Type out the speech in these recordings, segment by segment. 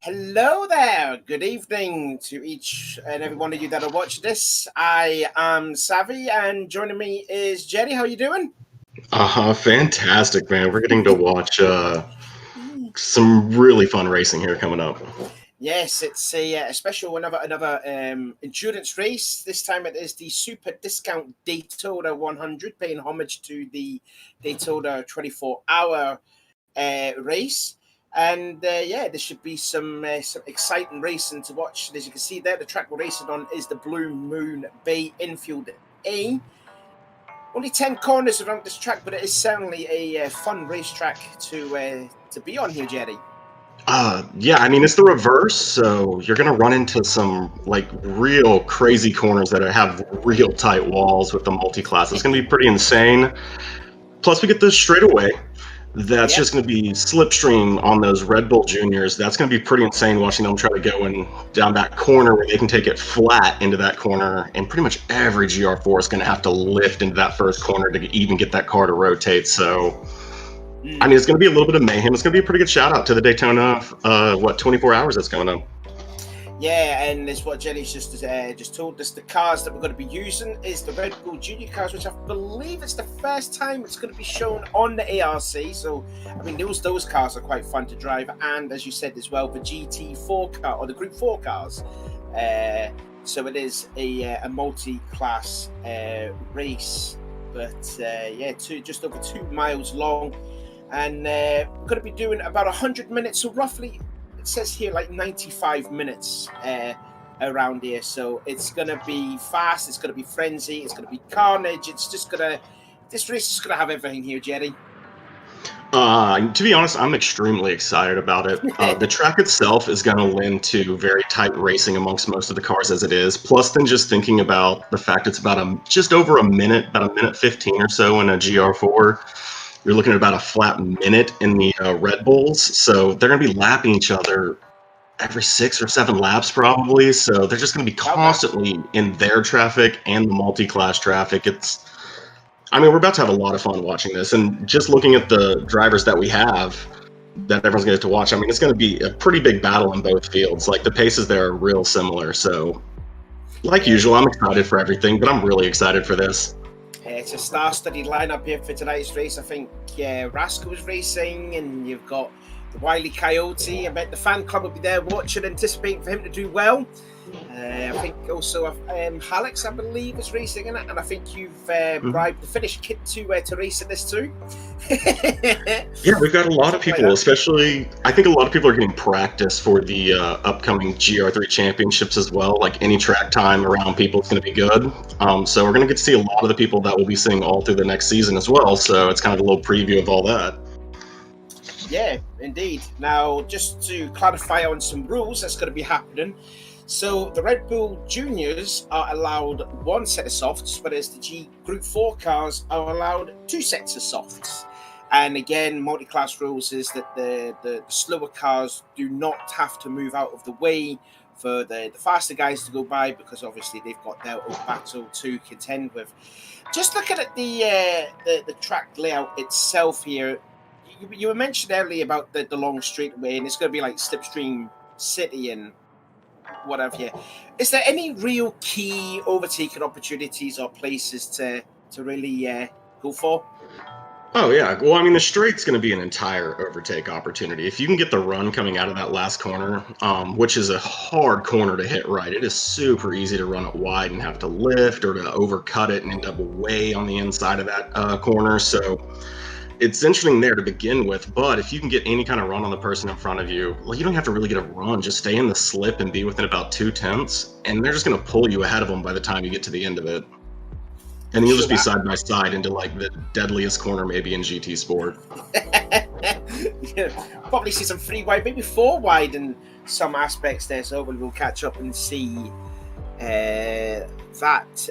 Hello there. Good evening to each and every one of you that are watching this. I am Savvy, and joining me is Jerry. How you doing? Fantastic, man. We're getting to watch some really fun racing here coming up. Yes, it's a special another endurance race. This time it is the Super Discount Daytona 100, paying homage to the Daytona 24-hour race. And yeah, there should be some exciting racing to watch. As you can see there, the track we're racing on is the Blue Moon Bay Infield A. Only 10 corners around this track, but it is certainly a fun racetrack to be on here, Jerry. Yeah, I mean, it's the reverse, so you're going to run into some, like, real crazy corners that have real tight walls with the multi-class. It's going to be pretty insane. Plus, we get the straightaway. That's Yep. just going to be slipstream on those Red Bull Juniors. That's going to be pretty insane watching them try to go in down that corner where they can take it flat into that corner. And pretty much every GR4 is going to have to lift into that first corner to even get that car to rotate. So, I mean, it's going to be a little bit of mayhem. It's going to be a pretty good shout out to the Daytona, 24 hours that's coming up. Yeah, and it's what Jenny's just told us. The cars that we're going to be using is the Red Bull Junior cars, which I believe it's the first time it's going to be shown on the ARC. So, I mean, those cars are quite fun to drive, and as you said as well, the GT4 car or the Group 4 cars. So it is a multi-class race, but yeah, just over 2 miles long, and we're going to be doing about 100 minutes, so roughly. Says here like 95 minutes around here, so it's gonna be fast, it's gonna be frenzy, it's gonna be carnage. This race is gonna have everything here, Jerry. To be honest, I'm extremely excited about it. The track itself is going to lend to very tight racing amongst most of the cars as it is. Plus, then just thinking about the fact it's about just over a minute, about a minute 15 or so in a GR4. You're looking at about a flat minute in the Red Bulls. So they're going to be lapping each other every 6 or 7 laps probably. So they're just going to be constantly in their traffic and the multi-class traffic. I mean, we're about to have a lot of fun watching this. And just looking at the drivers that we have that everyone's going to get to watch, I mean, it's going to be a pretty big battle in both fields. Like, the paces there are real similar. So, like usual, I'm excited for everything, but I'm really excited for this. It's a star-studded lineup here for tonight's race. I think Rascal's racing, and you've got the Wily Coyote. I bet the fan club will be there watching, anticipating for him to do well. I think also Alex, I believe, is racing in it, and I think you've bribed the Finnish kid to race in this too. Yeah, we've got a lot of people, especially, I think a lot of people are getting practice for the upcoming GR3 championships as well. Like, any track time around people is going to be good. So we're going to get to see a lot of the people that we'll be seeing all through the next season as well. So it's kind of a little preview of all that. Yeah, indeed. Now, just to clarify on some rules that's going to be happening. So the Red Bull Juniors are allowed 1 set of softs, whereas the G Group 4 cars are allowed 2 sets of softs. And again, multi-class rules is that the slower cars do not have to move out of the way for the faster guys to go by, because obviously they've got their own battle to contend with. Just looking at the track layout itself here, you were mentioned earlier about the long straightaway, and it's going to be like Slipstream City and whatever. Yeah. Is there any real key overtaking opportunities or places to really go for? Oh, yeah. Well, I mean, the straight's going to be an entire overtake opportunity. If you can get the run coming out of that last corner, which is a hard corner to hit right, it is super easy to run it wide and have to lift or to overcut it and end up way on the inside of that corner. So it's interesting there to begin with, but if you can get any kind of run on the person in front of you, well, you don't have to really get a run. Just stay in the slip and be within about 2/10, and they're just going to pull you ahead of them by the time you get to the end of it. And you'll just be side by side into like the deadliest corner maybe in GT Sport. Yeah, probably see some 3 wide, maybe 4 wide in some aspects there, so we'll catch up and see that.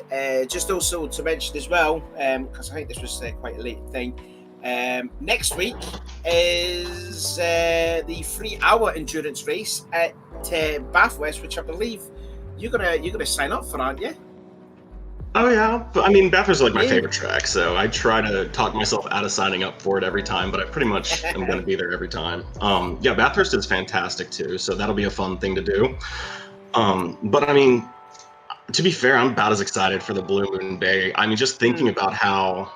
Just also to mention as well, because I think this was quite a late thing, next week is the 3-hour endurance race at Bathwest, which I believe you're gonna sign up for, aren't you? Oh yeah, but I mean, Bathurst is like my Yeah. favorite track, so I try to talk myself out of signing up for it every time, but I pretty much am going to be there every time. Yeah, Bathurst is fantastic too, so that'll be a fun thing to do. But I mean, to be fair, I'm about as excited for the Blue Moon Day. I mean, just thinking about how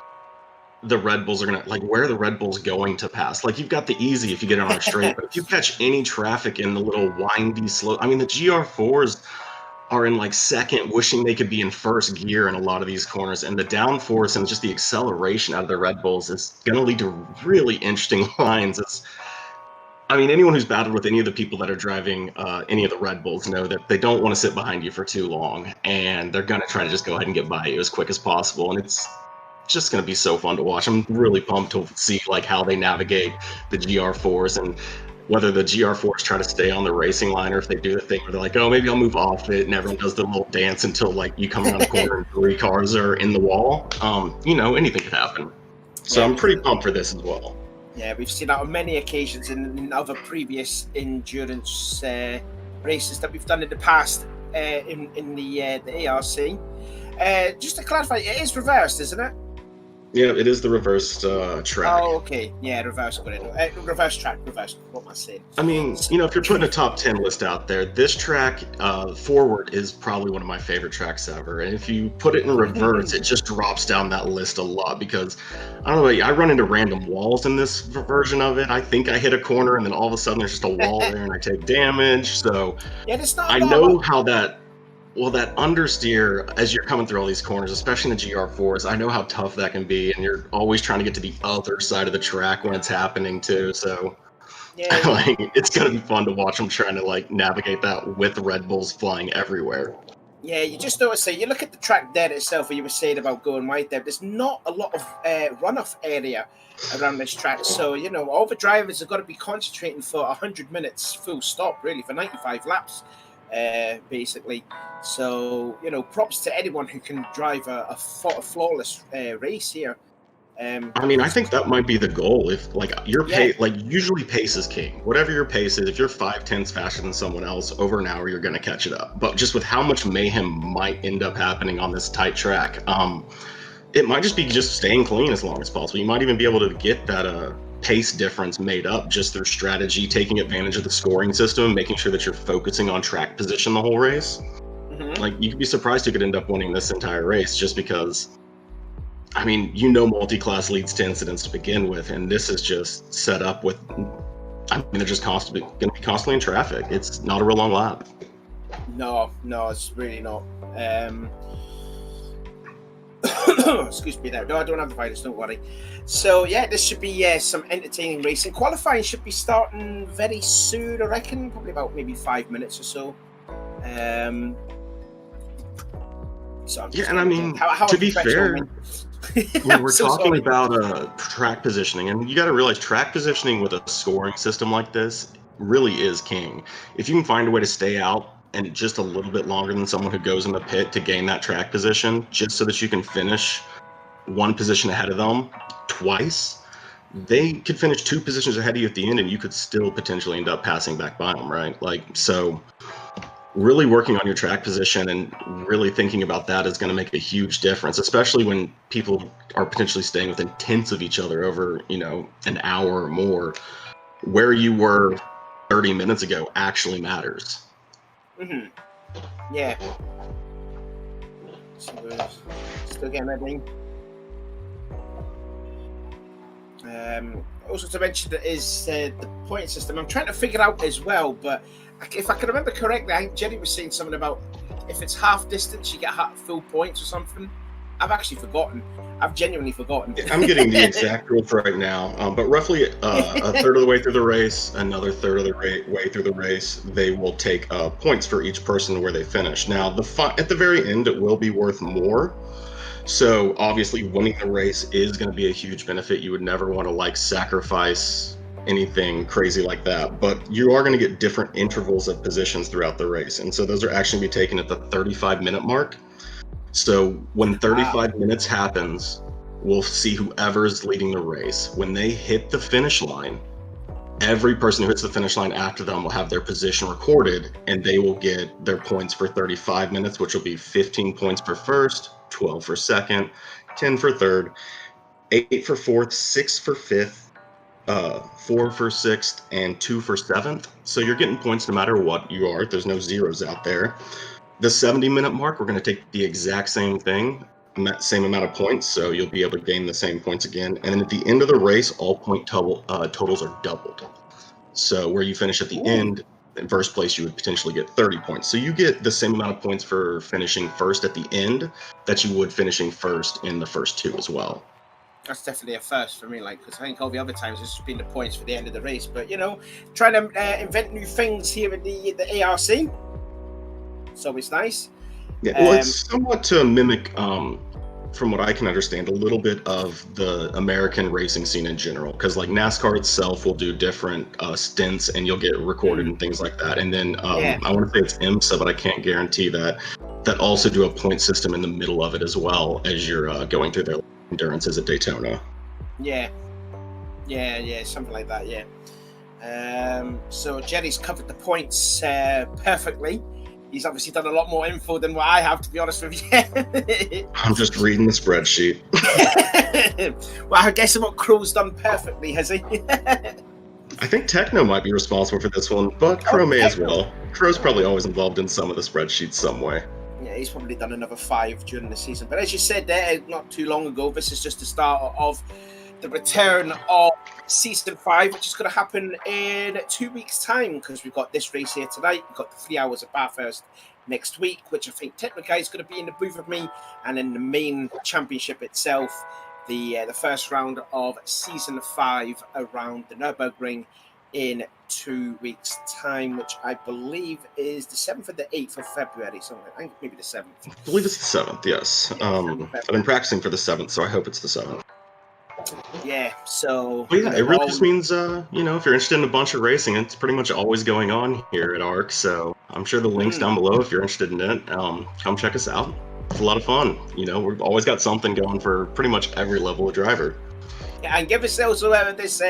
the Red Bulls are gonna, like, where are the Red Bulls going to pass? Like, you've got the easy if you get on a straight, but if you catch any traffic in the little windy slope, I mean, the GR4s are in like second, wishing they could be in first gear in a lot of these corners, and the downforce and just the acceleration out of the Red Bulls is going to lead to really interesting lines. I mean, anyone who's battled with any of the people that are driving any of the Red Bulls know that they don't want to sit behind you for too long, and they're going to try to just go ahead and get by you as quick as possible, and it's just going to be so fun to watch. I'm really pumped to see like how they navigate the GR4s and whether the GR4s try to stay on the racing line or if they do the thing where they're like, oh, maybe I'll move off it, and everyone does the little dance until like you come around the corner and 3 cars are in the wall. You know, anything could happen. So I'm pretty pumped for this as well. Yeah, we've seen that on many occasions in other previous endurance races that we've done in the past in the ARC. Just to clarify, it is reversed, isn't it? Yeah, it is the reversed track. Oh, okay. Yeah, reverse. Got it. Reverse track. Reverse. What am I saying? I mean, you know, if you're putting a top 10 list out there, this track forward is probably one of my favorite tracks ever. And if you put it in reverse, it just drops down that list a lot because I don't know. I run into random walls in this version of it. I think I hit a corner, and then all of a sudden there's just a wall there, and I take damage. So yeah, that's not. I know how that. Well, that understeer as you're coming through all these corners, especially in the GR4s, I know how tough that can be, and you're always trying to get to the other side of the track when it's happening too. So, Yeah. like, it's gonna be fun to watch them trying to like navigate that with Red Bulls flying everywhere. Yeah, you just notice that you look at the track there itself, where you were saying about going wide there. There's not a lot of runoff area around this track, so you know all the drivers have got to be concentrating for 100 minutes, full stop, really, for 95 laps. Basically, so you know, props to anyone who can drive a flawless race here. I mean, I think that might be the goal. If like your pace, like usually pace is king. Whatever your pace is, if you're 5/10 faster than someone else, over an hour you're going to catch it up. But just with how much mayhem might end up happening on this tight track, it might just be just staying clean as long as possible. You might even be able to get that pace difference made up just through strategy, taking advantage of the scoring system, making sure that you're focusing on track position the whole race. Like, you could be surprised who could end up winning this entire race just because, I mean, you know, multi-class leads to incidents to begin with, and this is just set up with, I mean, they're just going to be constantly in traffic. It's not a real long lap. No, it's really not. Excuse me there. No, I don't have the virus, don't worry. So yeah, this should be some entertaining racing. Qualifying should be starting very soon, I reckon, probably about maybe 5 minutes or so. So yeah, and I mean, to be fair, when we're talking about track positioning, and you got to realize track positioning with a scoring system like this really is king. If you can find a way to stay out and just a little bit longer than someone who goes in the pit to gain that track position, just so that you can finish one position ahead of them twice, they could finish 2 positions ahead of you at the end, and you could still potentially end up passing back by them, right? Like, so really working on your track position and really thinking about that is going to make a huge difference, especially when people are potentially staying within tenths of each other over, you know, an hour or more. Where you were 30 minutes ago actually matters. Yeah. So we're still getting ready. Also to mention that is the point system. I'm trying to figure out as well, but if I can remember correctly, I think Jenny was saying something about if it's half distance, you get full points or something. I've actually forgotten. I've genuinely forgotten. I'm getting the exact rules right now, but roughly a third of the way through the race, another third of the way through the race, they will take points for each person where they finish. Now, at the very end, it will be worth more. So obviously, winning the race is going to be a huge benefit. You would never want to like sacrifice anything crazy like that, but you are going to get different intervals of positions throughout the race, and so those are actually be taken at the 35-minute mark. So when 35 minutes happens, we'll see whoever's leading the race. When they hit the finish line, every person who hits the finish line after them will have their position recorded, and they will get their points for 35 minutes, which will be 15 points for first, 12 for second, 10 for third, 8 for fourth, 6 for fifth, 4 for sixth, and 2 for seventh. So you're getting points no matter what you are. There's no zeros out there. The 70-minute mark, we're going to take the exact same thing, same amount of points, so you'll be able to gain the same points again. And then at the end of the race, all point totals are doubled. So where you finish at the end, in first place, you would potentially get 30 points. So you get the same amount of points for finishing first at the end that you would finishing first in the first two as well. That's definitely a first for me, like, because I think all the other times it's been the points for the end of the race. But, you know, trying to invent new things here at the ARC. So it's nice. Yeah, well, it's somewhat to mimic, from what I can understand, a little bit of the American racing scene in general. Because like NASCAR itself will do different stints, and you'll get recorded and things like that. And then I want to say it's IMSA, but I can't guarantee that. That also do a point system in the middle of it as well as you're going through their endurances at Daytona. Yeah, something like that. Yeah. So Jerry's covered the points perfectly. He's obviously done a lot more info than what I have, to be honest with you. I'm just reading the spreadsheet. Well, I guess what Crow's done perfectly, has he? I think Techno might be responsible for this one, but Crow may as well. Crow's probably always involved in some of the spreadsheets some way. Yeah, he's probably done another 5 during the season. But as you said there, not too long ago, this is just the start of the return of Season 5, which is going to happen in 2 weeks' time, because we've got this race here tonight. We've got the 3 hours of Bathurst next week, which I think Techno is going to be in the booth with me, and in the main championship itself, the first round of Season 5 around the Nürburgring in 2 weeks' time, which I believe is the 7th or the 8th of February. So I think maybe the 7th. I believe it's the 7th, yes. I've been practicing for the 7th, so I hope it's the 7th. Yeah, so... Well, yeah, it really just means, if you're interested in a bunch of racing, it's pretty much always going on here at ARC, so I'm sure the link's down below if you're interested in it. Come check us out. It's a lot of fun. We've always got something going for pretty much every level of driver. Yeah, and give us also this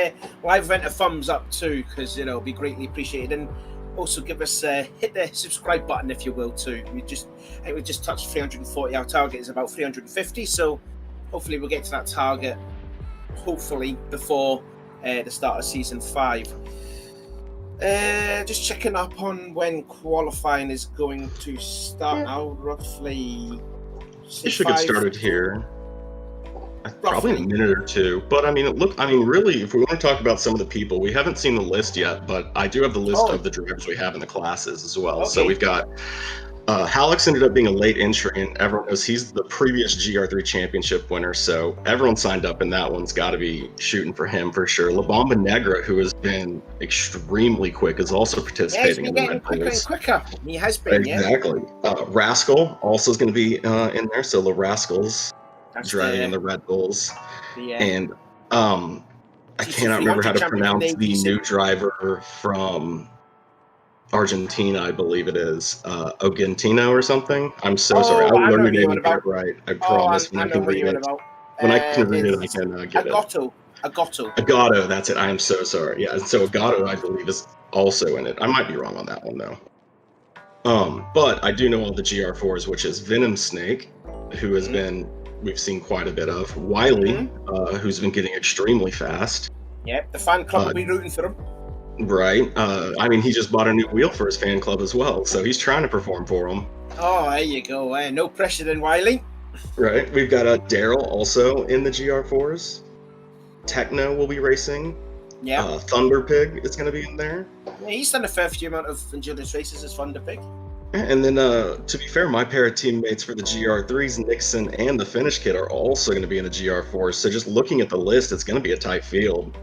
live event a thumbs up too, because it'll be greatly appreciated. And also give us hit the subscribe button if you will too. I think we just touched 340. Our target is about 350, so hopefully we'll get to that target. Hopefully before the start of Season 5. Just checking up on when qualifying is going to start now. Roughly. It should get started here. Probably in a minute or two. But really, if we want to talk about some of the people, we haven't seen the list yet, but I do have the list of the drivers we have in the classes as well. Okay. So we've got Halleck's ended up being a late entry, and everyone knows he's the previous GR3 championship winner, so everyone signed up, and that one's got to be shooting for him for sure. La Bamba Negra, who has been extremely quick, is also participating in the Red Bulls. Quicker. He has been, exactly. Rascal also is going to be in there, so La Rascal's driving in the Red Bulls. And I cannot remember how to pronounce the new driver from Argentina, I believe it is. Ogentino or something. I'm so sorry. I'll learn your name and get it right. I promise. When I can read it, I can get Agotto. it. Agotto, that's it. I am so sorry. Yeah, and so Agotto, I believe, is also in it. I might be wrong on that one, though. But I do know all the GR4s, which is Venom Snake, who has been, we've seen quite a bit of. Wiley, who's been getting extremely fast. Yep, the fan club will be rooting for him. Right. He just bought a new wheel for his fan club as well, so he's trying to perform for them. Oh, there you go. No pressure then, Wiley. Right. We've got Daryl also in the GR4s. Techno will be racing. Yeah. Thunder Pig is going to be in there. Yeah, he's done a fair few amount of endurance races as Thunder Pig. And then, to be fair, my pair of teammates for the GR3s, Nixon and the Finish Kid, are also going to be in the GR4s. So just looking at the list, it's going to be a tight field.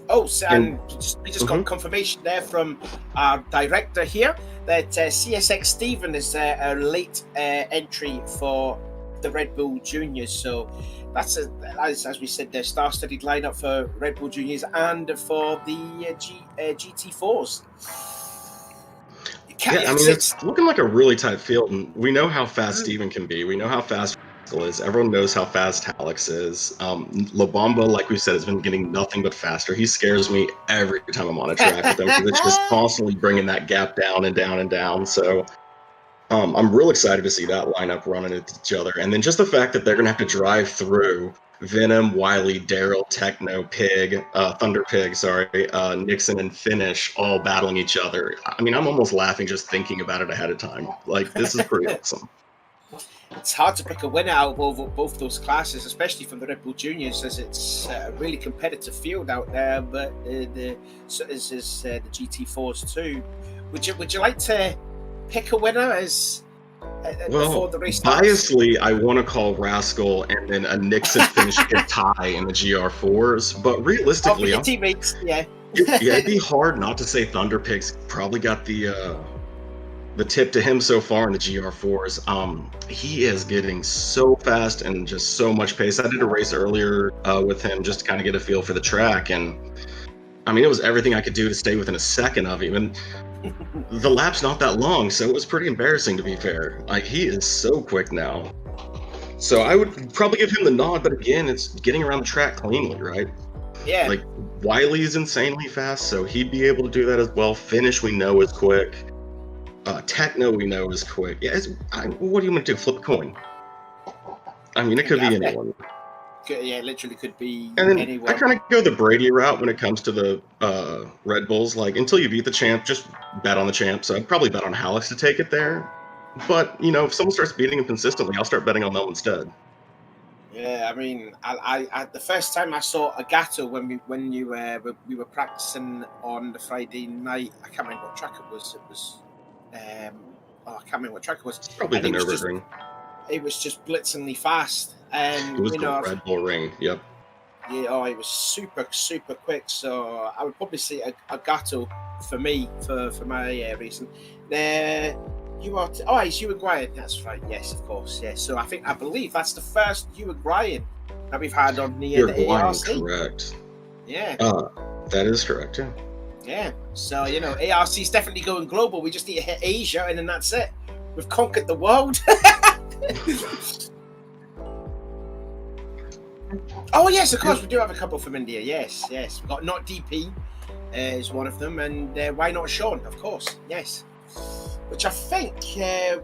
Oh, and we just got confirmation there from our director here that CSX Steven is a late entry for the Red Bull Juniors. So that's, as we said, the star-studded lineup for Red Bull Juniors and for the GT4s. It's looking like a really tight field, and we know how fast Steven can be. We know how fast is. Everyone knows how fast Alex is. La Bamba, like we said, has been getting nothing but faster. He scares me every time I'm on a track with him because it's just constantly bringing that gap down and down and down. So I'm real excited to see that lineup running at each other. And then just the fact that they're going to have to drive through Venom, Wiley, Daryl, Techno, Pig, Thunder Pig, Nixon, and Finish all battling each other. I mean, I'm almost laughing just thinking about it ahead of time. Like, this is pretty awesome. It's hard to pick a winner out of both those classes, especially from the Red Bull Juniors, as it's a really competitive field out there. But so is the GT4s too. Would you like to pick a winner as before the race starts? Biasly, I want to call Rascal and then a Nixon finish tie in the GR4s. But realistically, your teammates, yeah, it'd be hard not to say Thunder Pig's probably got the tip to him so far in the GR4s. He is getting so fast and just so much pace. I did a race earlier with him just to kind of get a feel for the track, and I mean, it was everything I could do to stay within a second of him. And the lap's not that long, so it was pretty embarrassing, to be fair. Like, he is so quick now. So I would probably give him the nod, but again, it's getting around the track cleanly, right? Yeah. Like, Wiley's insanely fast, so he'd be able to do that as well. Finish, we know, is quick. Techno, we know, is quick. Yeah, what do you want to do? Flip a coin? I mean, it could be anyone. Yeah, it literally could be and then anyone. I kind of go the Brady route when it comes to the Red Bulls. Like, until you beat the champ, just bet on the champ. So I'd probably bet on Alex to take it there. But, you know, if someone starts beating him consistently, I'll start betting on them instead. Yeah, I mean, I the first time I saw Agato when we were practicing on the Friday night, I can't remember what track it was. It was I can't remember what track it was. Probably the Nürburgring. It was just blitzingly fast. And it was the Red Bull Ring, yep. Yeah, it was super, super quick. So I would probably say Agato for me, for my reason. It's Uruguayan. That's right. Yes, of course. Yeah. So I believe that's the first Uruguayan that we've had on the ARC. Correct. Yeah. That is correct. Yeah. Yeah. So ARC is definitely going global. We just need to hit Asia, and then that's it. We've conquered the world. Oh yes, of course we do have a couple from India. Yes. We've got Not DP is one of them, and Why Not Sean, of course. Yes. Which I think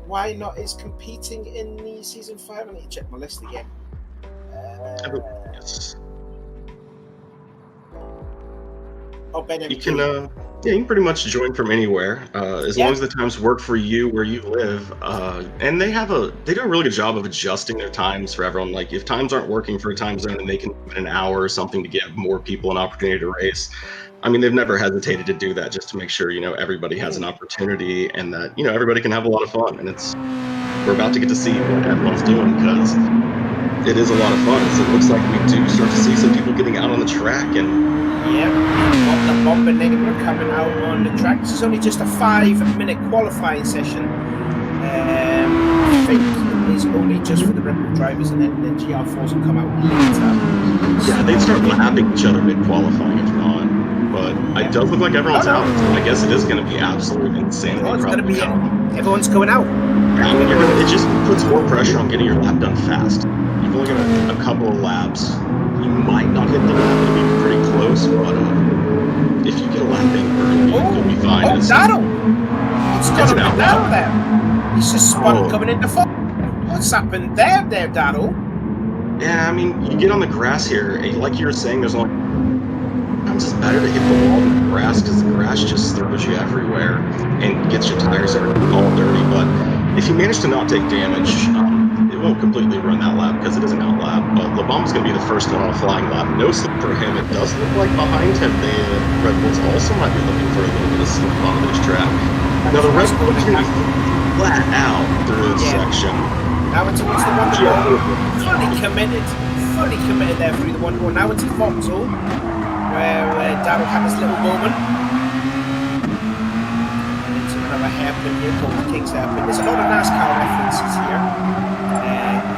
Why Not is competing in the season 5. I need to check my list again. Yes. Oh, Ben you can pretty much join from anywhere as long as the times work for you where you live. And they do a really good job of adjusting their times for everyone. Like, if times aren't working for a time zone and they can move it an hour or something to give more people an opportunity to race. I mean, they've never hesitated to do that just to make sure, everybody has an opportunity and that, everybody can have a lot of fun. And we're about to get to see what everyone's doing because it is a lot of fun. So it looks like we do start to see some people getting out on the track and the bomber neighbor coming out on the track. This is only just a 5-minute qualifying session. I think it's only just for the Red Bull drivers, and then the GR4s will come out later. Yeah, they'd start lapping each other mid-qualifying if not. But it does look like everyone's out. So I guess it is going to be absolutely insanity. Everyone's going out. It just puts more pressure on getting your lap done fast. You've only got a couple of laps. You might not hit the lap, it'll be pretty close, but if you get a lap in early, you'll be fine. Daryl! What's going on with Daryl there? He's just spun coming into front. What's happened there, Daryl? Yeah, I mean, you get on the grass here, like you were saying, there's only sometimes it's better to hit the wall than the grass because the grass just throws you everywhere and gets your tires all dirty. But if you manage to not take damage, it won't completely ruin that lap because it is an out lap. But LeBomb's going to be the first one on a flying lap. No slip for him. It does look like behind him the Red Bulls also might be looking for a little bit of slip on this track. Now the Red Bulls are going to be flat out through this section. Now it's the one fully committed there through the 1-1. Now it's the Vauxhall, where Daryl had his little moment. And into another hairpin here called the King's Hairpin. There's a lot of NASCAR references here.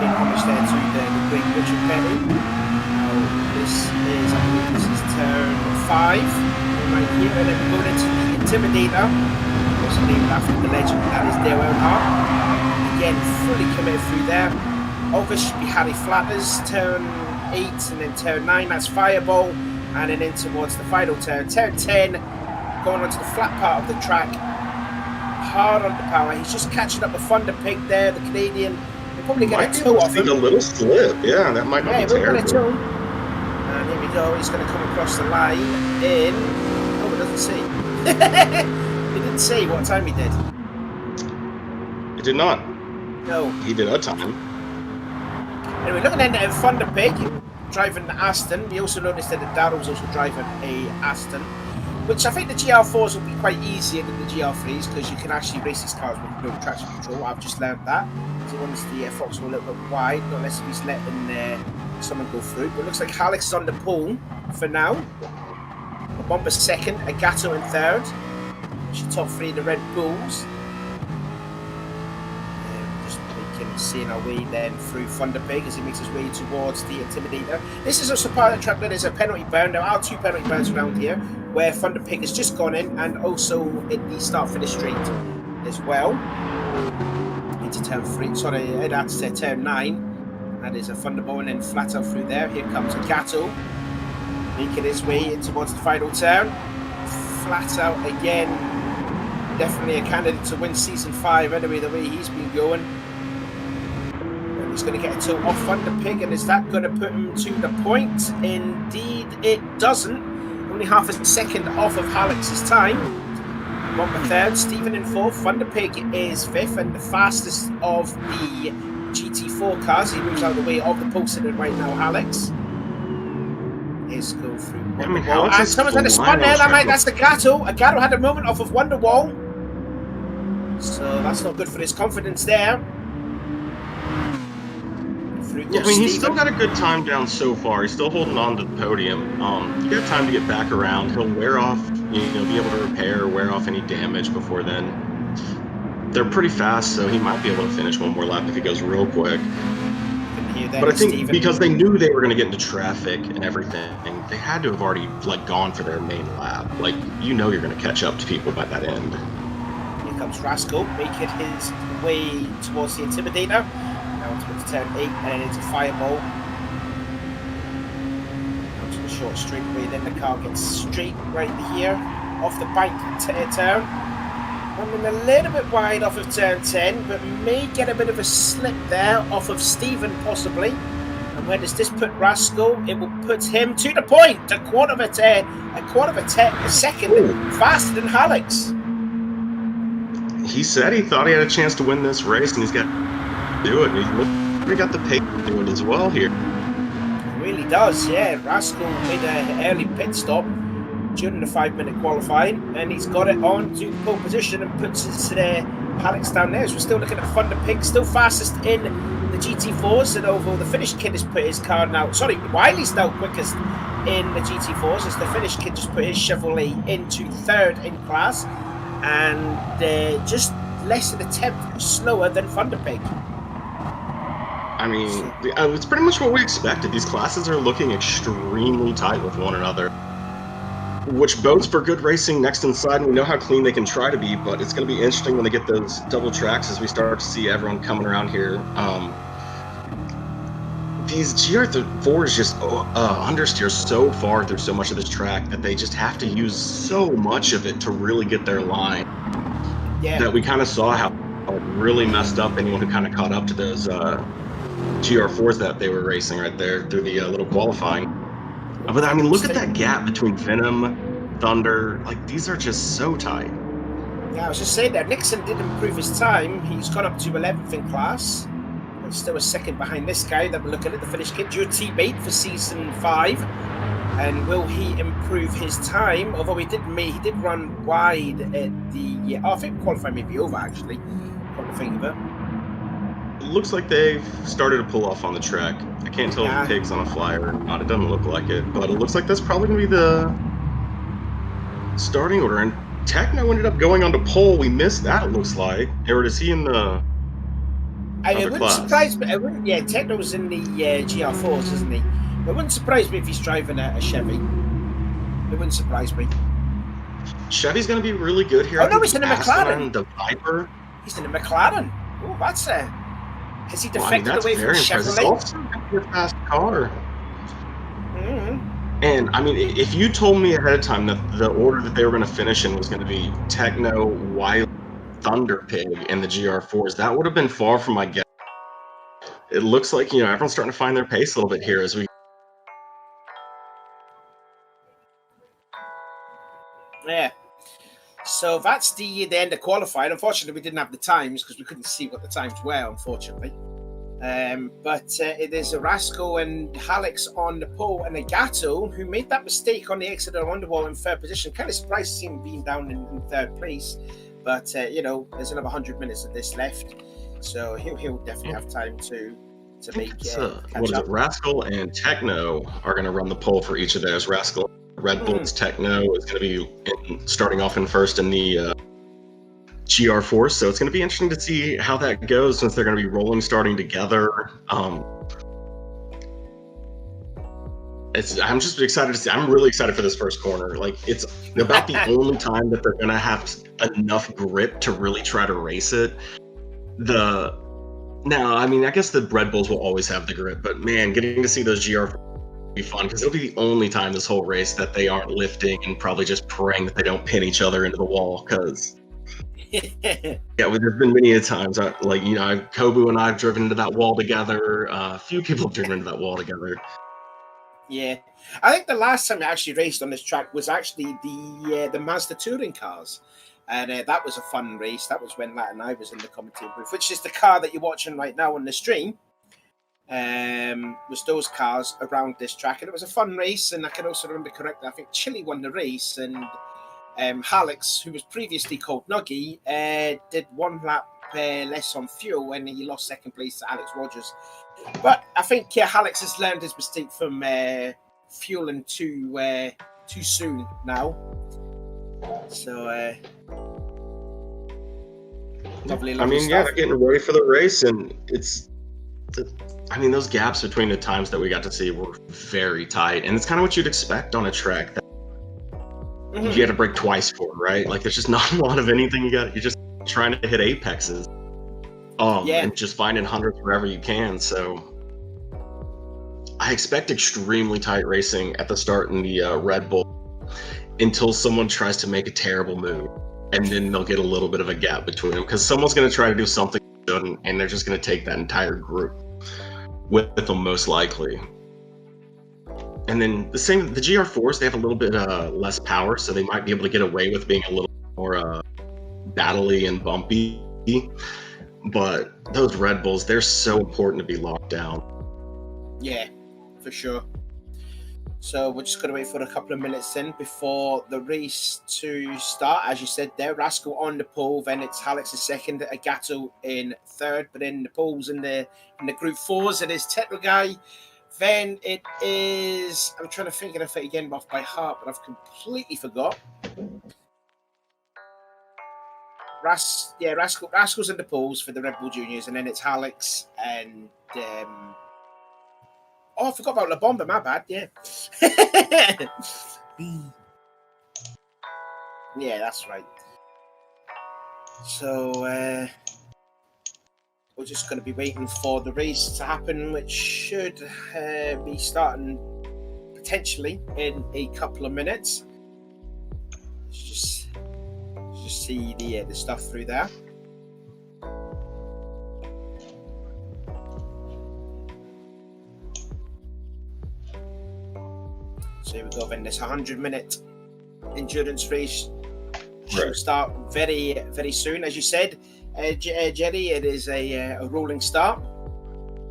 In homage there to the great Richard Petty. Now I believe this is turn 5 right here, and then we're going into the Intimidator. Also named after the legend that is Dale Earnhardt. Again, fully committed through there. Over should be Harry Flatters, turn 8 and then turn 9, that's Fireball, and then in towards the final turn. Turn 10, going onto the flat part of the track, hard on the power. He's just catching up with Thunder Pig there, the Canadian. He'll probably get a toe off him. A little slip, yeah, that might not be terrible. Get a toe. And here we go, he's going to come across the line in... Oh, it doesn't say. It didn't say what time he did. It did not. No. He did a time. Anyway, looking at Thunder Pig driving the Aston. We also noticed that Darrell's also driving a Aston, which I think the GR4s will be quite easier than the GR3s because you can actually race these cars with no traction control. I've just learned that. So once the Fox are a little bit wide, not unless he's letting someone go through. But it looks like Alex is on the pole for now. Bomber's second, Agato in third. She top three of the Red Bulls. Seeing our way then through Thunder Pig as he makes his way towards the Intimidator. This is also part of the track that is a penalty bound. There are 2 penalty bounds around here where Thunder Pig has just gone in and also at the start-finish straight as well. Into turn 3, sorry, that's turn 9. That is a Thunderball and then flat out through there. Here comes Agato making his way in towards the final turn. Flat out again. Definitely a candidate to win Season 5 anyway, the way he's been going. He's going to get a toe off Thunder Pig, and is that going to put him to the point? Indeed, it doesn't. Only half a second off of Alex's time. Bomber third, Stephen in fourth. Thunder Pig is fifth, and the fastest of the GT4 cars. He moves out of the way of the pole sitter right now, Alex. Is go through Wonderwall. And someone's had a spun there. That's the Gato. Agato had a moment off of Wonderwall. So that's not good for his confidence there. Yeah, I mean, he's still got a good time down so far. He's still holding on to the podium. You got time to get back around. He'll wear off, be able to repair, wear off any damage before then. They're pretty fast, so he might be able to finish one more lap if he goes real quick. But I think because they knew they were going to get into traffic and everything, they had to have already gone for their main lap. You're going to catch up to people by that end. Here comes Rascal, making his way towards the Intimidator. Now towards turn 8 and then into Fireball. Onto the short straightaway, then the car gets straight right here off the bank turn. Running a little bit wide off of turn 10, but may get a bit of a slip there off of Stephen possibly. And where does this put Rascal? It will put him to the point, a quarter of a second faster than Alex. He said he thought he had a chance to win this race, and he's got do it. He got the pace to do it as well here. He really does, yeah. Rascal made an early pit stop during the 5-minute qualifying, and he's got it on to pole position and puts his Alex down there. So we're still looking at Thunder Pig, still fastest in the GT4s, and although the Finnish kid has put his car now, sorry, Wiley's now quickest in the GT4s, as the Finnish kid just put his Chevrolet into third in class, and just less than a tenth slower than Thunder Pig. I mean, it's pretty much what we expected. These classes are looking extremely tight with one another, which bodes for good racing next inside, and we know how clean they can try to be, but it's going to be interesting when they get those double tracks as we start to see everyone coming around here. These GR4s just understeer so far through so much of this track that they just have to use so much of it to really get their line. Yeah. That we kind of saw how it really messed up anyone who kind of caught up to those GR4s that they were racing right there through the little qualifying. But I mean, look at that gap between Venom, Thunder. These are just so tight. Yeah, I was just saying that Nixon did improve his time. He's gone up to 11th in class. And still a second behind this guy that we're looking at, the Finnish kid, your teammate for Season 5. And will he improve his time? Although he did run wide at the... I think qualifying may be over, actually. Come to think of it. It looks like they've started to pull off on the track. I can't tell if the pig's on a flyer or not. It doesn't look like it, but it looks like that's probably going to be the starting order. And Techno ended up going on to pole. We missed that, it looks like. Or is he in the it wouldn't surprise me. Techno was in the GR4s, isn't he? It wouldn't surprise me if he's driving a Chevy. It wouldn't surprise me. Chevy's going to be really good here. Oh, no, he's in a McLaren. The Viper. He's in a McLaren. Oh, that's a Has he Well, I mean, defected that's away from very impressive. It's Chevrolet? also a fast car. Mm-hmm. And I mean, if you told me ahead of time that the order that they were going to finish in was going to be Techno, Wiley, Thunder Pig, and the GR4s, that would have been far from my guess. It looks like, everyone's starting to find their pace a little bit here as we. Yeah. So that's the end of qualifying. Unfortunately, we didn't have the times because we couldn't see what the times were, unfortunately. But it is Rascal and Alex on the pole, and Agato, who made that mistake on the exit of the Wonderwall in third position. Kind of surprised to see him being down in third place. But, there's another 100 minutes of this left. So he'll definitely have time to make catch up. Rascal and Techno are going to run the pole for each of theirs. Rascal, Red Bull's Techno is going to be starting off in first in the GR4, so it's going to be interesting to see how that goes since they're going to be starting together. I'm just excited to see. I'm really excited for this first corner. Like, it's about the only time that they're going to have enough grip to really try to race it. Now, I mean, I guess the Red Bulls will always have the grip, but man, getting to see those GR4 will be fun because it'll be the only time this whole race that they aren't lifting and probably just praying that they don't pin each other into the wall because. Yeah, well, there's been many a times, Kobu and I have driven into that wall together. A few people have driven into that wall together. Yeah, I think the last time I actually raced on this track was actually the Mazda touring cars, and that was a fun race. That was when Matt and I was in the commentating booth, which is the car that you're watching right now on the stream. Was those cars around this track, and it was a fun race. And I can also remember correctly, I think Chile won the race, and Alex, who was previously called Nuggy, did one lap less on fuel, and he lost second place to Alex Rogers. But I think Alex has learned his mistake from fueling too soon now. So lovely stuff. They're getting ready for the race, and those gaps between the times that we got to see were very tight, and it's kind of what you'd expect on a track that you had to brake twice for, right? Like, there's just not a lot of anything you're just trying to hit apexes. And just finding hundreds wherever you can. So I expect extremely tight racing at the start in the Red Bull until someone tries to make a terrible move, and then they'll get a little bit of a gap between them because someone's going to try to do something good, and they're just going to take that entire group with them most likely. And then the GR4s, they have a little bit less power, so they might be able to get away with being a little more battly and bumpy. But those Red Bulls, they're so important to be locked down. Yeah, for sure. So we're just going to wait for a couple of minutes then before the race to start. As you said there, Rascal on the pole, then it's Alex in second, Agato in third, but in the poles in the group fours, it is Tetra Guy. Then it is, I'm trying to think of it again off by heart, but I've completely forgot. Rascal's in the poles for the Red Bull Juniors, and then it's Alex and I forgot about La Bomba, my bad, yeah. Yeah, that's right. So we're just going to be waiting for the race to happen, which should be starting potentially in a couple of minutes. Let's just see the stuff through there. So here we go, then this 100-minute endurance race should start very, very soon. As you said, Jerry, it is a rolling start.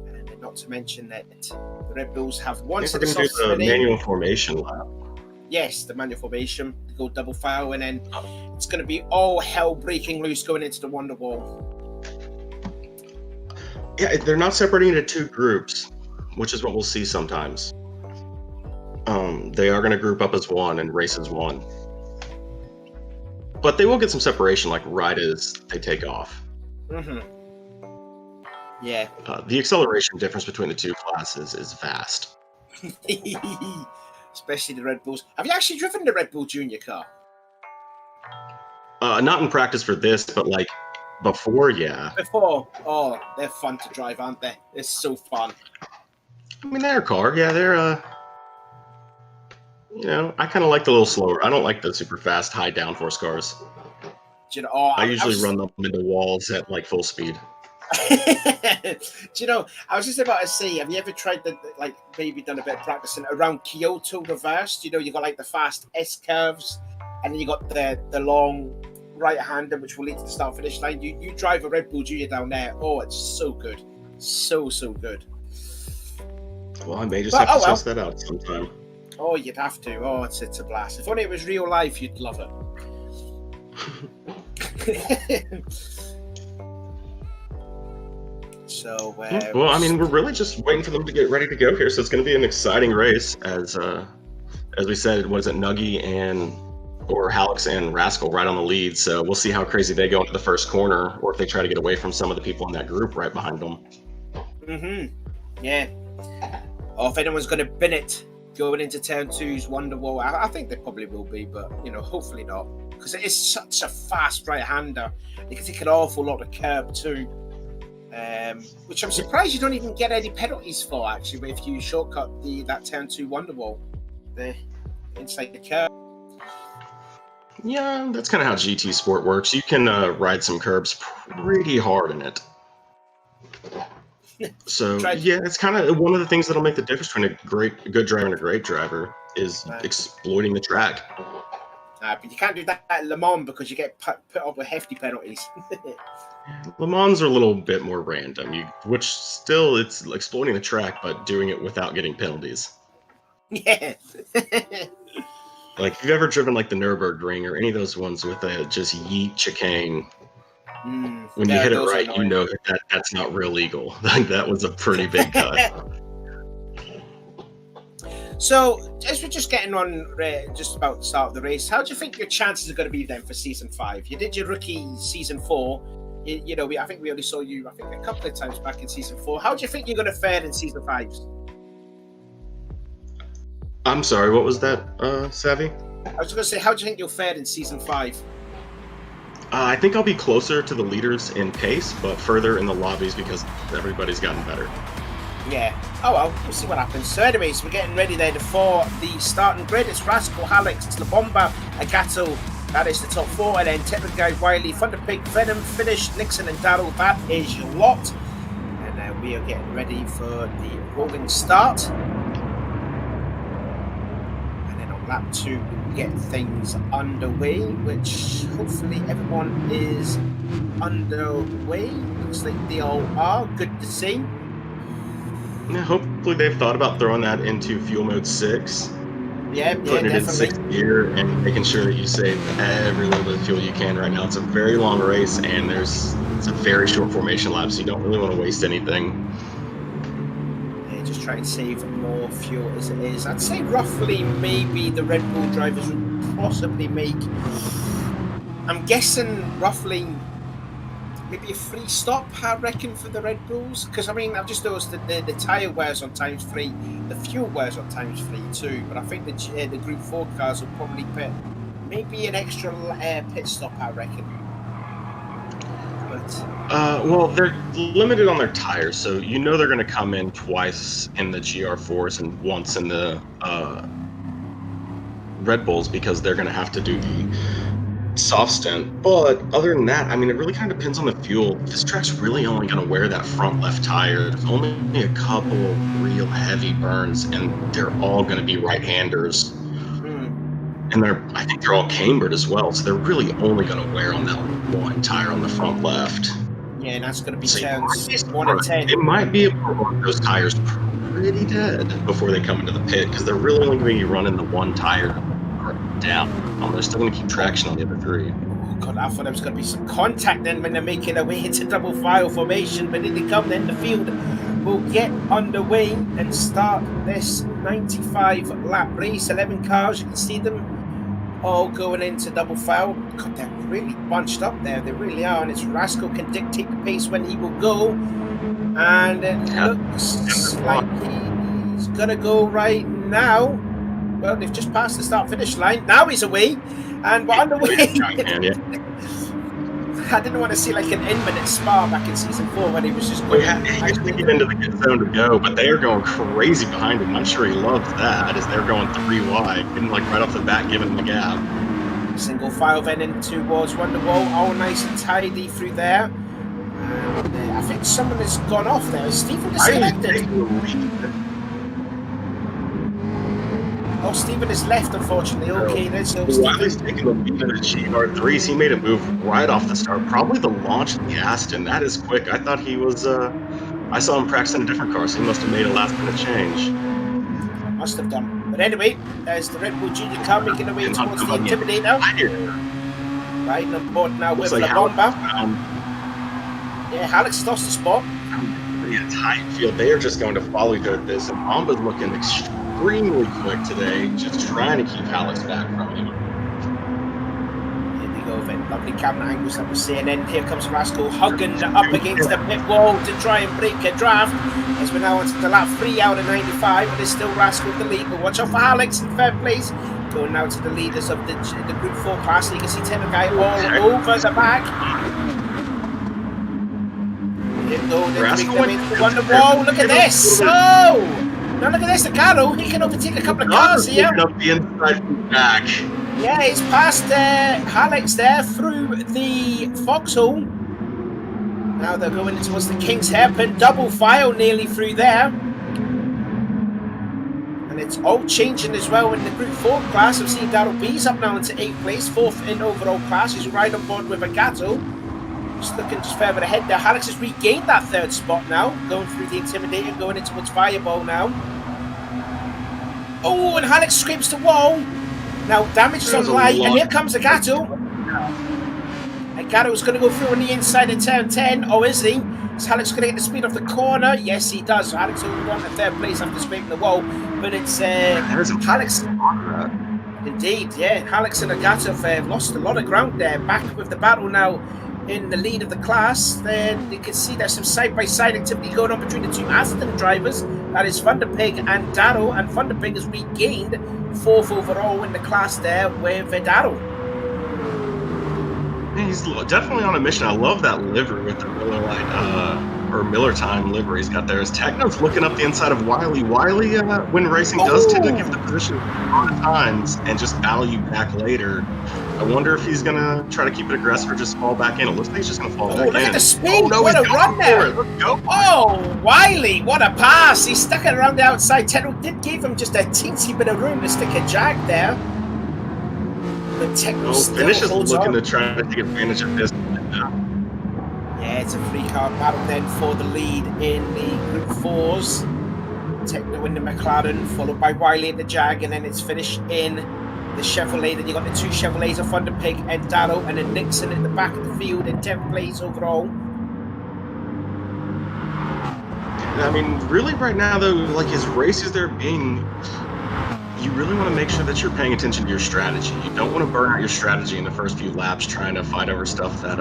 And not to mention that the Red Bulls have one set of softs. We're going to do the manual formation lap. Yes, the manual formation, to go double file, and then it's going to be all hell breaking loose going into the Wonderwall. Yeah, they're not separating into two groups, which is what we'll see sometimes. They are going to group up as one and race as one. But they will get some separation, like right as they take off. Mm-hmm. Yeah. The acceleration difference between the two classes is vast. Especially the Red Bulls. Have you actually driven the Red Bull Junior car? Not in practice for this, but like Before, yeah. Before, oh, they're fun to drive, aren't they? It's so fun. I mean, they're a car. Yeah, they're you know, I kind of like the little slower. I don't like the super fast, high downforce cars. Do you know? I usually run them into walls at like full speed. Do you know? I was just about to say, have you ever tried like maybe done a bit of practicing around Kyoto reversed? You know, you got like the fast S curves, and then you got the long right-hander, which will lead to the start-finish line. You drive a Red Bull Junior down there. Oh, it's so good, so good. Well, I may just have to test that out sometime. Oh, you'd have to. Oh, it's a blast. If only it was real life, you'd love it. So, well, I mean, we're really just waiting for them to get ready to go here. So it's going to be an exciting race, as we said. Was it Nuggy or Hallex and Rascal right on the lead? So we'll see how crazy they go into the first corner, or if they try to get away from some of the people in that group right behind them. Yeah. Or if anyone's going to bin it going into turn 2's Wonderwall, I think they probably will be, but you know, hopefully not, because it is such a fast right-hander. They can take an awful lot of curb too. Which I'm surprised you don't even get any penalties for, actually, if you shortcut that turn 2 Wonderwall inside the curb. Yeah, that's kind of how GT Sport works. You can ride some curbs pretty hard in it. So yeah, it's kind of one of the things that'll make the difference between a good driver and a great driver is exploiting the track. But you can't do that at Le Mans because you get put up with hefty penalties. Le Mans are a little bit more random, which still it's exploiting the track, but doing it without getting penalties. Yeah. Like, if you've ever driven like the Nürburgring or any of those ones with a just yeet chicane, when you hit it right, you know that's not real legal. Like, that was a pretty big cut. So, as we're just getting on, just about the start of the race, how do you think your chances are going to be then for season 5? You did your rookie season 4. You know, I think we only saw you, a couple of times back in season 4. How do you think you're going to fare in season 5? I'm sorry, what was that, Savvy? I was going to say, how do you think you'll fare in season 5? I think I'll be closer to the leaders in pace, but further in the lobbies because everybody's gotten better. Yeah. Oh well, we'll see what happens. So anyways, we're getting ready then for the starting grid. It's Rascal, Hallex, La Bomba, Agato. That is the top 4. And then Tepid Guy, Wiley, Thunderpig, Venom, Finish, Nixon and Darryl. That is your lot. And we are getting ready for the rolling start. And then on lap 2, we get things underway, which hopefully everyone is underway. Looks like they all are. Good to see. Yeah, hopefully they've thought about throwing that into fuel mode 6. Yeah, putting it in 6th gear and making sure that you save every little bit of fuel you can right now. It's a very long race and it's a very short formation lap, so you don't really want to waste anything. Yeah, just try and save more fuel as it is. I'd say roughly maybe the Red Bull drivers would possibly make, I'm guessing roughly maybe a free stop, I reckon, for the Red Bulls. Because, I mean, I've just noticed that the tyre wears on ×3, the fuel wears on ×3 too. But I think the Group 4 cars will probably put maybe an extra pit stop, I reckon. But well, they're limited on their tires, so you know they're going to come in twice in the GR4s and once in the Red Bulls because they're going to have to do the soft stint. But other than that, I mean, it really kind of depends on the fuel. This track's really only going to wear that front left tire. There's only a couple real heavy burns, and they're all going to be right-handers. And I think they're all cambered as well, so they're really only going to wear on that one tire on the front left. Yeah, and that's going to be turns 1 and 10. It might be able to run those tires pretty dead before they come into the pit, because they're really only going to be running the one tire down. They're still going to keep traction on the other 3. Oh God, I thought there was going to be some contact then when they're making their way into double file formation, but in they come then the field will get underway and start this 95 lap race. 11 cars, you can see them all going into double file. God, they're really bunched up there, they really are, and it's Rascal can dictate the pace when he will go, and it looks like he's gonna go right now. Well, they've just passed the start-finish line. Now he's away, and we're underway. I didn't want to see like an in-minute spar back in season 4 when he was just We going. had to get into the good zone to go, but they are going crazy behind him. I'm sure he loves that as they're going 3 wide, and like right off the bat, giving him the gap. Single file then in towards Wonderwall, all nice and tidy through there. And I think someone has gone off there. Is Stephen disconnected? Oh, Stephen has left, unfortunately. Okay, then so Wiley's taking the lead in the GR3s. He made a move right off the start. Probably the launch of the Aston. That is quick. I thought he was. I saw him practicing a different car, so he must have made a last-minute change. Must have done. But anyway, there's the Red Bull Junior car making their way towards the Intimidator. Riding on board now with La Bomba. Yeah, Alex lost the spot. A tight field. They are just going to follow each other at this, and Bomba's looking extremely quick today, just trying to keep Alex back from him. Here we go then, lovely camera angles that we're seeing, and here comes Rascal hugging up against the pit wall to try and break a draft, as we're now onto the lap 3 out of 95, and there's still Rascal the lead, but watch out for Alex in third place, going now to the leaders of the Group 4 class, so you can see Tenor Guy all over the back. Whoa, look at this! Oh! Now look at this, the Garo, he can overtake a couple of cars here. Up the inside from back. Yeah, he's past Alex there through the foxhole. Now they're going towards the King's Hairpin, double file nearly through there. And it's all changing as well in the Group 4 class. I've seen Daryl B's up now into 8th place, 4th in overall class. He's right on board with a Gato. Just looking just further ahead there. Alex has regained that 3rd spot now, going through the Intimidator, going into towards Fireball now. Oh, and Alex scrapes the wall. Now damage is on light, and here comes the Gato. And Gato's going to go through on the inside of turn 10. Oh, is he? Is Alex going to get the speed off the corner? Yes, he does. So Alex will go on to 3rd place after scraping the wall. But it's Alex. Indeed, yeah. Alex and Gato have lost a lot of ground there. Back with the battle now in the lead of the class. Then you can see there's some side-by-side activity going on between the 2 Aston drivers. That is Thunderpig and Darrow, and Thunderpig has regained 4th overall in the class there with Darrow. He's definitely on a mission. I love that livery with the Miller Lite, or Miller Time livery he's got there. As Techno's looking up the inside of Wiley. Wiley, when racing does tend to give the position on times and just battle you back later. I wonder if he's going to try to keep it aggressive or just fall back in. It looks like he's just going to fall back in. Look at the speed. What a run there. Oh, Wiley, what a pass. He stuck it around the outside. Techno did give him just a teensy bit of room to stick a jag there. But Techno Finish is looking to try to take advantage of this. Yeah, it's a 3-car battle then for the lead in the Group 4s. Techno in the McLaren, followed by Wiley in the Jag, and then it's finished in the Chevrolet. Then you got the 2 Chevrolets of Thunderpig and Darrow, and then Nixon in the back of the field in 10th place overall. I mean, really right now though, like his races they're being, you really want to make sure that you're paying attention to your strategy. You don't want to burn out your strategy in the first few laps trying to fight over stuff that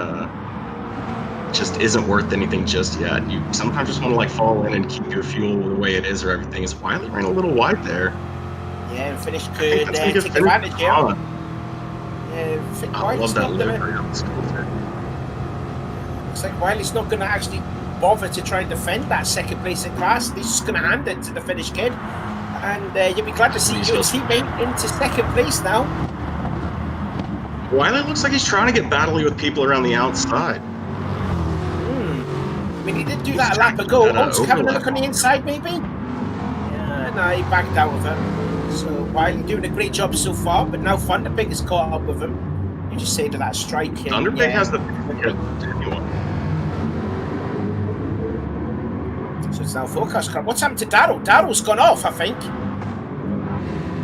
just isn't worth anything just yet. You sometimes just want to like fall in and keep your fuel the way it is or everything. Is Wiley ran a little wide there. Yeah, and Finish could take advantage here. I love that livery. Looks like Wiley's not going to actually bother to try and defend that 2nd place in class. He's just going to hand it to the Finnish kid. And you'll be glad to see your teammate into 2nd place now. Wiley looks like he's trying to get battly with people around the outside. I mean, he did do that a lap ago. Just having a look on the inside, maybe? Yeah, no, he backed out of it. So Wiley doing a great job so far, but now Thunderpig has caught up with him. You just say to that strike here. Thunderpig has the So it's now forecast car. What's happened to Darrow? Darrow's gone off, I think.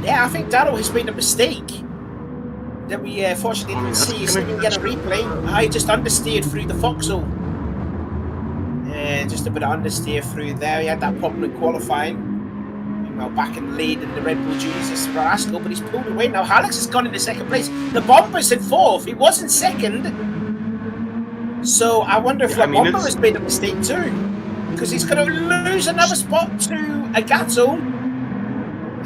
Yeah, I think Darrow has made a mistake that we fortunately didn't see. So we can get a replay. I just understeered through the foxhole. Yeah, just a bit of understeer through there. He had that problem in qualifying. Now back in the lead in the Red Bull Juniors is Rascal, but he's pulled away now. Alex has gone into 2nd place. The Bomber's in 4th. He was in 2nd. So I wonder if the Bomber has made a mistake too. Because he's going to lose another spot to Agato.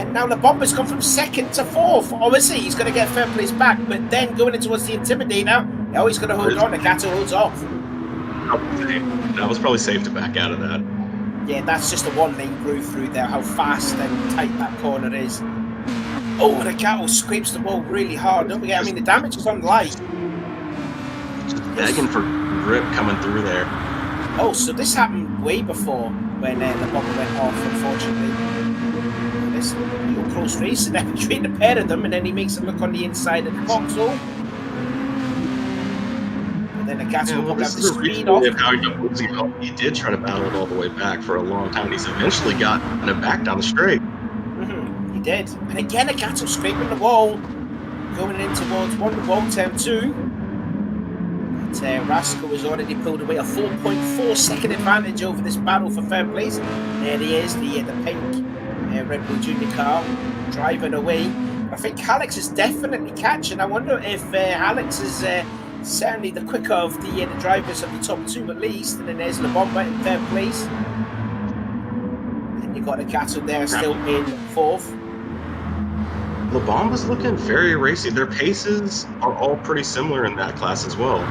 And now the Bomber's gone from 2nd to 4th. Or is he? He's going to get 3rd place back. But then going in towards the Intimidator, Oh, he's going to hold on. Nagato holds off. That was probably safe to back out of that. Yeah, that's just a one-lane groove through there, how fast and tight that corner is. Oh, Nagato scrapes the wall really hard. Don't forget, I mean, the damage is on light. Just begging for grip coming through there. Oh, so this happened way before when the bubble went off, unfortunately. This real close race and then between the pair of them, and then he makes it look on the inside of the foxhole. And then Nagato will probably have to speed off. He did try to battle it all the way back for a long time, and he's eventually gotten it back down the straight. He did. And again, Nagato scraping the wall, going in towards wall turn 2. Rascal has already pulled away a 4.4 second advantage over this battle for third place. There he is, the pink Red Bull Junior car driving away. I think Alex is definitely catching. I wonder if Alex is certainly the quicker of the drivers of the top 2 at least. And then there's La Bomba in third place. And you got Nagato there still in 4th. La Bomba's looking very racy. Their paces are all pretty similar in that class as well.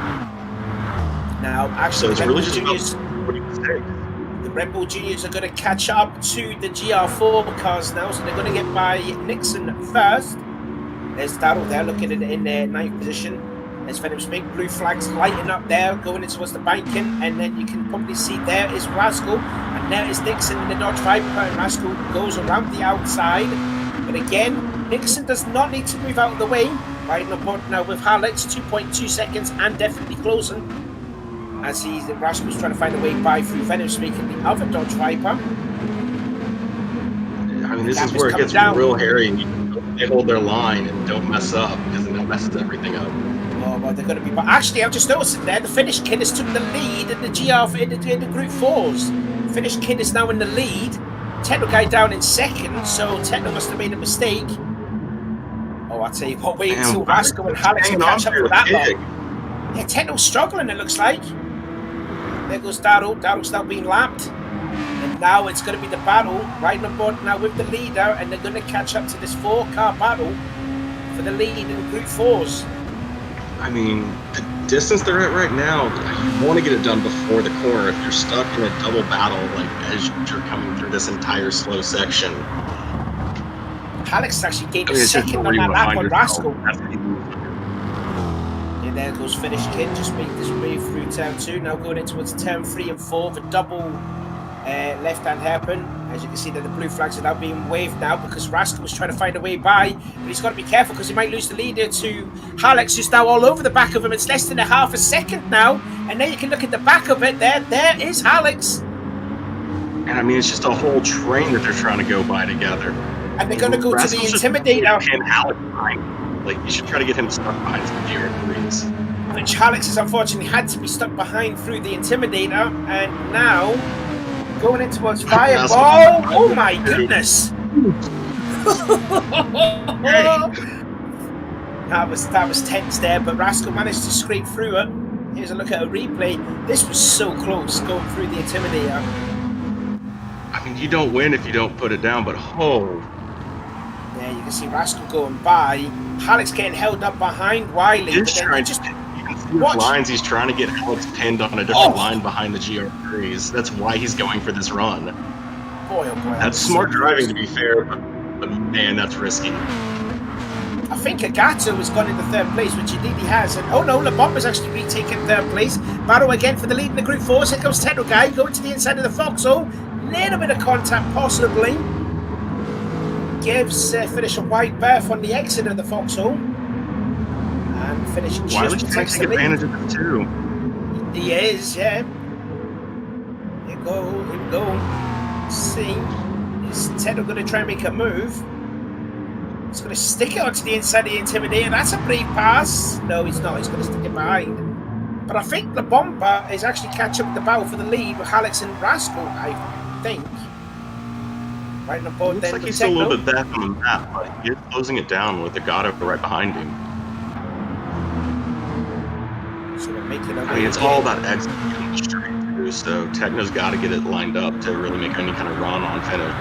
Now, actually, so it's really just the Red Bull Juniors are going to catch up to the GR4 cars now, so they're going to get by Nixon first. There's Darrell there looking in their 9th position. There's Venom's big blue flags lighting up there, going in towards the banking, and then you can probably see there is Rascal, and there is Nixon in the Dodge Viper, and Rascal goes around the outside. But again, Nixon does not need to move out of the way. Riding up on now with Alex, 2.2 seconds and definitely closing. As Rascal's trying to find a way by through Venom's making the other Dodge Viper. I mean, this is where it gets real hairy. They hold their line and don't mess up, because then that messes everything up. Oh, well, they're going to be. But actually, I've just noticed it there. The Finnish kid has took the lead in the GR in the Group 4s. The Finnish kid is now in the lead. Techno guy down in 2nd, so Techno must have made a mistake. Oh, I'll tell you what, wait until Rascal and Alex can catch up with that lot. Yeah, Techno's struggling, it looks like. There goes Darrell. Darrell's now being lapped. And now it's going to be the battle, riding on board now with the leader, and they're going to catch up to this 4-car battle for the lead in Group 4s. I mean, the distance they're at right now, you want to get it done before the corner. If you're stuck in a double battle, like as you're coming through this entire slow section. Alex actually gained a second on that lap on Rascal. And there goes Finnish Kid, just making his way through turn 2. Now going in towards turn 3 and 4, the double left-hand hairpin. As you can see that the blue flags are now being waved now because Rascal was trying to find a way by, but he's got to be careful because he might lose the leader to Alex, who's now all over the back of him. It's less than a half a second now, and then you can look at the back of it. There is Alex. And I mean, it's just a whole train that they're trying to go by together. And they're going to go Rascal's to the Intimidator. And Alex behind. Like, you should try to get him stuck behind some GR3s. Which Alex has unfortunately had to be stuck behind through the Intimidator, and now going in towards Fireball. Oh my goodness! That was tense there, but Rascal managed to scrape through it. Here's a look at a replay. This was so close going through the Intimidator. I mean, you don't win if you don't put it down, but there you can see Rascal going by. Alex getting held up behind Wiley. You can see the lines. He's trying to get Alex pinned on a different line behind the GR3s. That's why he's going for this run. Boy, oh boy. That's smart driving, to be fair, but man, that's risky. I think Agato has gone into 3rd place, which indeed he has. And oh no, La Bomba's actually retaken 3rd place. Battle again for the lead in the Group 4s. Here comes Techno Guy going to the inside of the foxhole. Little bit of contact possibly. Gives Finnish a wide berth on the exit of the foxhole. And Finnish just takes the lead. Advantage of it too. He is, yeah. Here we go. See, is Techno going to try and make a move? He's going to stick it onto the inside of the Intimidator. That's a brief pass. No, he's not. He's going to stick it behind. But I think La Bomba is actually catching up the battle for the lead with Alex and Rascal, I think. Right on board. Looks like he's still a little bit back on the map, but he's closing it down with the Gaia right behind him. So we're making I mean, it's all about executing straight through, so Techno's got to get it lined up to really make any kind of run on Finnish.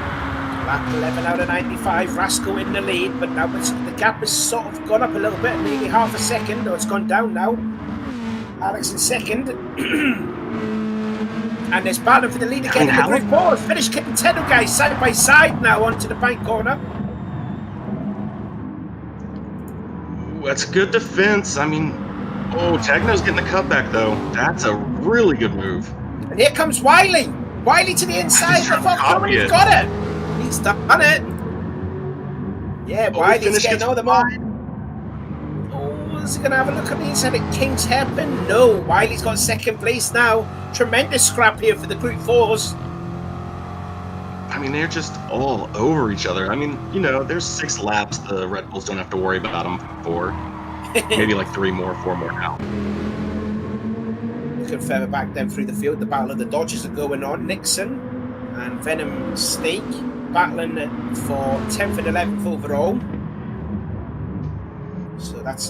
Lap 11 out of 95, Rascal in the lead, but now the gap has sort of gone up a little bit, maybe half a second, or it's gone down now. Alex in second. And there's battle for the lead again in the group 4. Finish kit and Tedo guys side by side now onto the bank corner. Ooh, that's a good defense. I mean, Techno's getting the cutback though. That's a really good move. And here comes Wiley. Wiley to the inside. The Fox Comedy got it. He's done it. Yeah, Wiley's getting all the more. Is he going to have a look at the inside at King's Hairpin? No, Wiley's got second place now. Tremendous scrap here for the Group 4s. I mean, they're just all over each other. I mean, you know, there's 6 laps the Red Bulls don't have to worry about them for. Maybe like 4 more now. Looking further back then through the field, the battle of the Dodgers are going on. Nixon and Venom Snake battling for 10th and 11th overall. So that's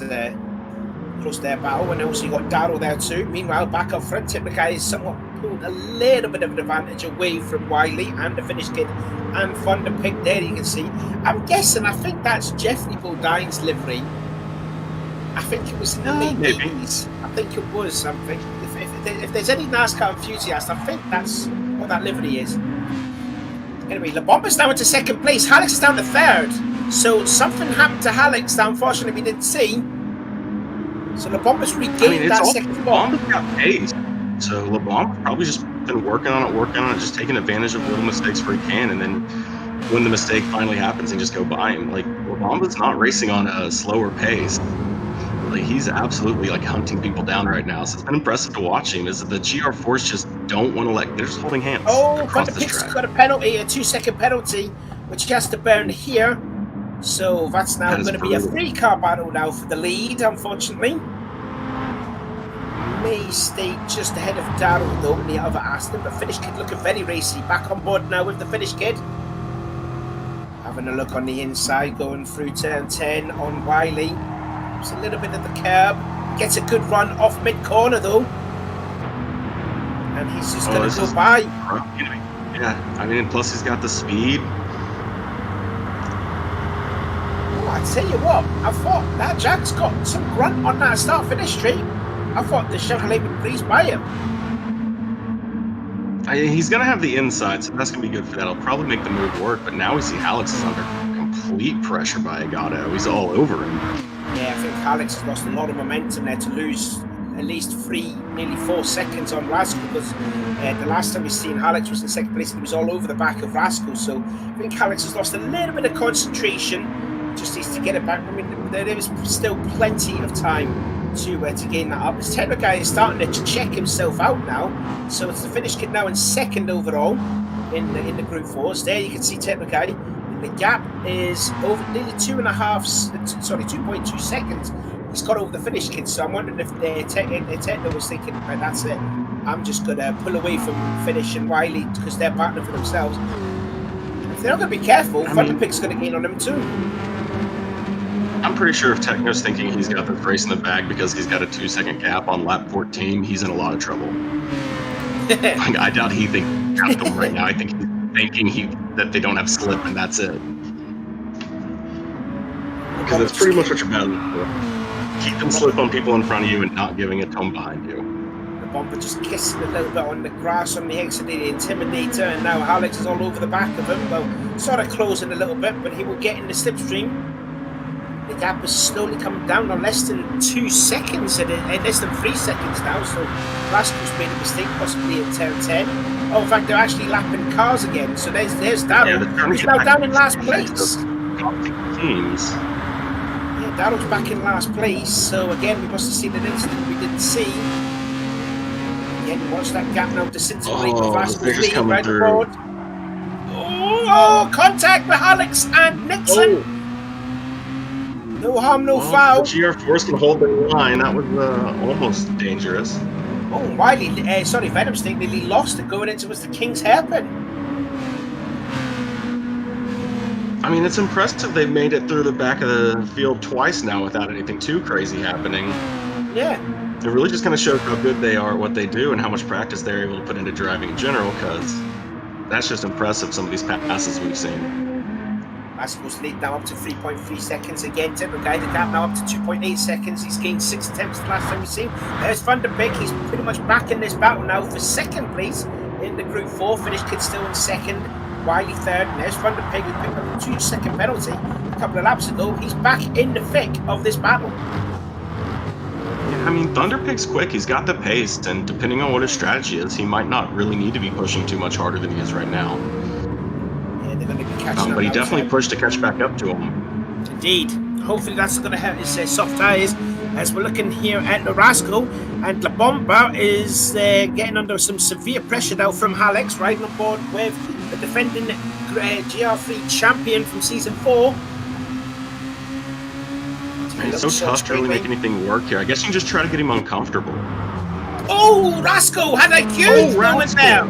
close to their battle. And also you got Darrow there too. Meanwhile, back up front, Guy is somewhat pulled a little bit of an advantage away from Wiley and the Finnish kid and Van der Pik there, you can see. I think that's Jeffrey Boldine's livery. I think it was in the late 80s. I think it was something. If there's any NASCAR enthusiast, I think that's what that livery is. Anyway, La Bomba's now into second place. Hallex is down to third. So something happened to Hallex that unfortunately we didn't see. So La Bomba's regained that second spot. La Bomba's got pace. So La Bomba's probably just been working on it, just taking advantage of little mistakes where he can, and then when the mistake finally happens, and just go by him. Like, La Bomba's not racing on a slower pace. Like, he's absolutely like hunting people down right now. So it's been impressive to watch him. Is that the GR4s just don't want to they're just holding hands. Van der Pik's got a penalty, a 2-second penalty, which he has to burn here. So that's now going to be a 3-car battle now for the lead, unfortunately. May stay just ahead of Darrell though in the other Aston, but Finnish Kid looking very racy. Back on board now with the Finnish Kid. Having a look on the inside, going through turn 10 on Wiley. It's a little bit of the curb. Gets a good run off mid-corner though. And he's just going to go by. Yeah, I mean, plus he's got the speed. I tell you what, I thought that Jack's got some grunt on that start-finish straight. I thought the Chevrolet would breeze by him. He's going to have the inside, so that's going to be good for that. It'll probably make the move work, but now we see Hallex is under complete pressure by Gaia. He's all over him. Yeah, I think Hallex has lost a lot of momentum there to lose at least nearly 4 seconds on Rascal, because the last time we seen Hallex was in second place and he was all over the back of Rascal. So I think Hallex has lost a little bit of concentration. Just needs to get it back. I mean, there is still plenty of time to gain that up. This Techno guy is starting to check himself out now. So it's the Finnish Kid now in second overall in the Group 4s. There you can see Techno guy. The gap is over nearly 2.2 seconds. He's got over the Finnish Kid. So I'm wondering if Techno was thinking, right, that's it. I'm just going to pull away from Finnish and Wiley because they're battling for themselves. If they're not going to be careful, Van der Pik's going to gain on them too. I'm pretty sure if Techno's thinking he's got this race in the bag because he's got a 2-second gap on lap 14, he's in a lot of trouble. Like, I doubt he thinks he's got them right now. I think he's thinking that they don't have slip and that's it. Because that's pretty much what you're battling for. Keeping slip on people in front of you and not giving it to them behind you. The Bomber just kissing a little bit on the grass on the exit of the Intimidator, and now Hallex is all over the back of him. Well, sort of closing a little bit, but he will get in the slipstream. The gap is slowly coming down to less than 2 seconds, and less than 3 seconds now. So Rascal's made a mistake, possibly at turn 10. Oh, in fact, they're actually lapping cars again. So there's Darrell. He's now down in last place. Teams. Yeah, Darrell's back in last place. So again, we must have seen an incident we didn't see. Again, watch that gap now disintegrate with Rascal's lead right forward. Oh, contact with Hallex and Nixon. No harm, no foul. The GR4s can hold the line. That was almost dangerous. Oh, Wiley, Venom Snake nearly lost it going into the King's Hairpin. I mean, it's impressive they've made it through the back of the field twice now without anything too crazy happening. Yeah. It really just kind of shows how good they are at what they do and how much practice they're able to put into driving in general, because that's just impressive, some of these passes we've seen. Rascal's lead now up to 3.3 seconds again. Tendril Guy, the gap now up to 2.8 seconds. He's gained 6 attempts the last time we've seen. There's Van der Beek. He's pretty much back in this battle now for second place in the Group 4. Finish Kid still in second. Wiley third. And there's Van der Beek, who picked up a 2-second penalty a couple of laps ago. He's back in the thick of this battle. Yeah, I mean, Thunderpig's quick. He's got the pace, and depending on what his strategy is, he might not really need to be pushing too much harder than he is right now. Yeah, they're going to be catching up. But he definitely pushed to catch back up to him. Indeed. Hopefully that's going to hurt his soft tyres. As we're looking here at the Rascal, and La Bomba is getting under some severe pressure now from Alex, riding on board with the defending GR3 champion from season 4. It's so tough to really make anything work here. I guess you can just try to get him uncomfortable. Oh, Rascal had a huge moment there.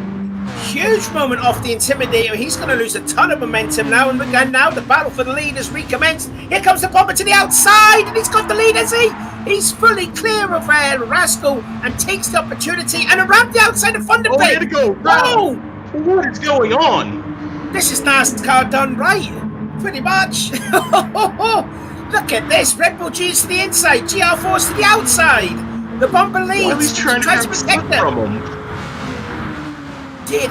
Huge moment off the Intimidator. He's going to lose a ton of momentum now. And again, now the battle for the lead has recommenced. Here comes the Bomber to the outside. And he's got the lead, has he? He's fully clear of Rascal and takes the opportunity. And around the outside of Van der Beek. Oh, he had to go. Whoa! What is going on? This is NASCAR done right. Pretty much. Look at this. Red Bull G's to the inside. GR4's to the outside. The Bomber leads. He's trying to protect them. Did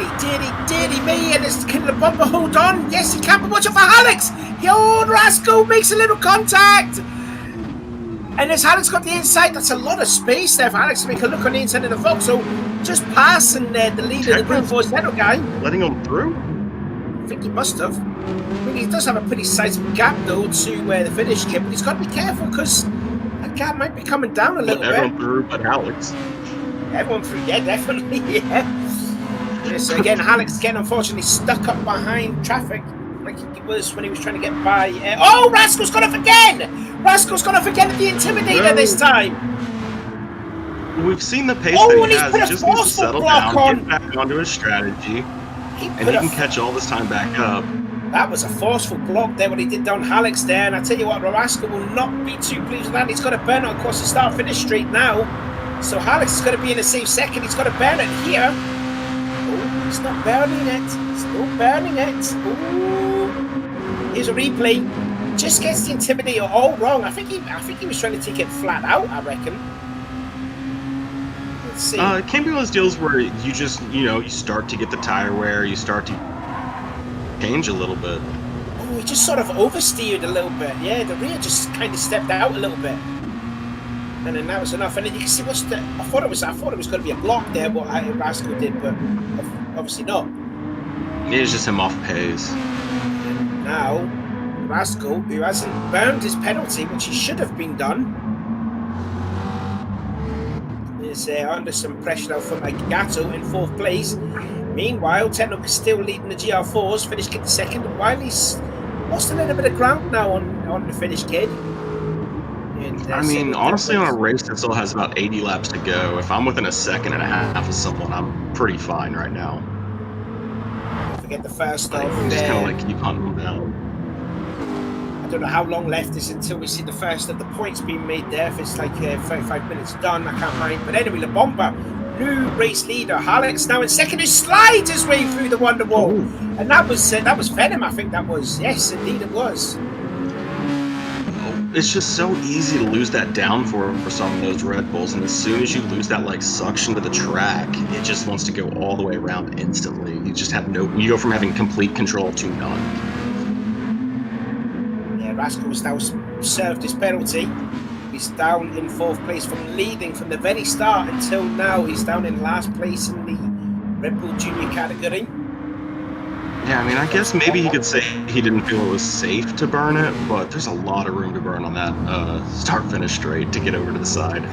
me, and can the Bomber hold on? Yes, he can, but watch out for Alex. Yo, Rascal makes a little contact. And as Alex got the inside, that's a lot of space there for Alex to make a look on the inside of the Fox. So just passing the lead of the Group 4 Zero guy. Letting him through? I think he must have. I mean, he does have a pretty sizable gap, though, to the finish kid, but he's got to be careful because that gap might be coming down a little bit. Everyone through but Alex. Everyone through, yeah, definitely, yeah. Yes, again, Alex again, unfortunately, stuck up behind traffic like he was when he was trying to get by. Oh, Rascal's gone off again! Rascal's gone off again at the Intimidator this time. We've seen the pace that he has. He just needs to settle down, get back onto his strategy, and he can catch all this time back up. That was a forceful block there, what he did down Alex there, and I tell you what, Rascal will not be too pleased with that. He's got to burn it across the start-finish straight now. So Alex is going to be in a safe second. He's got to burn it here. Oh, he's not burning it. He's not burning it. Ooh. Here's a replay. Just gets the Intimidator all wrong. I think he was trying to take it flat out, I reckon. Let's see. It can be one of those deals where you just, you start to get the tire wear, you start to change a little bit. Oh, he just sort of oversteered a little bit. Yeah, the rear just kind of stepped out a little bit. And then that was enough. And then you can see what's the. I thought it was going to be a block there, what Rascal did, but obviously not. It was just him off pace. And now, Rascal, who hasn't burned his penalty, which he should have been done, is under some pressure now from Gato in 4th place. Meanwhile, Technoc is still leading the GR4s, finish kid second, and Wiley's lost a little bit of ground now on the finish kid. And, I mean, honestly, on a race that still has about 80 laps to go, if I'm within a second and a half of someone, I'm pretty fine right now. Don't forget the first of... just kind of like keep hunting them down. I don't know how long left is until we see the first of the points being made there. If it's like 35 minutes done, I can't mind. But anyway, La Bomba, new race leader. Alex now in second, who slides his way through the Wonder Wall. Oh. And that was Venom, I think that was. Yes, indeed it was. It's just so easy to lose that downforce for some of those Red Bulls, and as soon as you lose that suction to the track, it just wants to go all the way around instantly. You just have you go from having complete control to none. Yeah, Rascal's now served his penalty. He's down in 4th place from leading from the very start until now. He's down in last place in the Red Bull Junior category. Yeah, I mean, I guess maybe he could say he didn't feel it was safe to burn it, but there's a lot of room to burn on that start-finish straight to get over to the side.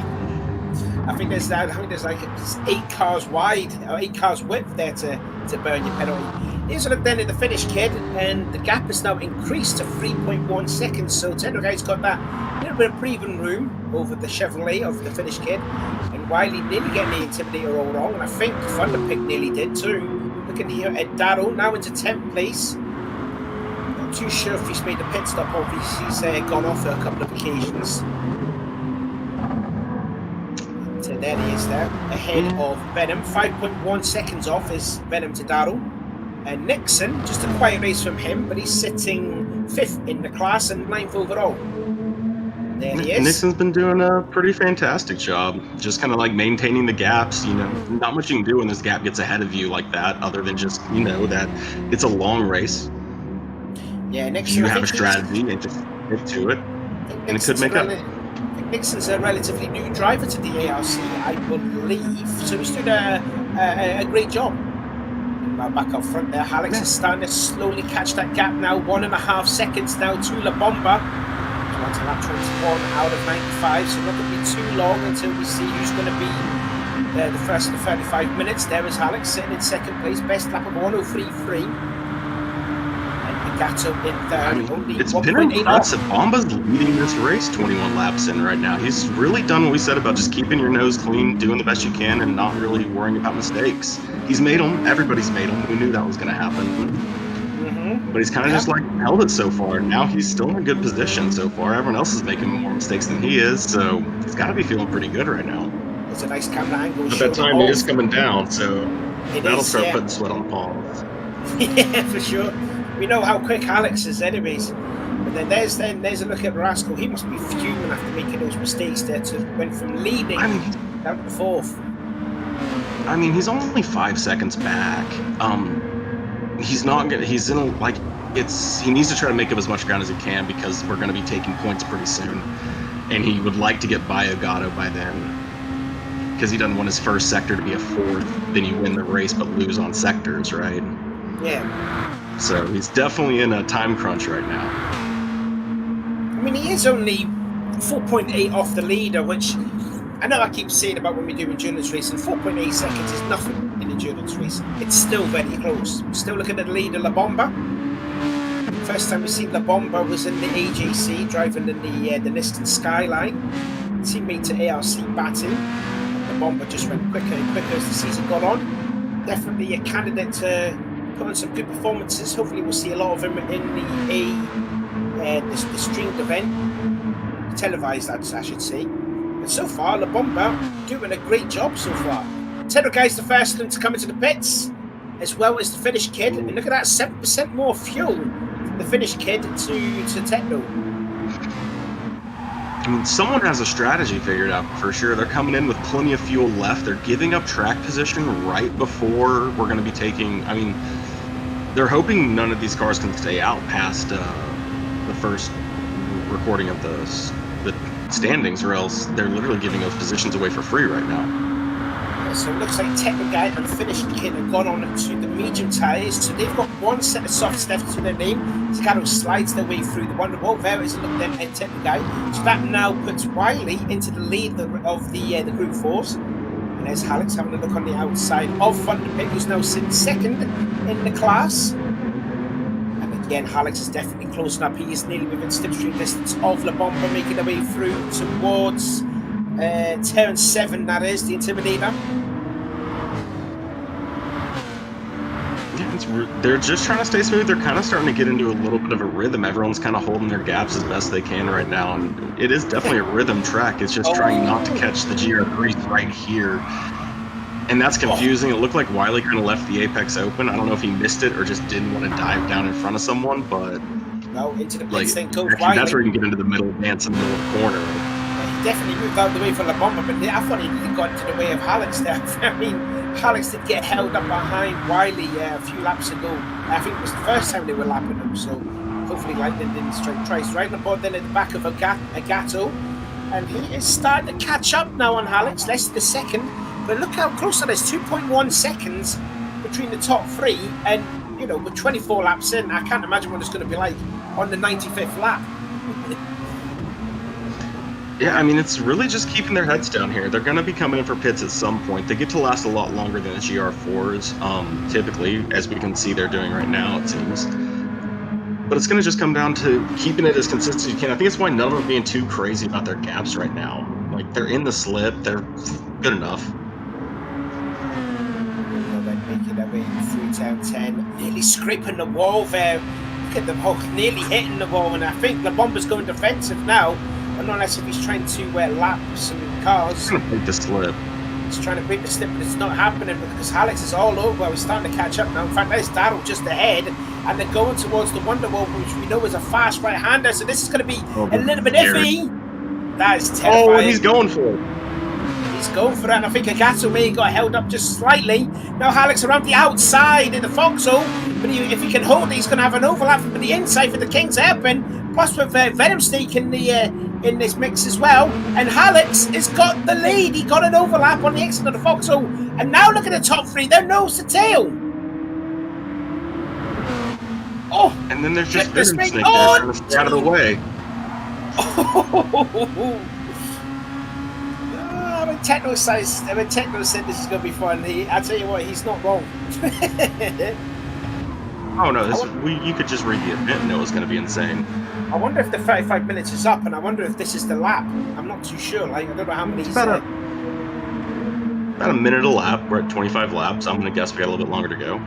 I think there's like 8 cars wide, or 8 cars width there to burn your penalty. Here's a look then at the finish, kid, and the gap has now increased to 3.1 seconds. So Tendril Guy's got that little bit of breathing room over the Chevrolet of the finish, kid, and Wiley nearly getting the Intimidator all wrong, and I think Van der Beek nearly did too. Looking here at Darrow, now into 10th place. Not too sure if he's made the pit stop or if he's gone off a couple of occasions. So there he is there, ahead of Venom. 5.1 seconds off is Venom to Darrow. And Nixon, just a quiet race from him, but he's sitting 5th in the class and 9th overall. There he is. Nixon's been doing a pretty fantastic job, just kind of like maintaining the gaps. You know, not much you can do when this gap gets ahead of you like that, other than just, you know, that it's a long race. Yeah, Nixon. You have a strategy and just stick to it, and it could make up. Nixon's a relatively new driver to the ARC, I believe, so he's doing a great job. Back up front there, Alex is starting to slowly catch that gap now. 1.5 seconds now to La Bomba. To lap 21 out of 95, so not going to be too long until we see who's going to be the first of the 35 minutes. There is Alex sitting in second place, best lap of 103.3. Gato in third. I mean, it's been impressive. Bomba's leading this race 21 laps in right now. He's really done what we said about just keeping your nose clean, doing the best you can, and not really worrying about mistakes. He's made them. Everybody's made them. We knew that was going to happen. Mm-hmm. But he's kind of just like held it so far. Now he's still in a good position so far. Everyone else is making more mistakes than he is, so he's got to be feeling pretty good right now. It's a nice camera angle. But that time is coming down, so that'll start putting sweat on the palms. Yeah, for sure. We know how quick Alex is anyways. But then there's a look at Rascal. He must be fuming after making those mistakes there went from leading down to 4th. I mean, he's only 5 seconds back. He's not gonna, he's in a, like, he needs to try to make up as much ground as he can because we're going to be taking points pretty soon. And he would like to get by Gato by then. Because he doesn't want his first sector to be a 4th. Then you win the race but lose on sectors, right? Yeah. So he's definitely in a time crunch right now. I mean, he is only 4.8 off the leader, which I know I keep saying about when we do endurance racing. 4.8 seconds is nothing in endurance racing. It's still very close. Still looking at the leader, La Bomba. First time we see La Bomba was in the AJC, driving in the Nissan Skyline. Teammate to ARC Batten. La Bomba just went quicker and quicker as the season got on. Definitely a candidate to put on some good performances. Hopefully we'll see a lot of him in the streamed event, televised I should say. But so far, La Bomba doing a great job so far. Tedro Guy's the first one to come into the pits, as well as the Finnish kid. And look at that, 7% more fuel from the Finnish kid to Tedro. I mean, someone has a strategy figured out for sure. They're coming in with plenty of fuel left. They're giving up track position right before we're going to be taking, I mean, they're hoping none of these cars can stay out past the first recording of the standings, or else they're literally giving those positions away for free right now. So it looks like Tedro Guy and Finnish kid have gone on to the medium tyres. So they've got one set of softs left to their name. Scaro slides their way through the wonder wall. There is a look then at Tedro Guy. So that now puts Wiley into the lead of the Group 4s. And there's Alex having a look on the outside of Van der Pit, who's now sitting second in the class. And again, Alex is definitely closing up. He is nearly within slipstream distance of La Bomba, making their way through towards turn 7, that is, the Intimidator. Yeah, they're just trying to stay smooth. They're kind of starting to get into a little bit of a rhythm. Everyone's kind of holding their gaps as best they can right now, and it is definitely a rhythm track. It's just trying not to catch the GR3 right here, and that's confusing. It looked like Wiley kind of left the apex open. I don't know if he missed it or just didn't want to dive down in front of someone, but no, into the like, then goes Wiley. That's where you can get into the middle, dance in the middle of the corner. He definitely moved out of the way for La Bomba, but I thought he got into the way of Alex there. I mean, Alex did get held up behind Wiley a few laps ago. I think it was the first time they were lapping him, so hopefully Lightning didn't strike twice. Right on board then at the back of Agato, and he is starting to catch up now on Alex, less than a second. But look how close that is, 2.1 seconds between the top three, and you know, with 24 laps in, I can't imagine what it's going to be like on the 95th lap. Yeah, I mean, it's really just keeping their heads down here. They're going to be coming in for pits at some point. They get to last a lot longer than the GR4s, typically, as we can see they're doing right now, it seems. But it's going to just come down to keeping it as consistent as you can. I think it's why none of them are being too crazy about their gaps right now. Like, they're in the slip. They're good enough. Making their way through turn 10, nearly scraping the wall there. Look at them nearly hitting the wall, and I think La Bomba's going defensive now. Unless if he's trying to lap some cars. He's going to take the slip. He's trying to break the slip, but it's not happening because Alex is all over. Well, he's starting to catch up now. In fact, there's Darrell just ahead, and they're going towards the Wonderwall, which we know is a fast right-hander. So this is going to be a little bit iffy. That is terrifying. Oh, he's going for it. He's going for it, and I think Agato may have got held up just slightly. Now Alex around the outside in the foxhole, but if he can hold it, he's going to have an overlap from the inside for the King's Hairpin. Plus with Venom Snake in this mix as well, and Alex has got the lead. He got an overlap on the exit of the foxhole, and now look at the top three. They're nose to tail. Oh, and then there's just Venom Snake there trying to stay out of the way. When Techno said this is going to be fun, I tell you what, he's not wrong. Oh no, you could just read the event and know it was going to be insane. I wonder if the 35 minutes is up, and I wonder if this is the lap. I'm not too sure. Like, I don't know how many. About a minute a lap. We're at 25 laps. I'm going to guess we got a little bit longer to go.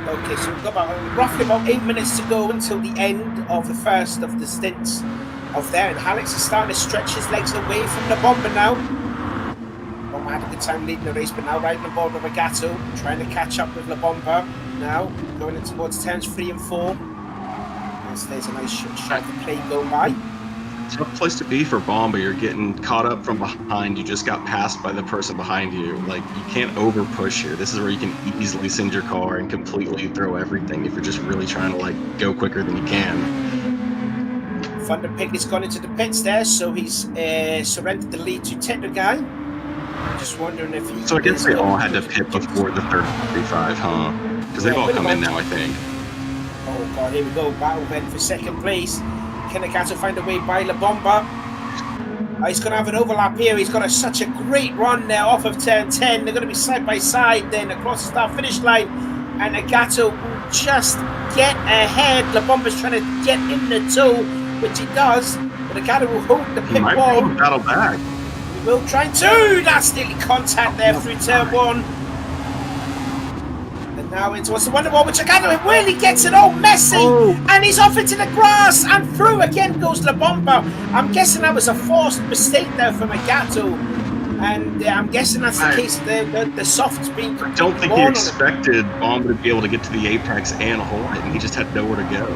Okay, so we've got roughly about 8 minutes to go until the end of the first of the stints of there, and Alex is starting to stretch his legs away from the bomber now. Bomber had a good time leading the race, but now riding on board with Agato, trying to catch up with La Bomba. Now going in towards turns 3 and 4. There's a nice shot to play go by. Tough place to be for Bomba. You're getting caught up from behind. You just got passed by the person behind you. Like, you can't over push here. This is where you can easily send your car and completely throw everything if you're just really trying to like go quicker than you can. Thunder Pig has gone into the pits there, so he's surrendered the lead to Techno Guy. Just wondering if he. So I guess they all had to pit before the 35, huh? Because they've all come in now, I think. Oh god, here we go. Battle then for second place. Can Agato find a way by La Bomba? He's going to have an overlap here. He's got such a great run there off of turn 10. They're going to be side by side then across the start finish line. And Agato will just get ahead. La Bomba's trying to get in the toe, which he does. But Agato will hold the pit wall. He might be able to battle back. He will try to. That's nearly contact there through turn 1. Now into what's the Wonderwall, which Agato really gets it all messy, and he's off into the grass, and through again goes La Bomba. I'm guessing that was a forced mistake there from Agato, and I'm guessing that's the case. The soft's being. I don't think he expected Bomba to be able to get to the apex and hold it, and he just had nowhere to go.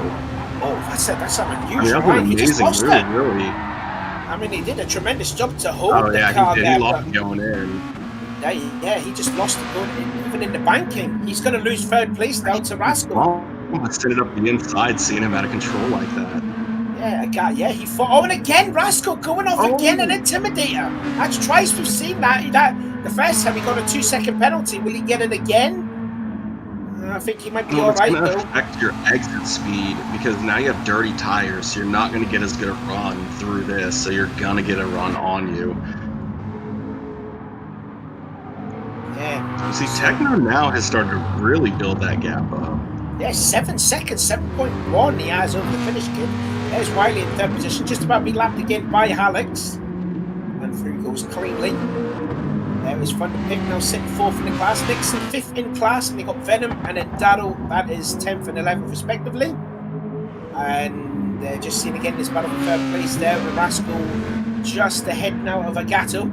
Oh, that's unusual. I mean, that was amazing, really. I mean, he did a tremendous job to hold the car he lost going in. Yeah, he just lost it going in, even in the banking. He's going to lose third place now to Rascal. Let's set it up the inside, seeing him out of control like that. Yeah, he fought. Oh, and again, Rascal going off again, an Intimidator. That's twice we've seen that. The first time he got a 2-second penalty. Will he get it again? I think he might be all right, though. It's going to affect your exit speed because now you have dirty tires, so you're not going to get as good a run through this, so you're going to get a run on you. Yeah. See, Techno now has started to really build that gap up. Yeah, 7 seconds, 7.1 he has over the finish kid. There's Wiley in third position, just about to be lapped again by Alex. And through goes cleanly. There is Thunder Pig now sitting 4th in the class. Nixon 5th in class, and they got Venom and then Darrell, that is 10th and 11th respectively. And just seeing again this battle for third place there with Rascal just ahead now of Agato.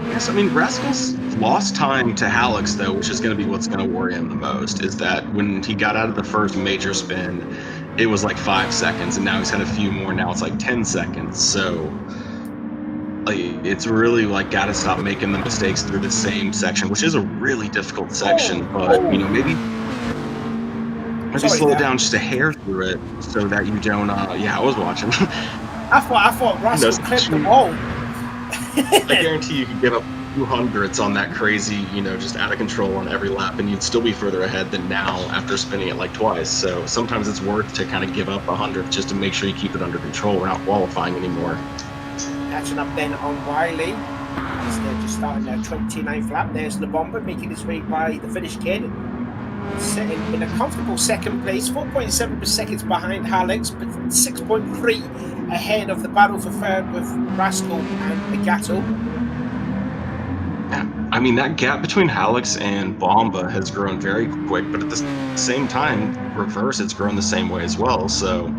Yes, I mean, Rascal's lost time to Alex, though, which is going to be what's going to worry him the most, is that when he got out of the first major spin, it was like 5 seconds, and now he's had a few more, now it's like 10 seconds, so like, it's really like got to stop making the mistakes through the same section, which is a really difficult section, but, you know, maybe slow down just a hair through it so that you don't, yeah, I was watching. I thought Rascal clipped the wall. I guarantee you could give up 200s on that crazy, you know, just out of control on every lap, and you'd still be further ahead than now after spinning it like twice. So sometimes it's worth to kind of give up 100 just to make sure you keep it under control. We're not qualifying anymore. Catching up then on Wiley. They're just starting their 29th lap. There's La Bomba making his way by the finish kid. Sitting in a comfortable second place, 4.7 seconds behind Alex, but 6.3 ahead of the battle for third with Rascal and Agato. Yeah, I mean, that gap between Alex and Bomba has grown very quick, but at the same time, reverse, it's grown the same way as well. So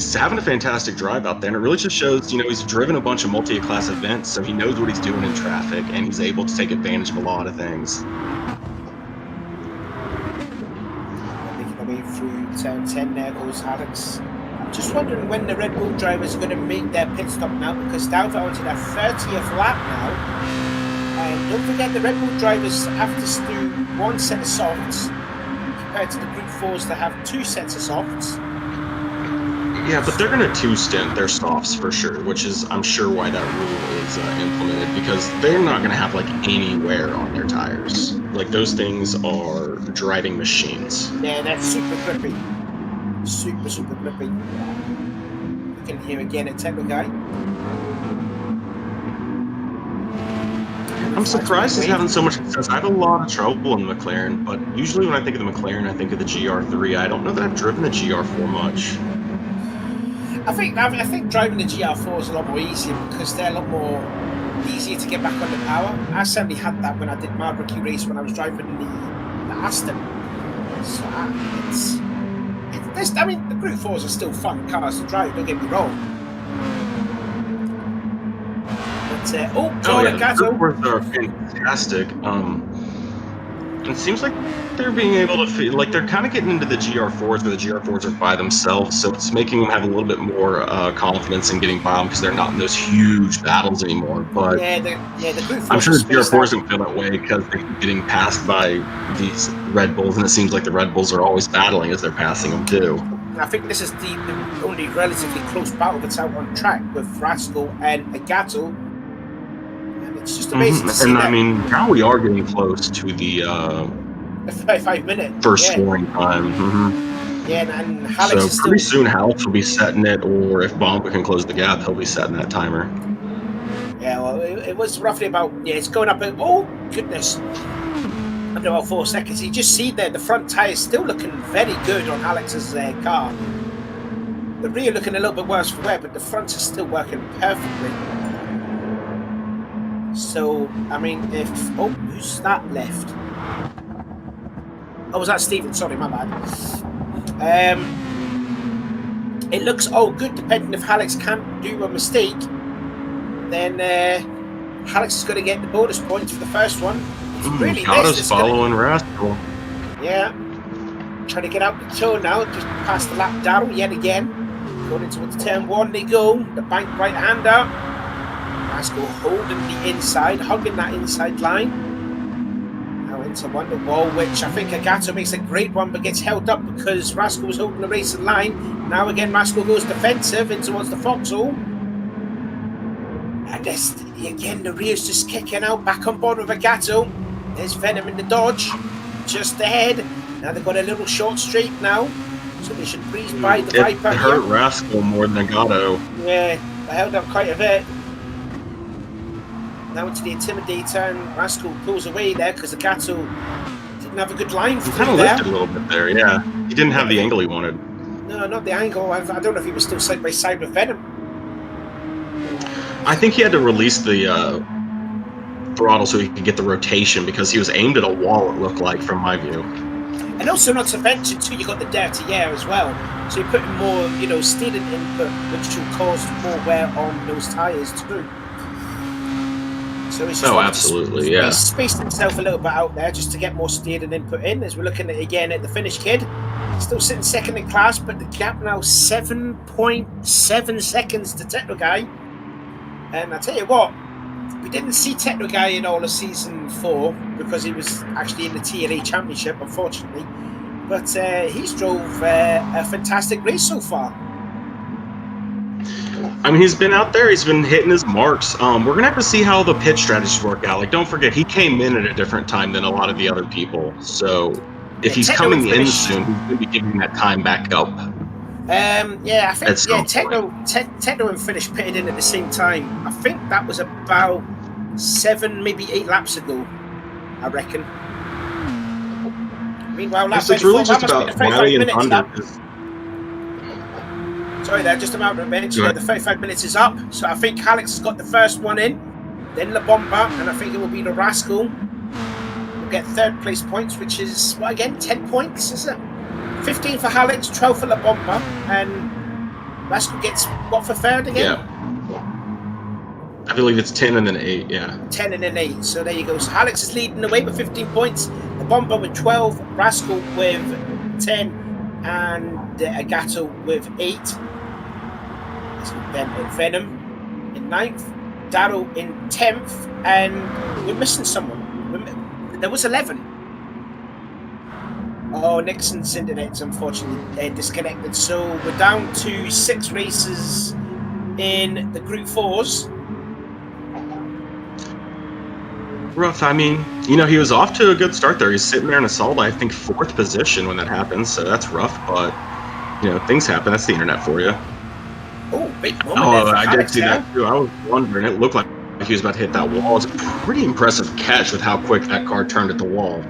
he's having a fantastic drive out there, and it really just shows, he's driven a bunch of multi-class events, so he knows what he's doing in traffic, and he's able to take advantage of a lot of things. Making their way through turn 10 there goes Alex. I'm just wondering when the Red Bull drivers are going to make their pit stop now, because down onto their 30th lap now. And don't forget, the Red Bull drivers have to do one set of softs compared to the Group 4s that have two sets of softs. Yeah, but they're going to two-stint their softs for sure, which is, I'm sure, why that rule is implemented, because they're not going to have, any wear on their tires. Those things are driving machines. Yeah, that's super grippy. Super, super grippy. You can hear again at Techno Guy. I'm surprised he's having so much success. I have a lot of trouble in the McLaren, but usually when I think of the McLaren, I think of the GR3. I don't know that I've driven the GR4 much. I think driving the GR4 is a lot more easier because they're a lot more easier to get back on the power. I certainly had that when I did my rookie race when I was driving the Aston. So the Group 4s are still fun cars to drive, don't get me wrong. But, the Group 4s are fantastic. It seems like they're being able to feel they're kind of getting into the GR4s, where the GR4s are by themselves, so it's making them have a little bit more confidence in getting by them because they're not in those huge battles anymore. But the Group 4s I'm sure the GR4s don't feel that way because they're getting passed by these Red Bulls, and it seems like the Red Bulls are always battling as they're passing them too. I think this is the only relatively close battle that's out on track with Rascal and Agato. It's just amazing to see and that. I mean, now we are getting close to the 5 minute first scoring time. Yeah, and Alex is pretty soon Alex will be setting it, or if Bonka can close the gap, he'll be setting that timer. Yeah, well, it was roughly about, it's going up, oh goodness, under about 4 seconds. You just see there, the front tyre is still looking very good on Alex's car. The rear looking a little bit worse for wear, but the front is still working perfectly. So, I mean, who's that left? Oh, was that Stephen? Sorry, my bad. It looks good, depending if Alex can't do a mistake. Then Alex is going to get the bonus points for the first one. It's really Otto's following Rascal. Yeah. Trying to get out the turn now, just past the lap down yet again. Going into turn 1 they go. The bank right hander. Rascal holding the inside, hugging that inside line. Now into Wonder Wall, which I think Agato makes a great one, but gets held up because Rascal was holding the racing line. Now again, Rascal goes defensive in towards the foxhole. And again, the rear's just kicking out, back on board with Agato. There's Venom in the Dodge, just ahead. Now they've got a little short straight now, so they should breeze by the Viper. It hurt Rascal more than Agato. Yeah, they held up quite a bit. Now into the Intimidator, and Rascal pulls away there because Agato didn't have a good line through there. Kind of lifted a little bit there, yeah. He didn't have the angle he wanted. No, not the angle. I don't know if he was still side by side with Venom. I think he had to release the throttle so he could get the rotation because he was aimed at a wall, it looked like, from my view. And also, not to mention, too, you got the dirty air as well. So you're putting more, steering input, which will cause more wear on those tyres, too. So it's just absolutely, He's spaced himself a little bit out there just to get more steering input in. As we're looking at again at the Finnish kid, still sitting second in class, but the gap now 7.7 seconds to Techno Guy. And I tell you what, we didn't see Techno Guy in all of season 4 because he was actually in the TLA Championship, unfortunately. But he's drove a fantastic race so far. I mean, he's been out there. He's been hitting his marks. We're going to have to see how the pit strategies work out. Don't forget, he came in at a different time than a lot of the other people. So if he's coming in soon, he's going to be giving that time back up. I think Techno and Finnish pitted in at the same time. I think that was about 7, maybe 8 laps ago, I reckon. Meanwhile, it's really just about Gaia and Thunder. Sorry there, just about to mention the 35 minutes is up. So I think Alex has got the first one in, then La Bomba, and I think it will be the Rascal. We'll get 3rd place points, which is, 10 points, is it? 15 for Alex, 12 for La Bomba, and Rascal gets what for third again? Yeah. I believe it's 10 and then 8, yeah. 10 and then 8. So there you go. So Alex is leading the way with 15 points. The Bomber with 12. Rascal with 10. And Agato with 8. Then Venom in 9th. Darrow in 10th. And we're missing someone. There was 11. Oh, Nixon's internet's unfortunately disconnected. So we're down to 6 races in the Group 4s. Rough. I mean, you know, he was off to a good start there. He's sitting there in a solid, I think, 4th position when that happens. So that's rough, but, you know, things happen. That's the internet for you. Oh, big moment. Oh, I did see that too. I was wondering. It looked like he was about to hit that wall. It's a pretty impressive catch with how quick that car turned at the wall.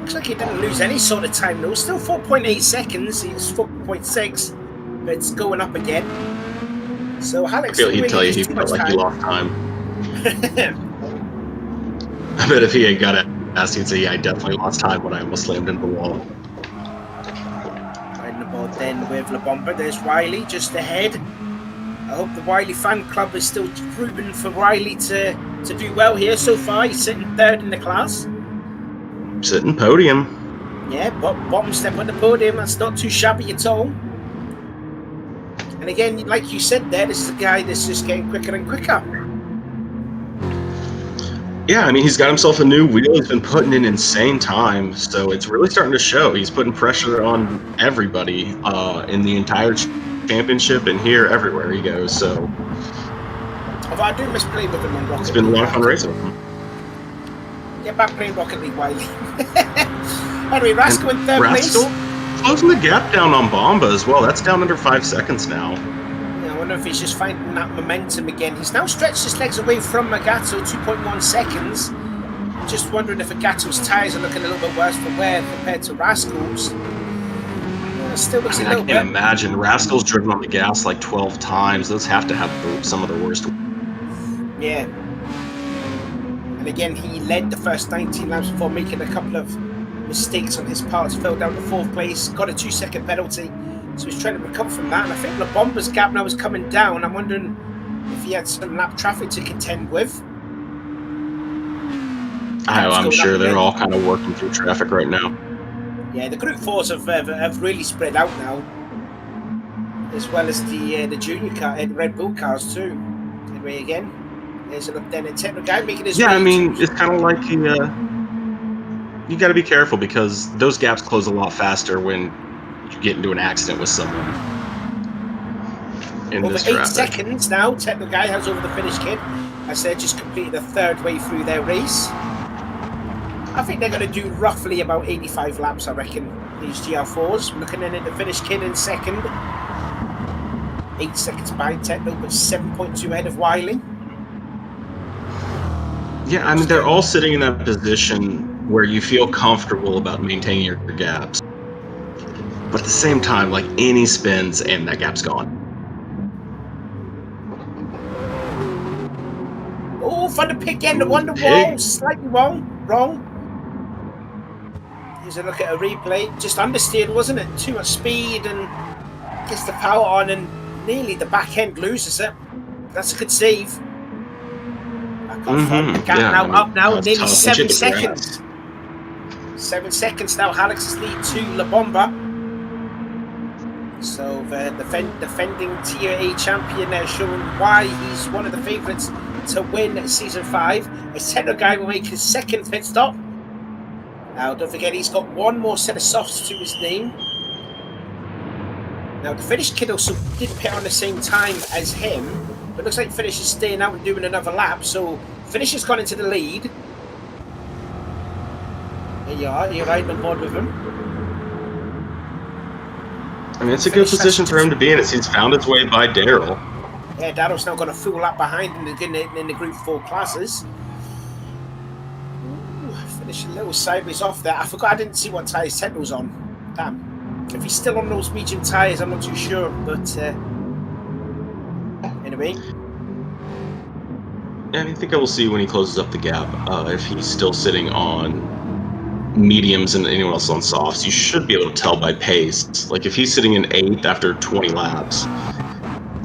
Looks like he didn't lose any sort of time though. Still 4.8 seconds. It's 4.6, but it's going up again. So Alex, I feel he'd tell you he felt like he lost time. I bet if he had got asked, he'd say, yeah, I definitely lost time when I almost slammed into the wall. Riding the board then with La Bomba. There's Riley just ahead. I hope the Wiley fan club is still rooting for Riley to do well here so far. He's sitting 3rd in the class. Sitting podium. Yeah, bottom step on the podium. That's not too shabby at all. And again, like you said there, this is a guy that's just getting quicker and quicker. Yeah, I mean, he's got himself a new wheel. He's been putting in insane time, so it's really starting to show. He's putting pressure on everybody in the entire championship and here, everywhere he goes. So, although I do miss playing with him on Rocket League. It's been a lot of fun racing with him. Get back playing Rocket League, Wiley. Anyway, Rascal in 3rd place. Closing the gap down on Bomba as well. That's down under 5 seconds now. I wonder if he's just finding that momentum again. He's now stretched his legs away from Agato, 2.1 seconds. Just wondering if Agato's tyres are looking a little bit worse for wear compared to Rascal's. Still looks a little bit. I can't imagine. Rascal's driven on the gas like 12 times. Those have to have some of the worst. Yeah. And again, he led the first 19 laps before making a couple of mistakes on his part. Fell down to 4th place, got a 2-second penalty. So he's trying to recover from that. And I think La Bomba's gap now is coming down. I'm wondering if he had some lap traffic to contend with. I'm sure they're all kind of working through traffic right now. Yeah, the Group 4s have really spread out now. As well as the junior car and Red Bull cars too. Anyway, again, there's an updated technical guy making his way. Yeah, I mean, it's kind of like you got to be careful because those gaps close a lot faster when you get into an accident with someone. In over this 8 traffic. seconds now, technical guy has over the finish kid as they just completed the 3rd way through their race. I think they're going to do roughly about 85 laps, I reckon, these GR4s. Looking in at the finish kid in 2nd. 8 seconds behind Techno, but 7.2 ahead of Wiley. Yeah, I mean, they're all sitting in that position where you feel comfortable about maintaining your gaps. But at the same time, like any spins and that gap's gone. Oh, for the pit end, the wonder wall, slightly wrong. Here's a look at a replay. Just understeered, wasn't it? Too much speed and gets the power on and nearly the back end loses it. That's a good save. Back off the gap now, up now, nearly 7 seconds. 7 seconds now, Alex's lead to La Bomba. So the defending Tier A champion there showing why he's one of the favourites to win Season 5. A technical guy will make his 2nd pit stop. Now don't forget he's got one more set of softs to his name. Now the Finnish kid also did pit on the same time as him, but looks like Finnish is staying out and doing another lap, so Finnish has gone into the lead. There you are, you're riding on board with him. I mean, it's a good position for him to be in. He's found his way by Daryl. Yeah, Daryl's now got a full lap behind him in the Group 4 classes. Ooh, Finish a little sideways off there. I forgot I didn't see what tyres Tendo's on. Damn. If he's still on those medium tyres, I'm not too sure. But anyway. Yeah, I think I will see when he closes up the gap. If he's still sitting on mediums and anyone else on softs, you should be able to tell by pace. Like if he's sitting in 8th after 20 laps,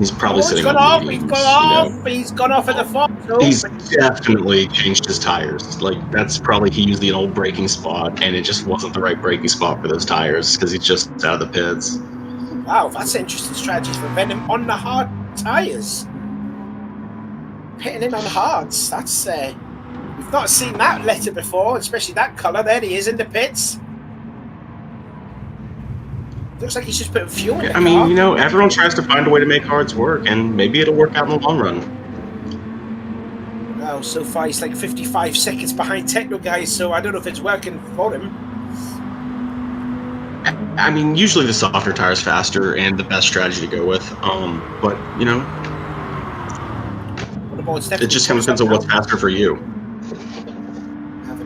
He's probably He's sitting gone on off. mediums. He's gone off. He's gone off at the front. He's definitely changed his tires. Like, that's probably he used the old braking spot, and it just wasn't the right braking spot for those tires because he's just out of the pits. Wow, that's an interesting strategy for Venom on the hard tires. Hitting in on hards. That's we've not seen that letter before, especially that colour. There he is in the pits. Looks like he's just putting fuel in the car. mean, everyone tries to find a way to make hards work, and maybe it'll work out in the long run. Well, so far he's like 55 seconds behind Techno guys, so I don't know if it's working for him. I mean, usually the softer tire's faster and the best strategy to go with. But it just kind of depends on what's faster for you.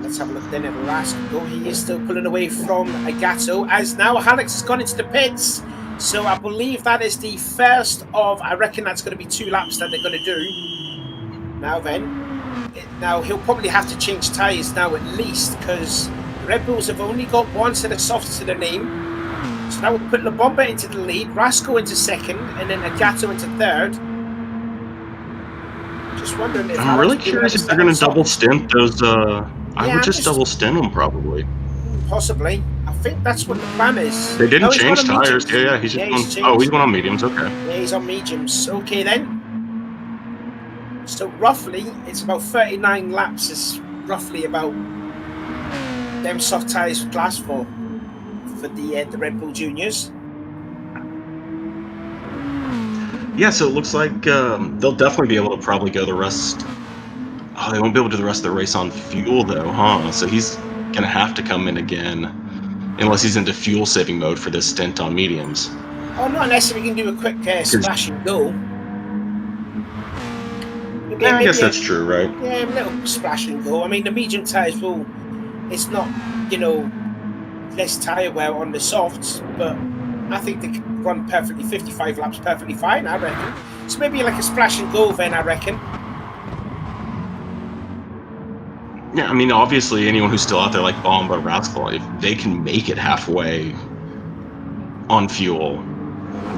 Let's have a look then at Rasko. He is still pulling away from Agato, as now Alex has gone into the pits. So I believe that is the first of, I reckon that's going to be 2 laps that they're going to do. Now he'll probably have to change tyres now at least, because Red Bulls have only got 1 set of softs to their name. So that will put La Bomba into the lead, Rasko into second, and then Agato into third. Just wondering if I'm really curious if they're going to double stint those. I would just double stint them probably. Possibly. I think that's what the plan is. They didn't change tires. Yeah, he's just he's going on mediums. Okay. Yeah, he's on mediums. Okay then. So roughly, it's about 39 laps. Is roughly about them soft tires last for the Red Bull Juniors. Yeah, so it looks like they'll definitely be able to probably go the rest. Oh, they won't be able to do the rest of the race on fuel, though, huh? So he's going to have to come in again, unless he's into fuel-saving mode for this stint on mediums. Oh, not unless we can do a quick splash and go. Yeah, I guess that's true, right? Yeah, a little splash and go. I mean, the medium tyres will... It's not, less tyre wear on the softs, but I think they can run perfectly, 55 laps perfectly fine, I reckon. So maybe like a splash and go then, I reckon. Yeah, I mean, obviously, anyone who's still out there like Bomba, Rascal, if they can make it halfway on fuel,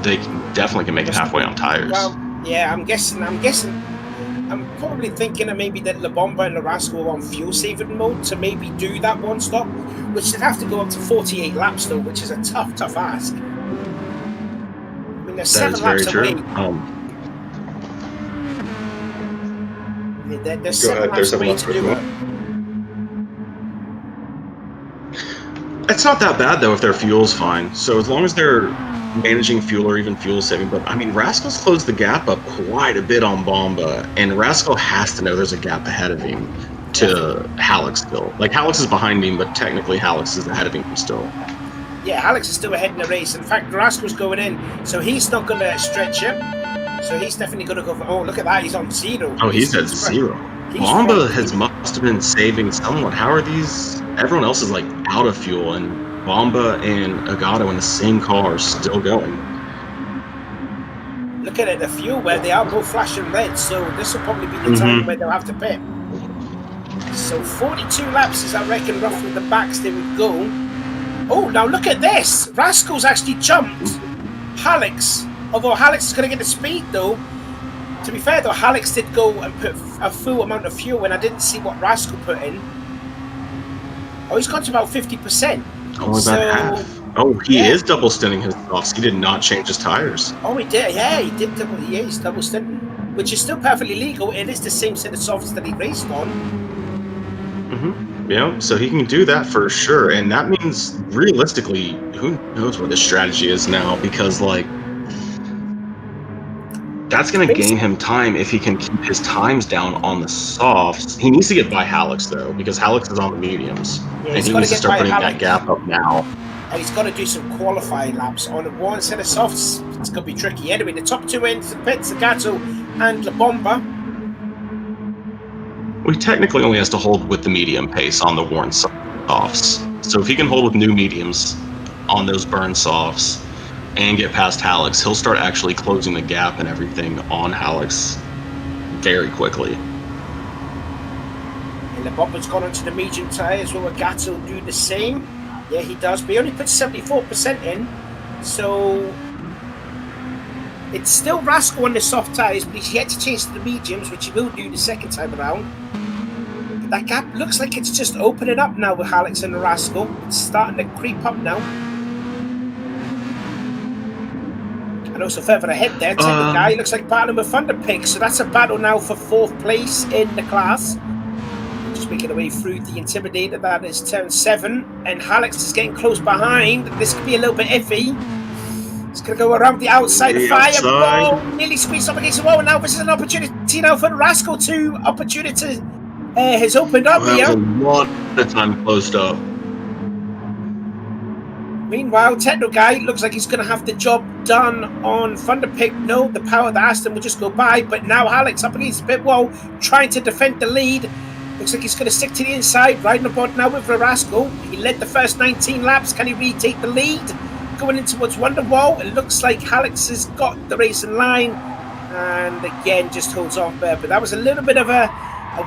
they definitely can make it halfway on tires. Well, yeah, I'm guessing. I'm probably thinking of maybe that La Bomba and the Rascal are on fuel-saving mode to maybe do that one stop, which would have to go up to 48 laps, though, which is a tough ask. I mean, there's 7 laps away. There's 7 laps away to do it. It's not that bad, though, if their fuel's fine. So as long as they're managing fuel or even fuel saving. But, I mean, Rascal's closed the gap up quite a bit on Bomba, and Rascal has to know there's a gap ahead of him to Hallex still. Like, Hallex is behind him, but technically Hallex is ahead of him still. Yeah, Hallex is still ahead in the race. In fact, Rascal's going in, so he's not going to stretch him. So he's definitely going to go for... Oh, look at that, he's on 0. Oh, he's at 0. Bomba must have been saving somewhat. How are these... Everyone else is, like, out of fuel, and Bomba and Agato in the same car are still going. Look at it, the fuel where they are both flashing red, so this will probably be the time where they'll have to pit. So 42 laps is, I reckon, roughly the backs they would go. Oh, now look at this! Rascal's actually jumped Hallex. Although Hallex is going to get the speed, though. To be fair, though, Hallex did go and put a full amount of fuel, and I didn't see what Rascal put in. Oh, he's got to about 50%. Only about half. Oh, he is double stinting his softs. He did not change his tires. Oh, he did. Yeah, he did. He's double stinting, which is still perfectly legal. It is the same set of softs that he raced on. Yeah, so he can do that for sure. And that means, realistically, who knows what his strategy is now, because, like, that's going to gain him time if he can keep his times down on the softs. He needs to get by Hallex, though, because Hallex is on the mediums. Yeah, and he needs to start putting that gap up now. And he's got to do some qualifying laps on 1 set of softs. It's going to be tricky. Anyway, the top 2 ends, the pits, Agato and La Bomba. Well, he technically only has to hold with the medium pace on the worn softs. So if he can hold with new mediums on those burn softs and get past Hallex, he'll start actually closing the gap and everything on Hallex very quickly. And the Bomba's gone onto the medium tyres. Will Agato do the same? Yeah, he does, but he only puts 74% in. So It's still Rascal on the soft tyres, but he's yet to change to the mediums, which he will do the second time around. But that gap looks like it's just opening up now with Alex and the Rascal. It's starting to creep up now. And also further ahead there, Techno Guy looks like battling with Thunderpig, so that's a battle now for 4th place in the class. Just making their way through the Intimidator, that is turn 7, and Alex is getting close behind. This could be a little bit iffy. It's going to go around the outside. Fireball nearly squeezed up against the wall. Now this is an opportunity now for the Rascal to opportunity has opened up here. A lot of time closed up. Meanwhile, Techno Guy looks like he's going to have the job done on Thunderpig. No, the power of the Aston will just go by. But now Alex up against the pit wall, trying to defend the lead. Looks like he's going to stick to the inside, riding aboard now with the Rascal. He led the first 19 laps. Can he retake the lead? Going in towards Wonderwall, it looks like Alex has got the racing line, and again just holds off there. But that was a little bit of a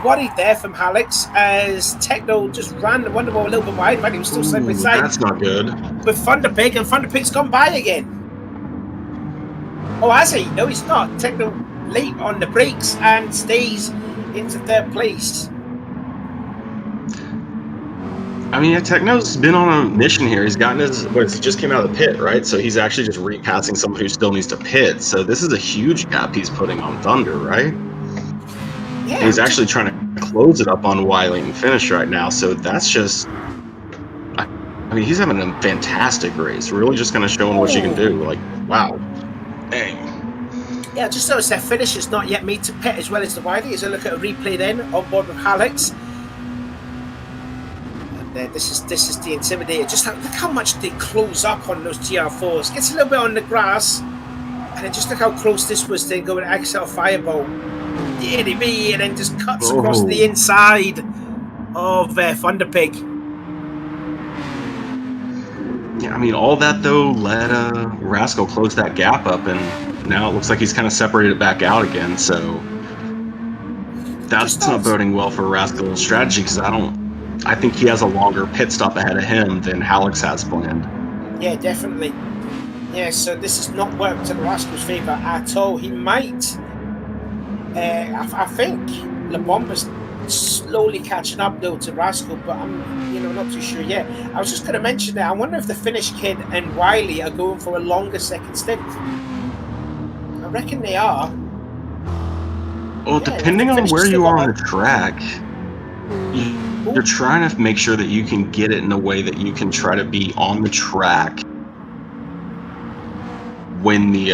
worry there from Alex as Techno just ran the Wonderwall a little bit wide, but he was still side by side. That's not good. With Thunderpig, and Thunderpig's gone by again. Oh, has he? No, he's not. Techno late on the brakes and stays into 3rd place. I mean, Techno's been on a mission here. He's gotten his, he just came out of the pit, right? So he's actually just repassing someone who still needs to pit. So this is a huge gap he's putting on Thunder, right? Yeah. And he's actually trying to close it up on Wiley and finish right now. So that's just, I mean, he's having a fantastic race. Really just kind of showing what you can do. Like, wow. Dang. Yeah, just notice their finish is not yet made to pit as well as the Wiley. As I look at a replay then on board with Alex. This is the Intimidator. Just look how much they close up on those GR4s. Gets a little bit on the grass, and then just look how close this was to going XL Fireball. And then just cuts across the inside of Thunderpig. Yeah, I mean, all that though let Rascal close that gap up, and now it looks like he's kind of separated it back out again. So that's not boding well for Rascal's strategy, because I think he has a longer pit stop ahead of him than Alex has planned. Yeah, definitely. Yeah, so this has not worked in Rascal's favour at all. He might. I think La Bomba's slowly catching up though to Rascal, but I'm not too sure yet. I was just going to mention that I wonder if the Finnish kid and Wiley are going for a longer second stint. I reckon they are. Well, depending on where you are on the track. You're trying to make sure that you can get it in a way that you can try to be on the track when the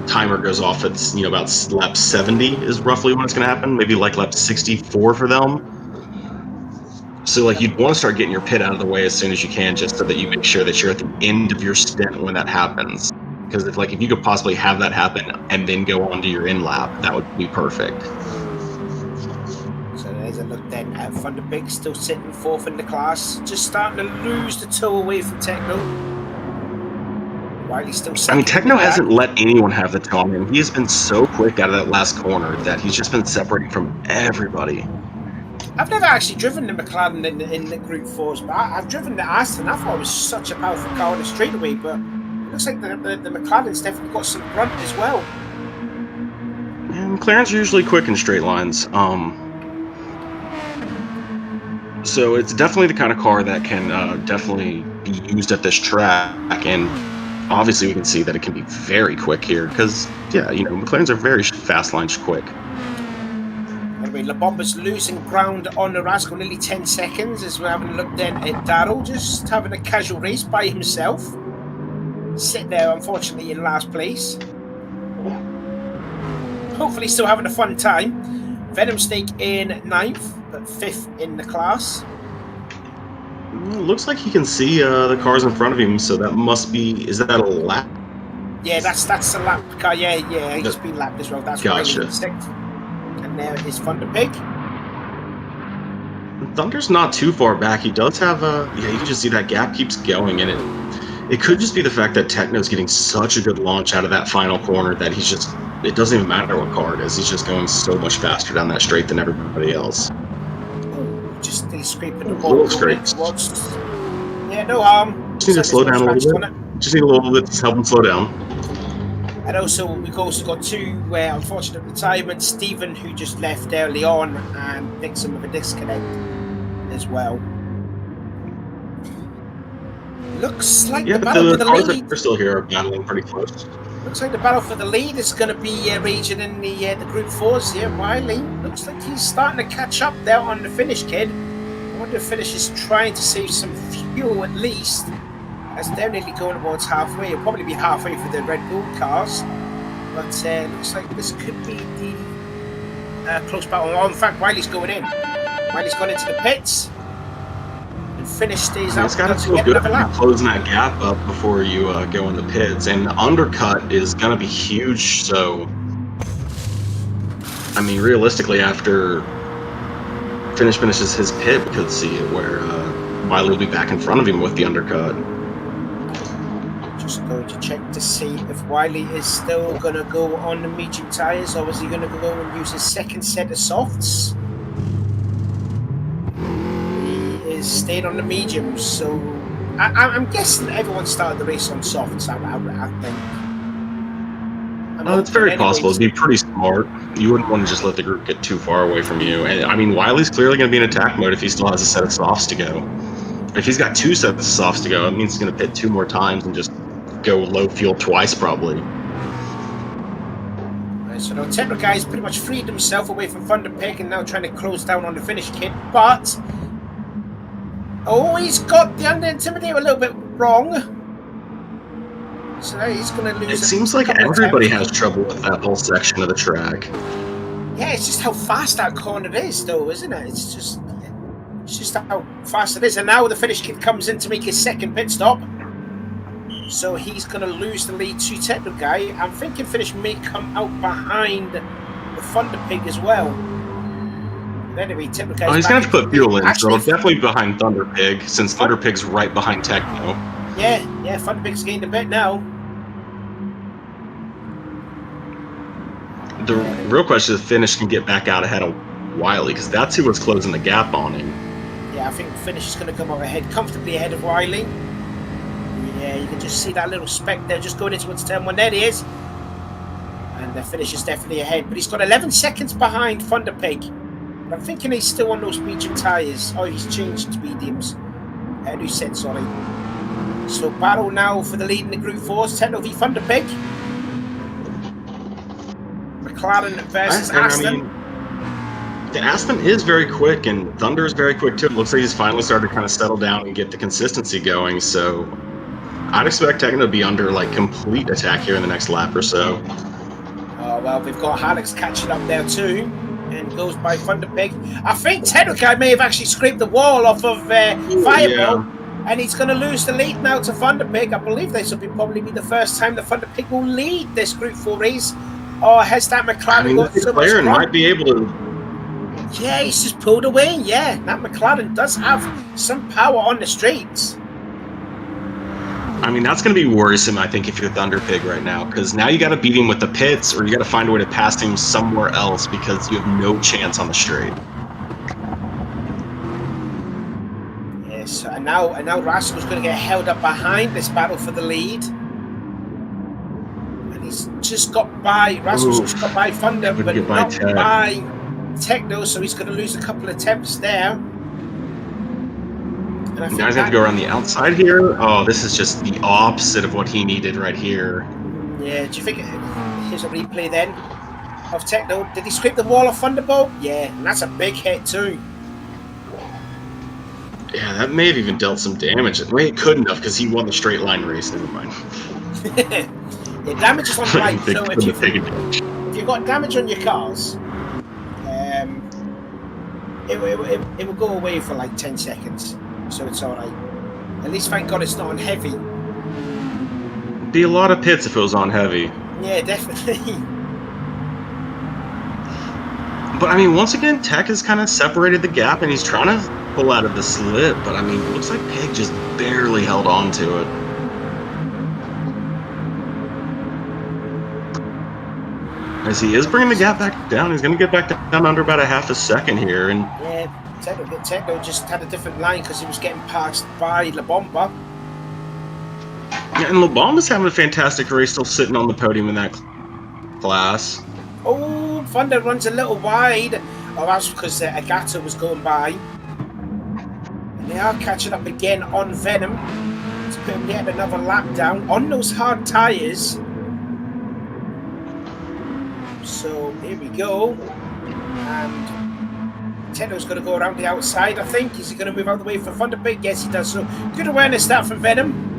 timer goes off. It's about lap 70 is roughly when it's going to happen. Maybe like lap 64 for them. So like you'd want to start getting your pit out of the way as soon as you can, just so that you make sure that you're at the end of your stint when that happens. Because if you could possibly have that happen and then go on to your in lap, that would be perfect. As I look then at Thunderpig, still sitting 4th in the class, just starting to lose the toe away from Techno. Wiley's still second. I mean, Techno hasn't let anyone have the toe. I mean, he has been so quick out of that last corner that he's just been separating from everybody. I've never actually driven the McLaren in the Group 4s, but I've driven the Aston. I thought it was such a powerful car on the straightaway, but it looks like the McLaren's definitely got some grunt as well. Yeah, McLaren's usually quick in straight lines. So it's definitely the kind of car that can definitely be used at this track, and obviously we can see that it can be very quick here because, McLarens are very fast line quick. Anyway, La Bomba's losing ground on the Rascal, nearly 10 seconds as we're having a look then at Darrell, just having a casual race by himself. Sitting there, unfortunately, in last place. Hopefully still having a fun time. Venom Snake in 9th, but 5th in the class. Looks like he can see the cars in front of him, so that must be... Is that a lap? Yeah, that's a lap car. Yeah, he's been lapped as well. That's gotcha. Why he's 6th. And there is Thunderpig. Thunder's not too far back. He does have a... Yeah, you can just see that gap keeps going, and it could just be the fact that Techno's getting such a good launch out of that final corner that he's just... It doesn't even matter what car it is. He's just going so much faster down that straight than everybody else. Just scraping the ball. Yeah, no harm. Just need to slow down a little bit. Just need a little bit to help him slow down. And also, we've also got two unfortunate retirements. Stephen, who just left early on, and Nixon with a disconnect as well. Looks like the battle for the cars lead. that are still here are battling pretty close. Looks like the battle for the lead is going to be raging in the Group 4s here. Wiley looks like he's starting to catch up there on the finish, kid. I wonder if Finish is trying to save some fuel at least. As they're nearly going towards halfway. It'll probably be halfway for the Red Bull cars. But looks like this could be the close battle. Oh, in fact, Wiley's going in. Wiley's gone into the pits. And Finish stays out. It's got to feel good closing that gap up before you go in the pits. And the undercut is going to be huge. So, I mean, realistically, after Finish finishes his pit, we could see it where Wiley will be back in front of him with the undercut. Just going to check to see if Wiley is still going to go on the medium tyres, or is he going to go and use his second set of softs? He is stayed on the mediums, so I'm guessing everyone started the race on softs. I think. It's very possible. It'd be pretty smart. You wouldn't want to just let the group get too far away from you. And I mean, Wiley's clearly going to be in attack mode if he still has a set of softs to go. If he's got two sets of softs to go, it means he's going to pit two more times and just go low fuel twice, probably. Right, so now Tetra Guy's pretty much freed himself away from Thunderpig and now trying to close down on the finish kit, but he's got the Under Intimidator a little bit wrong. So now he's going to lose. It seems like everybody has trouble with that whole section of the track. Yeah, it's just how fast that corner is, though, isn't it? It's just how fast it is. And now the finish kit comes in to make his second pit stop. So he's going to lose the lead to Tetra Guy. I'm thinking Finish may come out behind the Thunder Pig as well. But anyway, Tetra Guy. He's going to have to put fuel in, so definitely behind Thunder Pig, since Thunder Pig's right behind Techno. Yeah, Thunder Pig's gained a bit now. The real question is if Finish can get back out ahead of Wiley, because that's who was closing the gap on him. Yeah, I think Finish is going to come out ahead, comfortably ahead of Wiley. Yeah, you can just see that little speck there just going into its turn one. There he is. And the Finish is definitely ahead. But he's got 11 seconds behind Thunder Pig. But I'm thinking he's still on those medium tyres. Oh, he's changed to mediums. New set, sorry. So battle now for the lead in the Group 4s. Techno v Thunder Pig. McLaren versus Aston. The Aston is very quick, and Thunder is very quick too. It looks like he's finally started to kind of settle down and get the consistency going. So I'd expect Techno to be under like complete attack here in the next lap or so. Oh well, we've got Alex catching up there too, and goes by Thunder Pig. I think Techno Guy may have actually scraped the wall off of Fireball, and he's going to lose the lead now to Thunder Pig. I believe this will probably be the first time the Thunder Pig will lead this Group 4 race. Or has that McLaren got so much McLaren might be able to. Yeah, he's just pulled away. Yeah, that McLaren does have some power on the straights. I mean, that's going to be worrisome, I think, if you're Thunder Pig right now, because now you got to beat him with the pits, or you got to find a way to pass him somewhere else because you have no chance on the straight. Yes, and now Rascal's going to get held up behind this battle for the lead. He's just got by Rascal's just got by Thunder, but not by Techno, so he's going to lose a couple of attempts there. And I think now he's going to go around the outside here. Oh, this is just the opposite of what he needed right here. Yeah, do you think here's a replay then of Techno? Did he scrape the wall of Thunderbolt? Yeah, and that's a big hit too. Yeah, that may have even dealt some damage. Well, it couldn't have because he won the straight line race. Never mind. Yeah, damage is on the right, so if you've got damage on your cars, it will go away for like 10 seconds, so it's alright. At least thank God it's not on heavy. Be a lot of pits if it was on heavy. Yeah, definitely. But I mean, once again, Tech has kind of separated the gap and he's trying to pull out of the slip, but I mean, it looks like Pig just barely held on to it. As he is bringing the gap back down, he's going to get back down under about a half a second here. And yeah, Techno just had a different line because he was getting passed by La Bomba. And Lobama's having a fantastic race, still sitting on the podium in that class. Oh, Thunder runs a little wide. Oh, that's because Agata was going by. And they are catching up again on Venom to put him yet another lap down on those hard tyres. So here we go. And Tenno's going to go around the outside, I think. Is he going to move out of the way for Thunderbird? Yes, he does. So good awareness that from Venom.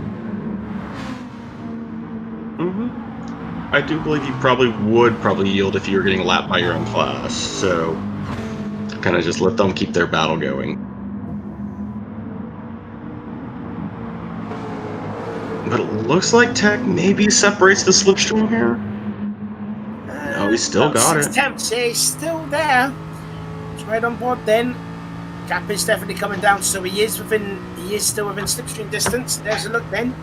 I do believe you would yield if you were getting lapped by your own class. So kind of just let them keep their battle going. But it looks like Tech maybe separates the slipstream here. No, he's still got it. Attempts, yeah, he's still there. He's right on board then. Gap is definitely coming down, so he is still within slipstream distance. There's a look then.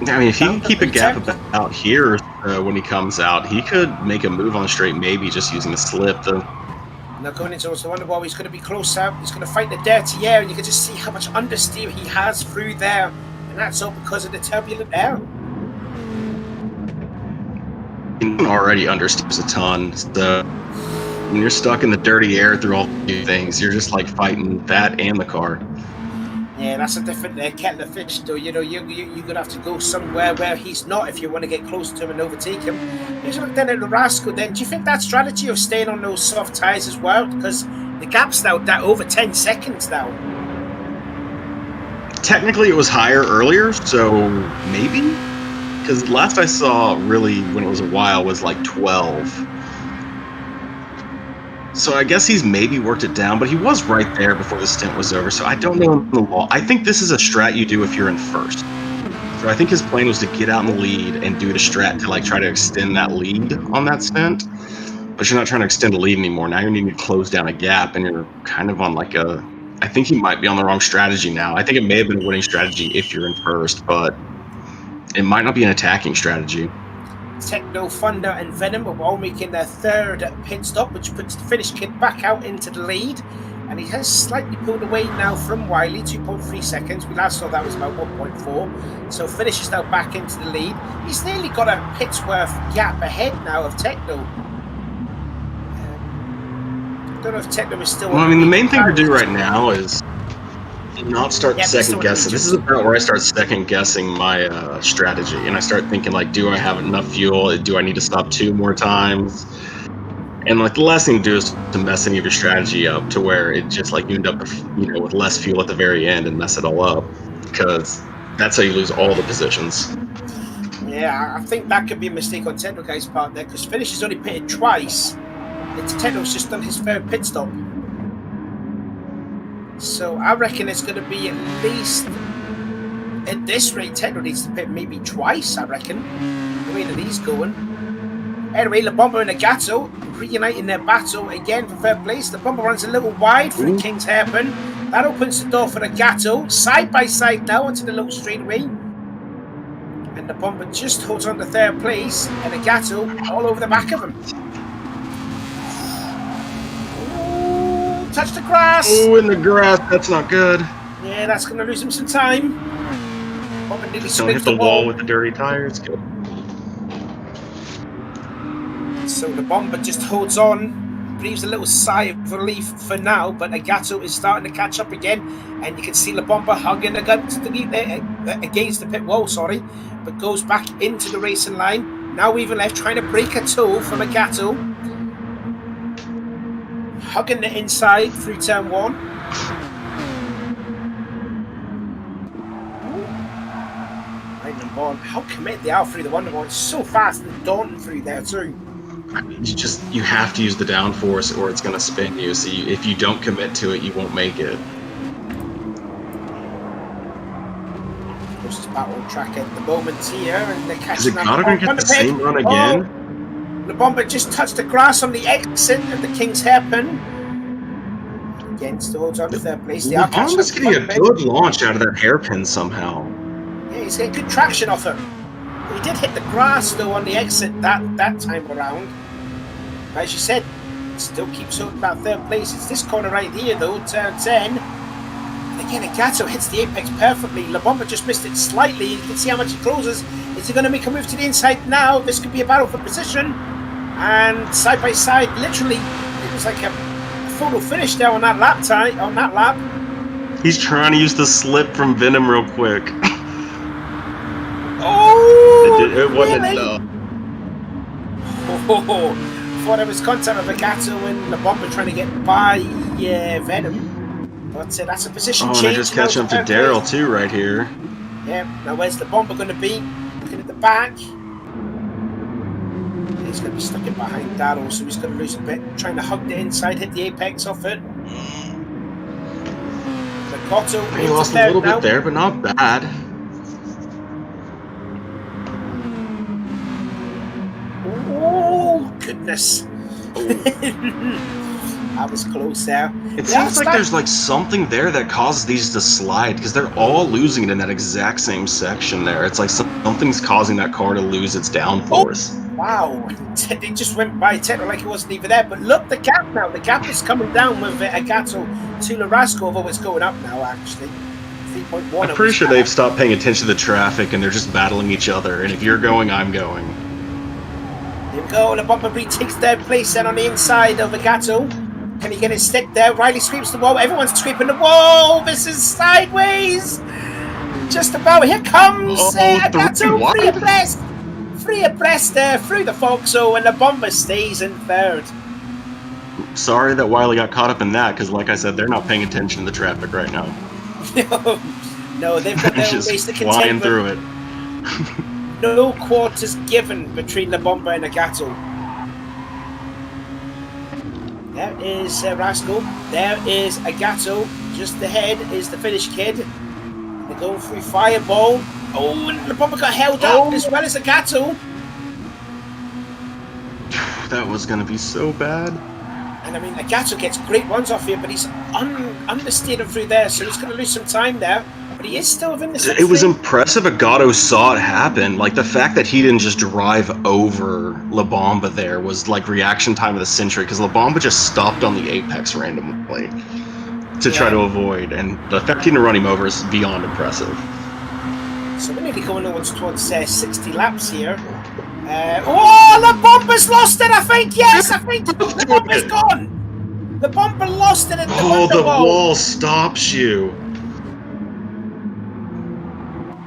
I mean, if he can keep a gap about here when he comes out, he could make a move on the straight, maybe just using the slip. Now going into the Wonderwall, he's going to be close out. He's going to fight the dirty air, and you can just see how much understeer he has through there. And that's all because of the turbulent air. He already understeers a ton, so when you're stuck in the dirty air through all these things, you're just like fighting that and the car. Yeah, that's a different kettle of fish, though. You know, you're going to have to go somewhere where he's not if you want to get close to him and overtake him. Here's a look then at the Rascal then. Do you think that strategy of staying on those soft tyres as well? Because the gap's now over 10 seconds now. Technically, it was higher earlier, so maybe? Because last I saw, really, when it was a while, was like 12. So I guess he's maybe worked it down, but he was right there before the stint was over, so I don't know the law. I think this is a strat you do if you're in first. So I think his plan was to get out in the lead and do the strat to like try to extend that lead on that stint. But you're not trying to extend the lead anymore. Now you're needing to close down a gap, and you're kind of on like a... I think he might be on the wrong strategy now. I think it may have been a winning strategy if you're in first, but it might not be an attacking strategy. Techno, Thunder, and Venom are all making their third pit stop, which puts the Finnish kid back out into the lead. And he has slightly pulled away now from Wiley, 2.3 seconds. We last saw that was about 1.4. So Finnish is now back into the lead. He's nearly got a pit's worth gap ahead now of Techno. I don't know if Techno is still... Well, I mean, the main thing to do right now is not start second guessing. This is about where I start second guessing my strategy, and I start thinking like, do I have enough fuel? Do I need to stop 2 more times? And like the last thing to do is to mess any of your strategy up to where it just like you end up with less fuel at the very end and mess it all up, because that's how you lose all the positions. Yeah, I think that could be a mistake on Techno Guy's part there, because Finnish has only pitted twice. Techno's just done his third pit stop. So I reckon it's going to be at least, at this rate, Techno needs to pit maybe twice, I reckon. The way that he's going. Anyway, La Bomba and Agato reuniting their battle again for third place. La Bomba runs a little wide for the King's Hairpin. That opens the door for Agato. Side by side now onto the little straightaway. And La Bomba just holds on to third place. And Agato all over the back of him. Touch the grass. Oh, in the grass. That's not good. Yeah, that's going to lose him some time. Bomba nearly Don't hit the wall with the dirty tires. Good. So the Bomber just holds on, breathes a little sigh of relief for now, but Agato is starting to catch up again, and you can see the Bomber hugging against the pit wall, but goes back into the racing line. Now even left, trying to break a toe from Agato. Hugging the inside through turn 1. Right on. How committed they are through the Wonderwall. It's so fast and daunting through there too. You have to use the downforce or it's going to spin you. So if you don't commit to it, you won't make it. Closest battle track at the moment here, and they're catching up. Is it going to get the same run again? The Bomber just touched the grass on the exit of the King's Hairpin. Again, still holds on to third place. The Bomber's getting a good launch out of that hairpin somehow. Yeah, he's getting good traction off him. He did hit the grass though on the exit that time around. As you said, it still keeps holding about third place. It's this corner right here though, turn 10. The Again, Gato hits the apex perfectly. La Bomba just missed it slightly. You can see how much he closes. Is he going to make a move to the inside now? This could be a battle for position. And side by side, literally, it was like a photo finish there on that lap time. On that lap, he's trying to use the slip from Venom real quick. Oh, it wasn't really? enough. Oh, thought it was contact of Gato and La Bomba trying to get by Venom. But that's a position change. Oh, and they're just catching up to Daryl too right here. Yeah, now where's the Bomber going to be? Looking at the back. He's going to be stuck in behind Daryl, so he's going to lose a bit. Trying to hug the inside, hit the apex off it. He lost a little bit there, but not bad. Oh, goodness. That was close there. It seems like there's like something there that causes these to slide because they're all losing it in that exact same section there. It's like something's causing that car to lose its downforce. Oh, wow. They just went by Tetro like it wasn't even there. But look, the gap now. The gap is coming down with Agato to Larasco, although it's going up now, actually. 3.1. I'm pretty sure they've stopped paying attention to the traffic and they're just battling each other. And if you're going, I'm going. Here we go. The Bomber takes third place then on the inside of Agato. Can he get his stick there? Riley sweeps the wall. Everyone's sweeping the wall. This is sideways. Just about. Here comes Agato. Free abreast there through the Foxo, and the Bomber stays in third. Sorry that Wiley got caught up in that, because like I said, they're not paying attention to the traffic right now. No, they've got their own just race to flying contend through with. it. No quarters given between the Bomber and Agato. There is Rascal. There is Agato. Just ahead is the Finnish kid. They're going through Fireball. Oh, and the Bomber got held up as well as Agato. That was going to be so bad. And I mean, Agato gets great runs off here, but he's understeered him through there, so he's going to lose some time there. But he is still within the It was impressive Agato saw it happen. Like, the fact that he didn't just drive over La Bomba there was like reaction time of the century, because La Bomba just stopped on the apex randomly to try to avoid. And the fact he didn't run him over is beyond impressive. So we're nearly going towards 60 laps here. La Bomba's lost it, I think. Yes, I think the Bomba's gone. The Bomba lost it at the wall stops you.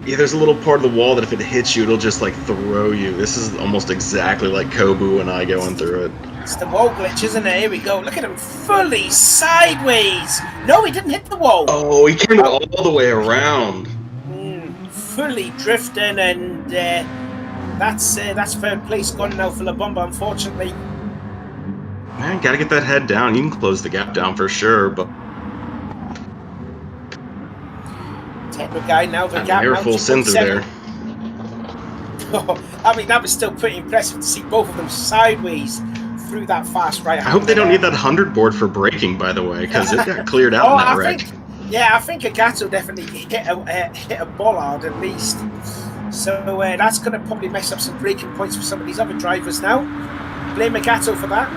Yeah, there's a little part of the wall that if it hits you, it'll just like throw you. This is almost exactly like Kobu and I going through it. It's the wall glitch, isn't it? Here we go. Look at him fully sideways. No, he didn't hit the wall. Oh, he came all the way around. Fully drifting, and that's third place gone now for La Bomba, unfortunately. Man, gotta get that head down. You can close the gap down for sure, but Techno guy now the gap. Near full send through there. I mean, that was still pretty impressive to see both of them sideways through that fast right. I hope they don't need that 100 board for braking, by the way, because it got cleared out in that wreck. I think Agato definitely hit a bollard at least. So that's going to probably mess up some braking points for some of these other drivers now. Blame Agato for that.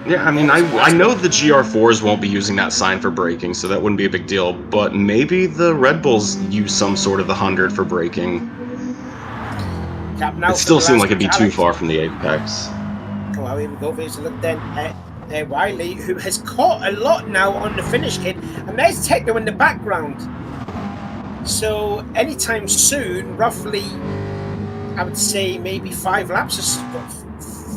Yeah, I mean, I know the GR4s won't be using that sign for braking, so that wouldn't be a big deal. But maybe the Red Bulls use some sort of the 100 for braking. It still seemed like it'd be too far from the apex. Oh, well, here we go. There's a look then at Wiley, who has caught a lot now on the Finnish kid, and there's Techno in the background. So anytime soon, roughly, I would say maybe 5 laps, or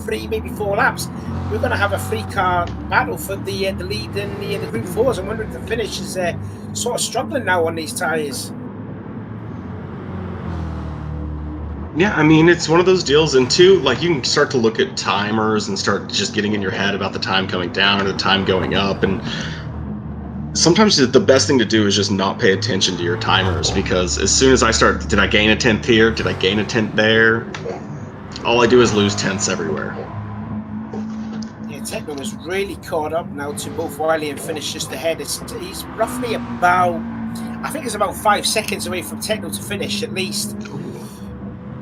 3, maybe 4 laps, we're going to have a 3-car battle for the lead in the Group 4s. I'm wondering if the Finnish is sort of struggling now on these tyres. Yeah, I mean, it's one of those deals, and two, like, you can start to look at timers and start just getting in your head about the time coming down or the time going up, and sometimes the best thing to do is just not pay attention to your timers, because as soon as I start, did I gain a 10th here? Did I gain a 10th there? All I do is lose 10ths everywhere. Yeah, Techno is really caught up now to both Wiley and Finnish just ahead. He's roughly about, I think it's about 5 seconds away from Techno to finish at least.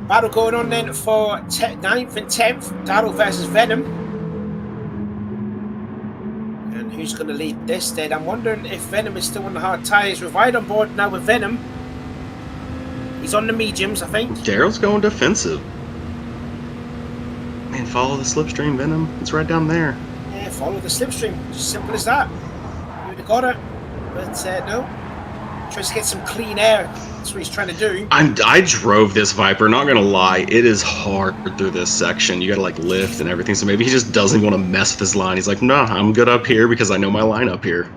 Battle going on then for 9th and 10th. Daryl versus Venom. And who's going to lead this then. I'm wondering if Venom is still on the hard tyres. We're right on board now with Venom. He's on the mediums, I think. Daryl's going defensive. Man, follow the slipstream, Venom. It's right down there. Yeah, follow the slipstream. Just simple as that. You would have got it. But no. Tries to get some clean air. That's what he's trying to do. I drove this Viper, not gonna lie. It is hard through this section. You gotta like lift and everything. So maybe he just doesn't want to mess with his line. He's like, no, I'm good up here because I know my line up here.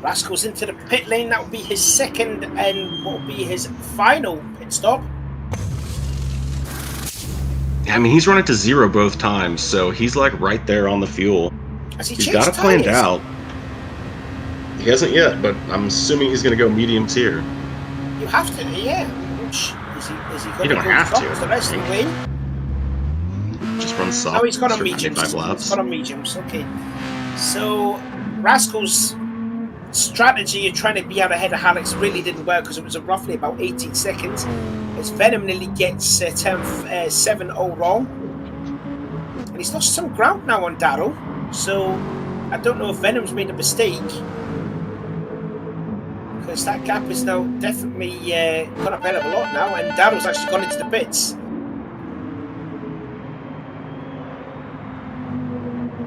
Rascal's into the pit lane. That will be his second and what will be his final pit stop. I mean, he's run it to 0 both times, so he's like right there on the fuel. He's got it planned out. He hasn't yet, but I'm assuming he's going to go mediums here. You have to, yeah. Is he going to go to the rest of the way? Just run soft. No, he's got on mediums. He's got on mediums, okay. So, Rascal's strategy of trying to be out ahead of Alex really didn't work because it was roughly about 18 seconds. As Venom nearly gets 7-0 wrong. And he's lost some ground now on Darryl. So, I don't know if Venom's made a mistake. Because that gap is now definitely gone up a hell of a lot now, and Darryl's actually gone into the pits.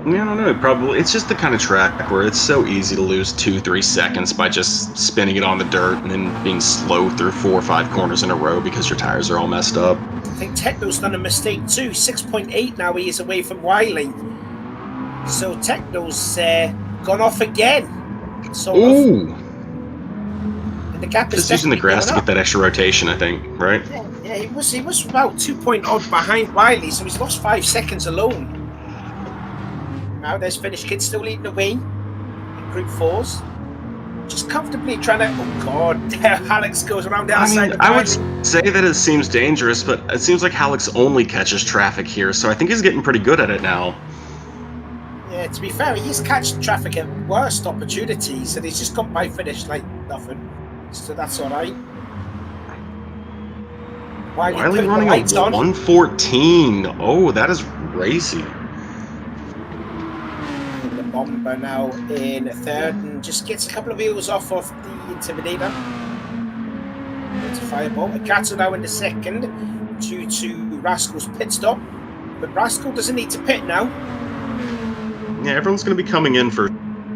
Yeah, I don't know. Probably it's just the kind of track where it's so easy to lose 2-3 seconds by just spinning it on the dirt and then being slow through 4 or 5 corners in a row because your tires are all messed up. I think Techno's done a mistake too. 6.8 now he is away from Wiley. So Techno's gone off again. Ooh. And the gap is just using the grass to get that extra rotation, I think, right? Yeah, he was about 2 point odd behind Wiley, so he's lost 5 seconds alone. Now there's Finnish Kid still leading the way in Group 4s. Just comfortably trying to... Oh, God. Alex goes around the outside. I would say that it seems dangerous, but it seems like Alex only catches traffic here, so I think he's getting pretty good at it now. Yeah, to be fair, he's catching traffic at worst opportunities, and he's just got by Finnish like nothing. So that's all right. Wiley running a 114. Oh, that is racy. The Bomber now in third and just gets a couple of wheels off of the Intimidator. It's a fireball. Agato now in the second due to Rascal's pit stop. But Rascal doesn't need to pit now. Yeah, everyone's going to be coming in for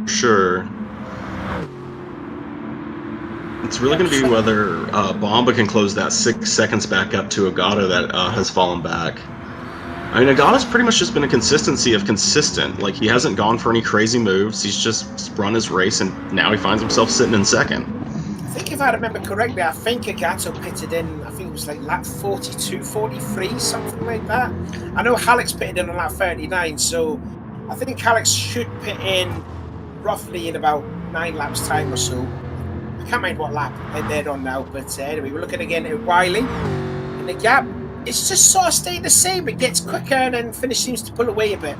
sure. It's really going to be whether Bomba can close that 6 seconds back up to Agato that has fallen back. I mean, Agato's pretty much just been a consistency of consistent. Like, he hasn't gone for any crazy moves. He's just run his race, and now he finds himself sitting in second. I think if I remember correctly, I think Agato pitted in, I think it was like lap 42, 43, something like that. I know Alex pitted in on lap 39, so I think Alex should pit in roughly in about 9 laps time or so. I can't mind what lap they're on now, but anyway, we're looking again at Wiley. And the gap, it's just sort of staying the same. It gets quicker and then Finnish seems to pull away a bit.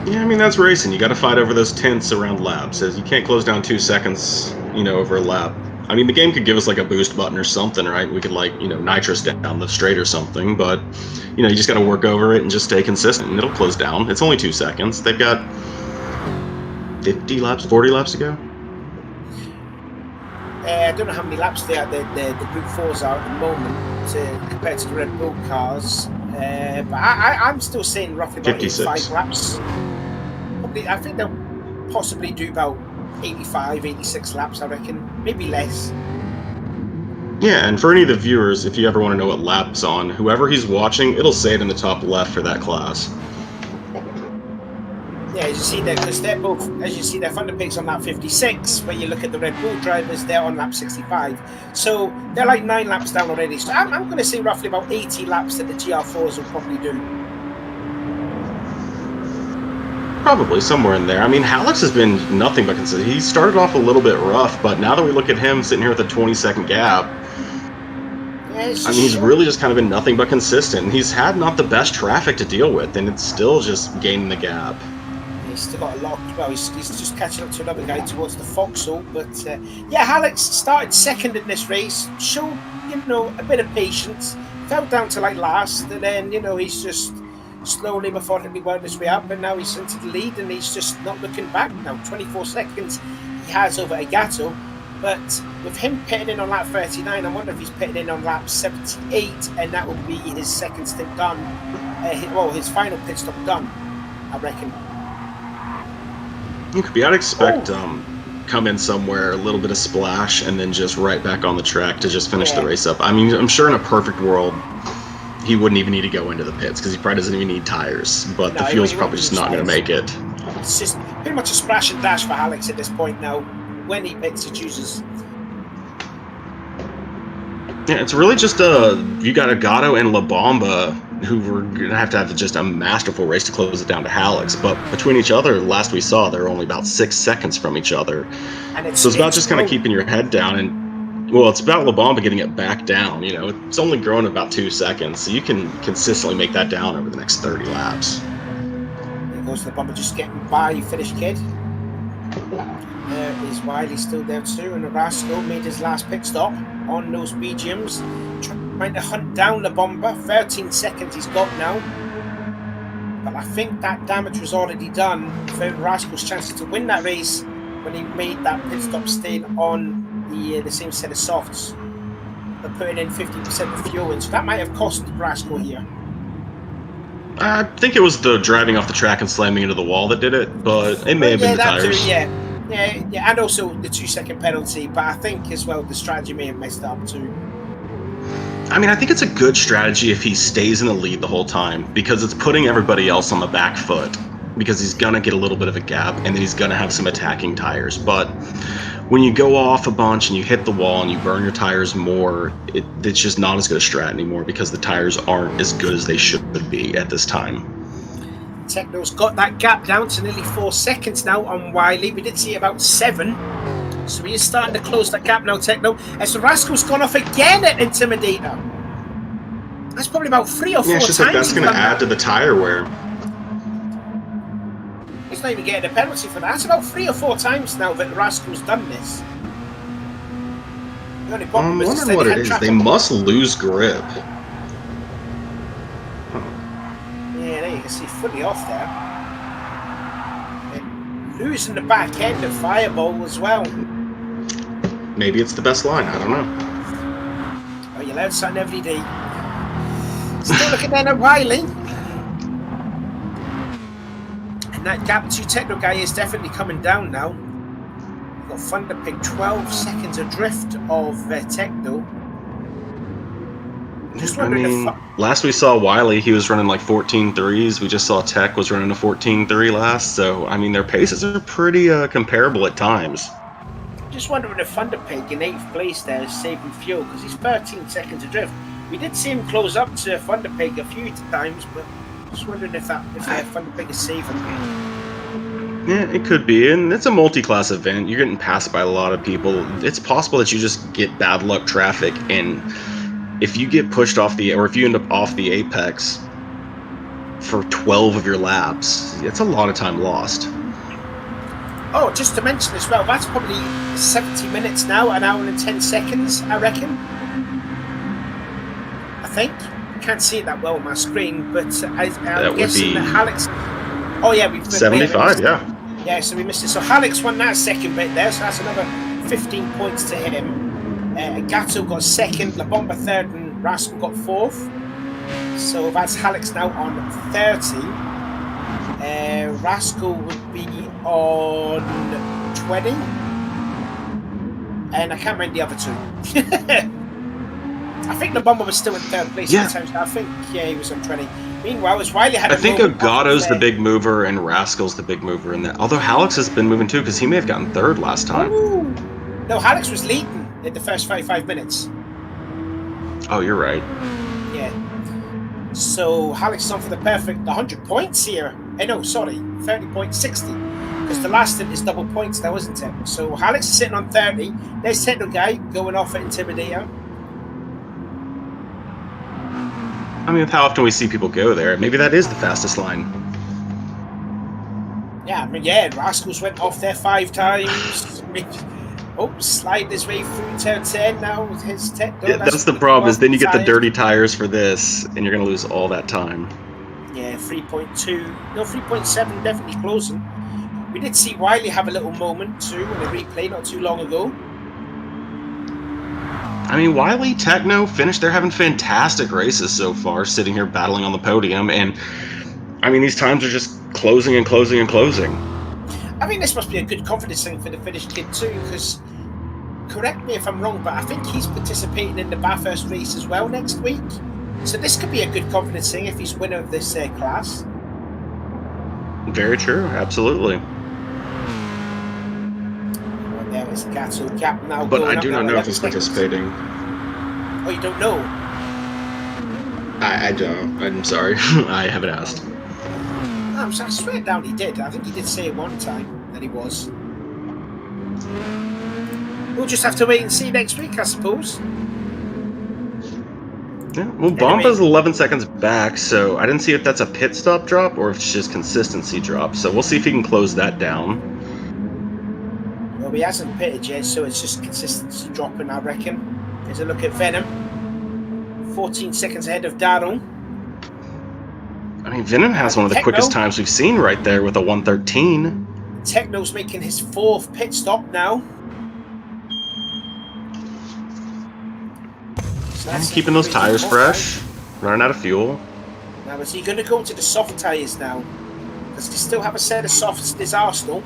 Yeah, I mean, that's racing. You got to fight over those tenths around laps. You can't close down 2 seconds, over a lap. I mean, the game could give us like a boost button or something, right? We could nitrous down the straight or something, but, you just got to work over it and just stay consistent and it'll close down. It's only 2 seconds. They've got 50 laps, 40 laps to go. I don't know how many laps the Group 4s are at the moment compared to the Red Bull cars, but I'm still saying roughly about 85 laps. Probably, I think they'll possibly do about 85, 86 laps, I reckon, maybe less. Yeah, and for any of the viewers, if you ever want to know what lap's on, whoever he's watching, it'll say it in the top left for that class. Yeah, as you see there, because they're both, as you see there, Thunder Pig's on lap 56, where you look at the Red Bull drivers, they're on lap 65. So they're like 9 laps down already. So I'm going to say roughly about 80 laps that the GR4s will probably do. Probably somewhere in there. I mean, Alex has been nothing but consistent. He started off a little bit rough, but now that we look at him sitting here with a 20-second gap, he's really just kind of been nothing but consistent. He's had not the best traffic to deal with, and it's still just gaining the gap. He's still got a lot. Well, he's just catching up to another guy towards the foxhole. But yeah, Alex started second in this race. Showed a bit of patience. Fell down to like last, and then he's just slowly, methodically worked his way up, and now he's into the lead, and he's just not looking back now. 24 seconds he has over Agato, but with him pitting in on lap 39, I wonder if he's pitting in on lap 78, and that will be his second stint done. His final pit stop done, I reckon. It could be. I'd expect come in somewhere, a little bit of splash, and then just right back on the track to just finish the race up. I mean, I'm sure in a perfect world, he wouldn't even need to go into the pits because he probably doesn't even need tires. But the fuel's probably just not going to make it. It's just pretty much a splash and dash for Alex at this point now. When he pits, he chooses. Yeah, it's really just you got Agato and La Bamba who were going to have just a masterful race to close it down to Alex. But between each other, last we saw, they're only about 6 seconds from each other. So it's about just kind of keeping your head down. And, well, it's about La Bamba getting it back down. You know, it's only grown about 2 seconds. So you can consistently make that down over the next 30 laps. There goes La Bamba just getting by finished kid. There is Wiley still there too, and Rascal made his last pit stop on those mediums, trying to hunt down the Bomber. 13 seconds he's got now, but I think that damage was already done for Rascal's chances to win that race when he made that pit stop staying on the same set of softs. They're putting in 50% of fuel in, so that might have cost Rascal here. I think it was the driving off the track and slamming into the wall that did it, but it may have been the tires. Too, yeah, and also the 2-second penalty, but I think as well the strategy may have messed up too. I mean, I think it's a good strategy if he stays in the lead the whole time, because it's putting everybody else on the back foot, because he's going to get a little bit of a gap, and then he's going to have some attacking tires. But when you go off a bunch and you hit the wall and you burn your tires more, it's just not as good a strat anymore, because the tires aren't as good as they should be at this time. Techno's got that gap down to nearly 4 seconds now on Wiley. We did see about 7. So he is starting to close that gap now, Techno. So Rascal's gone off again at Intimidator. That's probably about 3 or 4 it's just times. Like that's going to add to the tire wear. He's not even getting a penalty for that. That's about 3 or 4 times now that Rascal's done this. The only problem I'm wondering what it is. They must lose grip. Yeah, there you can see fully off there. And losing the back end of Fireball as well. Maybe it's the best line, I don't know. Oh, you learn something every day. Still looking down at Wiley. And that gap to Techno Guy is definitely coming down now. We've got Thunderpig 12 seconds adrift of Techno. I mean, last we saw Wiley, he was running like 14.3s. We just saw Tech was running a 14.3 last. So, I mean, their paces are pretty comparable at times. Just wondering if Thunderpig in 8th place there is saving fuel, because he's 13 seconds adrift. We did see him close up to Thunderpig a few times, but just wondering if Thunderpig is saving. Yeah, it could be, and it's a multi-class event. You're getting passed by a lot of people. It's possible that you just get bad luck traffic, and if you get pushed off or if you end up off the apex for 12 of your laps, it's a lot of time lost. Oh, just to mention as well, that's probably 70 minutes now, an hour and 10 seconds, I reckon. I think. I can't see it that well on my screen, but I'm guessing that Alex... Oh, yeah. 75, yeah. Yeah, so we missed it. So Alex won that second bit there, so that's another 15 points to him. Gato got second, La Bomba third, and Rascal got fourth. So that's Alex now on 30. Rascal would be on 20. And I can't remember the other two. I think La Bomba was still in third place at the time. So I think, he was on 20. Meanwhile, as Wiley had I think Agato's the big mover and Rascal's the big mover in that. Although Alex has been moving too, because he may have gotten third last time. Ooh. No, Alex was leading in the first 35 minutes. Oh, you're right. Yeah. So Alex is on for the perfect 100 points here. No, sorry, 30.60. Because the last stint is double points now, isn't it? So Alex is sitting on 30. There's Techno Guy going off at Intimidator. I mean, with how often we see people go there, maybe that is the fastest line. Yeah, I mean, Rascals went off there 5 times. Slide his way through turn 10 now with his Tech. Yeah, that's the problem, is then you get the dirty tires for this, and you're going to lose all that time. Yeah, 3.2. No, 3.7 definitely closing. We did see Wiley have a little moment too in a replay not too long ago. I mean, Wiley, Techno, Finish, they're having fantastic races so far, sitting here battling on the podium. And, I mean, these times are just closing and closing and closing. I mean, this must be a good confidence thing for the Finnish kid too, because, correct me if I'm wrong, but I think he's participating in the Bathurst race as well next week. So this could be a good confidence thing if he's winner of this class. Very true, absolutely. Well, there is Gatto Cap now. But I do not know if he's participating. Oh, you don't know? I don't. I'm sorry. I haven't asked. I swear down he did. I think he did say one time that he was. We'll just have to wait and see next week, I suppose. Yeah, well, Bompa's 11 seconds back, so I didn't see if that's a pit stop drop or if it's just consistency drop. So we'll see if he can close that down. Well, he hasn't pitted yet, so it's just consistency dropping, I reckon. There's a look at Venom. 14 seconds ahead of Daryl. I mean, Venom has one of the quickest times we've seen right there with a 1:13. Techno's making his 4th pit stop now. So and keeping those tires fresh, running out of fuel. Now, is he going to go to the soft tires now? Does he still have a set of softs in his arsenal?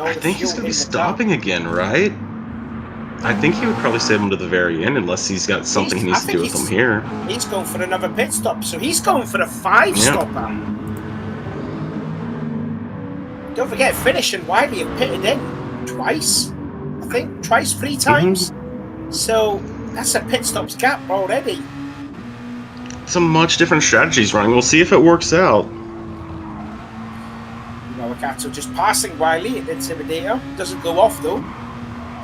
I think he's going to be stopping again, right? I think he would probably save him to the very end unless he's got something he needs to do with him here. He's going for another pit stop, so he's going for the 5-stopper. Don't forget, Finish and Wiley have pitted in twice. I think twice, 3 times. So that's a pit stops gap already. Some much different strategies running. We'll see if it works out. Gatto just passing Wiley at the Intimidator. Doesn't go off though.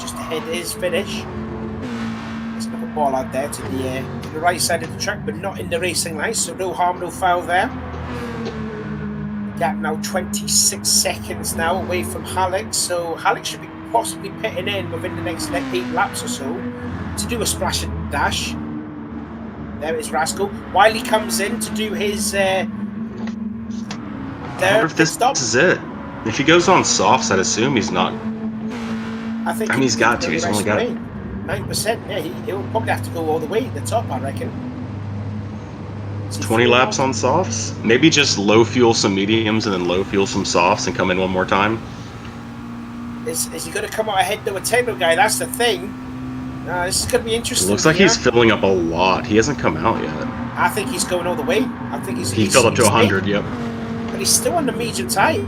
Just ahead is Finish. There's another ball out there to the right side of the track, but not in the racing line, so no harm, no foul there. Gap now 26 seconds now away from Halleck, so Halleck should be possibly pitting in within the next 8 laps or so to do a splash and dash. There is Rascal. Wiley comes in to do his I wonder if this is it. If he goes on softs, I'd assume he's not. I mean, he's got to. He's only got 9%. Yeah, he'll probably have to go all the way at the top, I reckon. 20 laps on softs? Maybe just low fuel some mediums and then low fuel some softs and come in one more time? Is he going to come out ahead to a Techno guy? That's the thing. This is going to be interesting. It looks like he's filling up a lot. He hasn't come out yet. I think he's going all the way. I think he filled up to 100, yep. But he's still on the medium tire.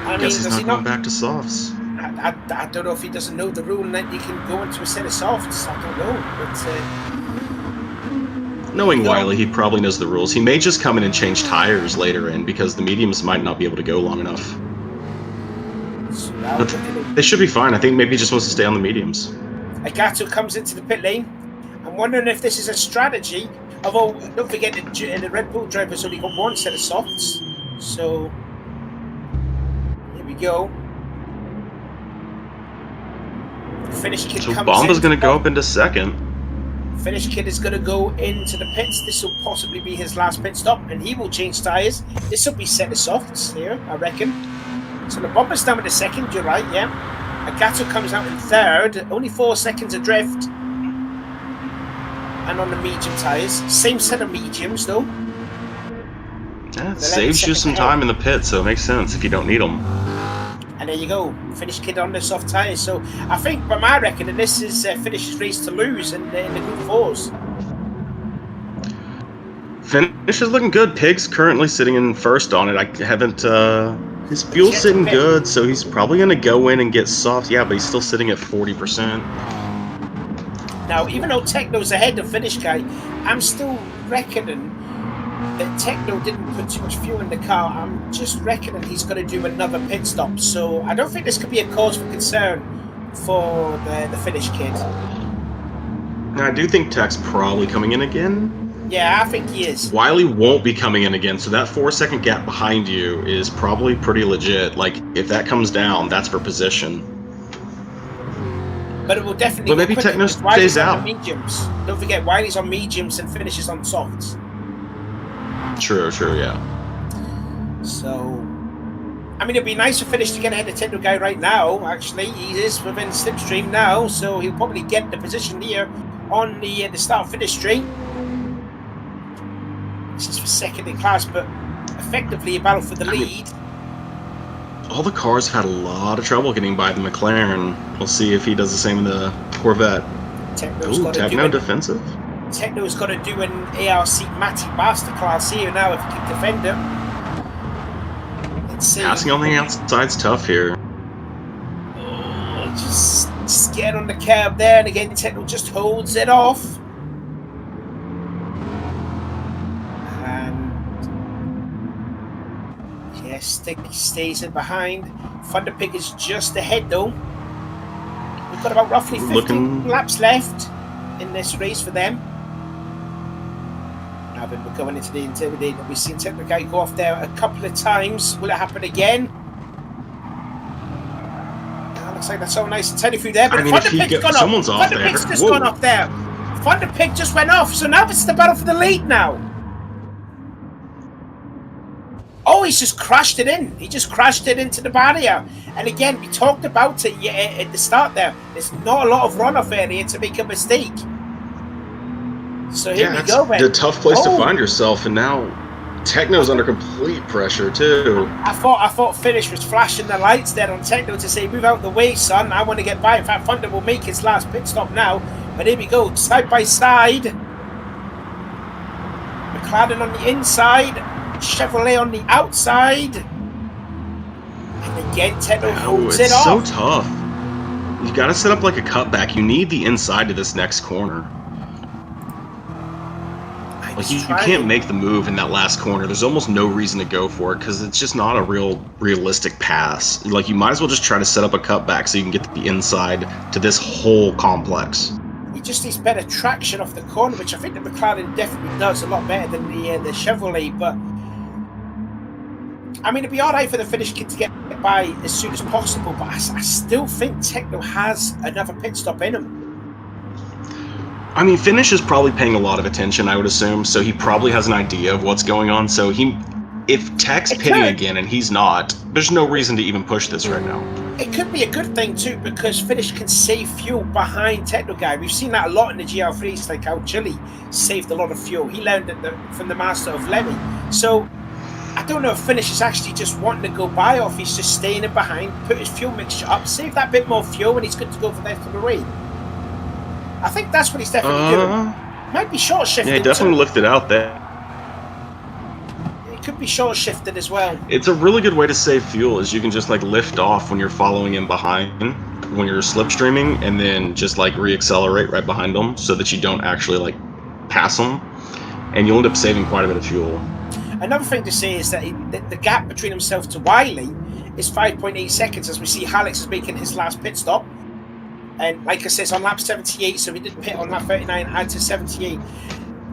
I guess he's not going back to softs. I don't know if he doesn't know the rule and that you can go into a set of softs. I don't know. But, knowing Wiley, he probably knows the rules. He may just come in and change tires later in because the mediums might not be able to go long enough. So but they should be fine. I think maybe he just wants to stay on the mediums. Agato comes into the pit lane. I'm wondering if this is a strategy. Although, don't forget the Red Bull driver's only got 1 set of softs. So, here we go. Finish Kid comes Bomba's in. going to go up into second. Finish Kid is going to go into the pits. This will possibly be his last pit stop, and he will change tyres. This will be set of softs here, I reckon. So the Bomba's down in the second, you're right, yeah. Agato comes out in third, only 4 seconds adrift. And on the medium tyres. Same set of mediums, though. Yeah, it saves you some time in the pit, so it makes sense if you don't need them. And there you go, Finish Kid on the soft tyres. So I think, by my reckoning, this is Finish's race to lose in the Group 4s. Finish is looking good. Pig's currently sitting in first on it. I haven't. His fuel's sitting good, so he's probably going to go in and get soft. Yeah, but he's still sitting at 40%. Now, even though Techno's ahead of Finish Guy, I'm still reckoning that Techno didn't put too much fuel in the car. I'm just reckoning he's going to do another pit stop. So I don't think this could be a cause for concern for the Finish Kid. Now, I do think Tech's probably coming in again. Yeah, I think he is. Wiley won't be coming in again, so that 4-second gap behind you is probably pretty legit. Like, if that comes down, that's for position. But it will definitely But go maybe quicker Techno because Wiley's stays on out. the mediums. Don't forget, Wiley's on mediums and finishes on softs. True, yeah. So, I mean, it'd be nice to finish to get ahead of Techno Guy right now. Actually, he is within slipstream now, so he'll probably get the position here on the start-finish straight. This is for second in class, but effectively a battle for the lead. All the cars have had a lot of trouble getting by the McLaren. We'll see if he does the same in the Corvette. Techno defensive. Techno's got to do an ARC Matty masterclass here now if he can defend him. Let's see. Passing on the outside's tough here. Oh, just scared on the curb there, and again Techno just holds it off. Stick stays in behind. Thunderpig is just ahead though. We've got about roughly 15 laps left in this race for them. Now then we're going into the Intimidator. We've seen Techno Guy go off there a couple of times. Will it happen again? Looks like that's so nice and teddy through there. But Thunderpig's gone off. Someone's off there. Thunderpig's just gone off there. Thunderpig just went off. So now it's the battle for the lead now. Oh, he's just crashed it in. He just crashed it into the barrier. And again, we talked about it at the start there. There's not a lot of runoff area to make a mistake. So here we go, man. It's a tough place to find yourself, and now Techno's under complete pressure too. I thought Finish was flashing the lights there on Techno to say, move out the way, son. I want to get by. In fact, Thunder will make his last pit stop now. But here we go, side by side. McLaren on the inside. Chevrolet on the outside, and again Techno holds it off. It's so tough. You got to set up like a cutback. You need the inside to this next corner. Like you can't make the move in that last corner. There's almost no reason to go for it because it's just not a realistic pass. Like you might as well just try to set up a cutback so you can get the inside to this whole complex. He just needs better traction off the corner, which I think the McLaren definitely does a lot better than the Chevrolet, but I mean, it'd be all right for the Finnish kid to get by as soon as possible, but I still think Techno has another pit stop in him. I mean, Finnish is probably paying a lot of attention, I would assume, so he probably has an idea of what's going on. So if Tech's pitting again and he's not, there's no reason to even push this right now. It could be a good thing too, because Finnish can save fuel behind Techno Guy. We've seen that a lot in the GR3s, like how Chile saved a lot of fuel. He learned it from the master of Lemmy. So I don't know if Finnish is actually just wanting to go by, or if he's just staying in behind, put his fuel mixture up, save that bit more fuel, and he's good to go for the rest of the race. I think that's what he's definitely doing. Might be short shifted. Yeah, he definitely lifted out there. It could be short shifted as well. It's a really good way to save fuel, is you can just like lift off when you're following him behind, when you're slipstreaming, and then just like reaccelerate right behind them so that you don't actually like pass them, and you'll end up saving quite a bit of fuel. Another thing to say is that the gap between himself to Wiley is 5.8 seconds, as we see Alex is making his last pit stop. And like I said, on lap 78, so he didn't pit on lap 39, add to 78.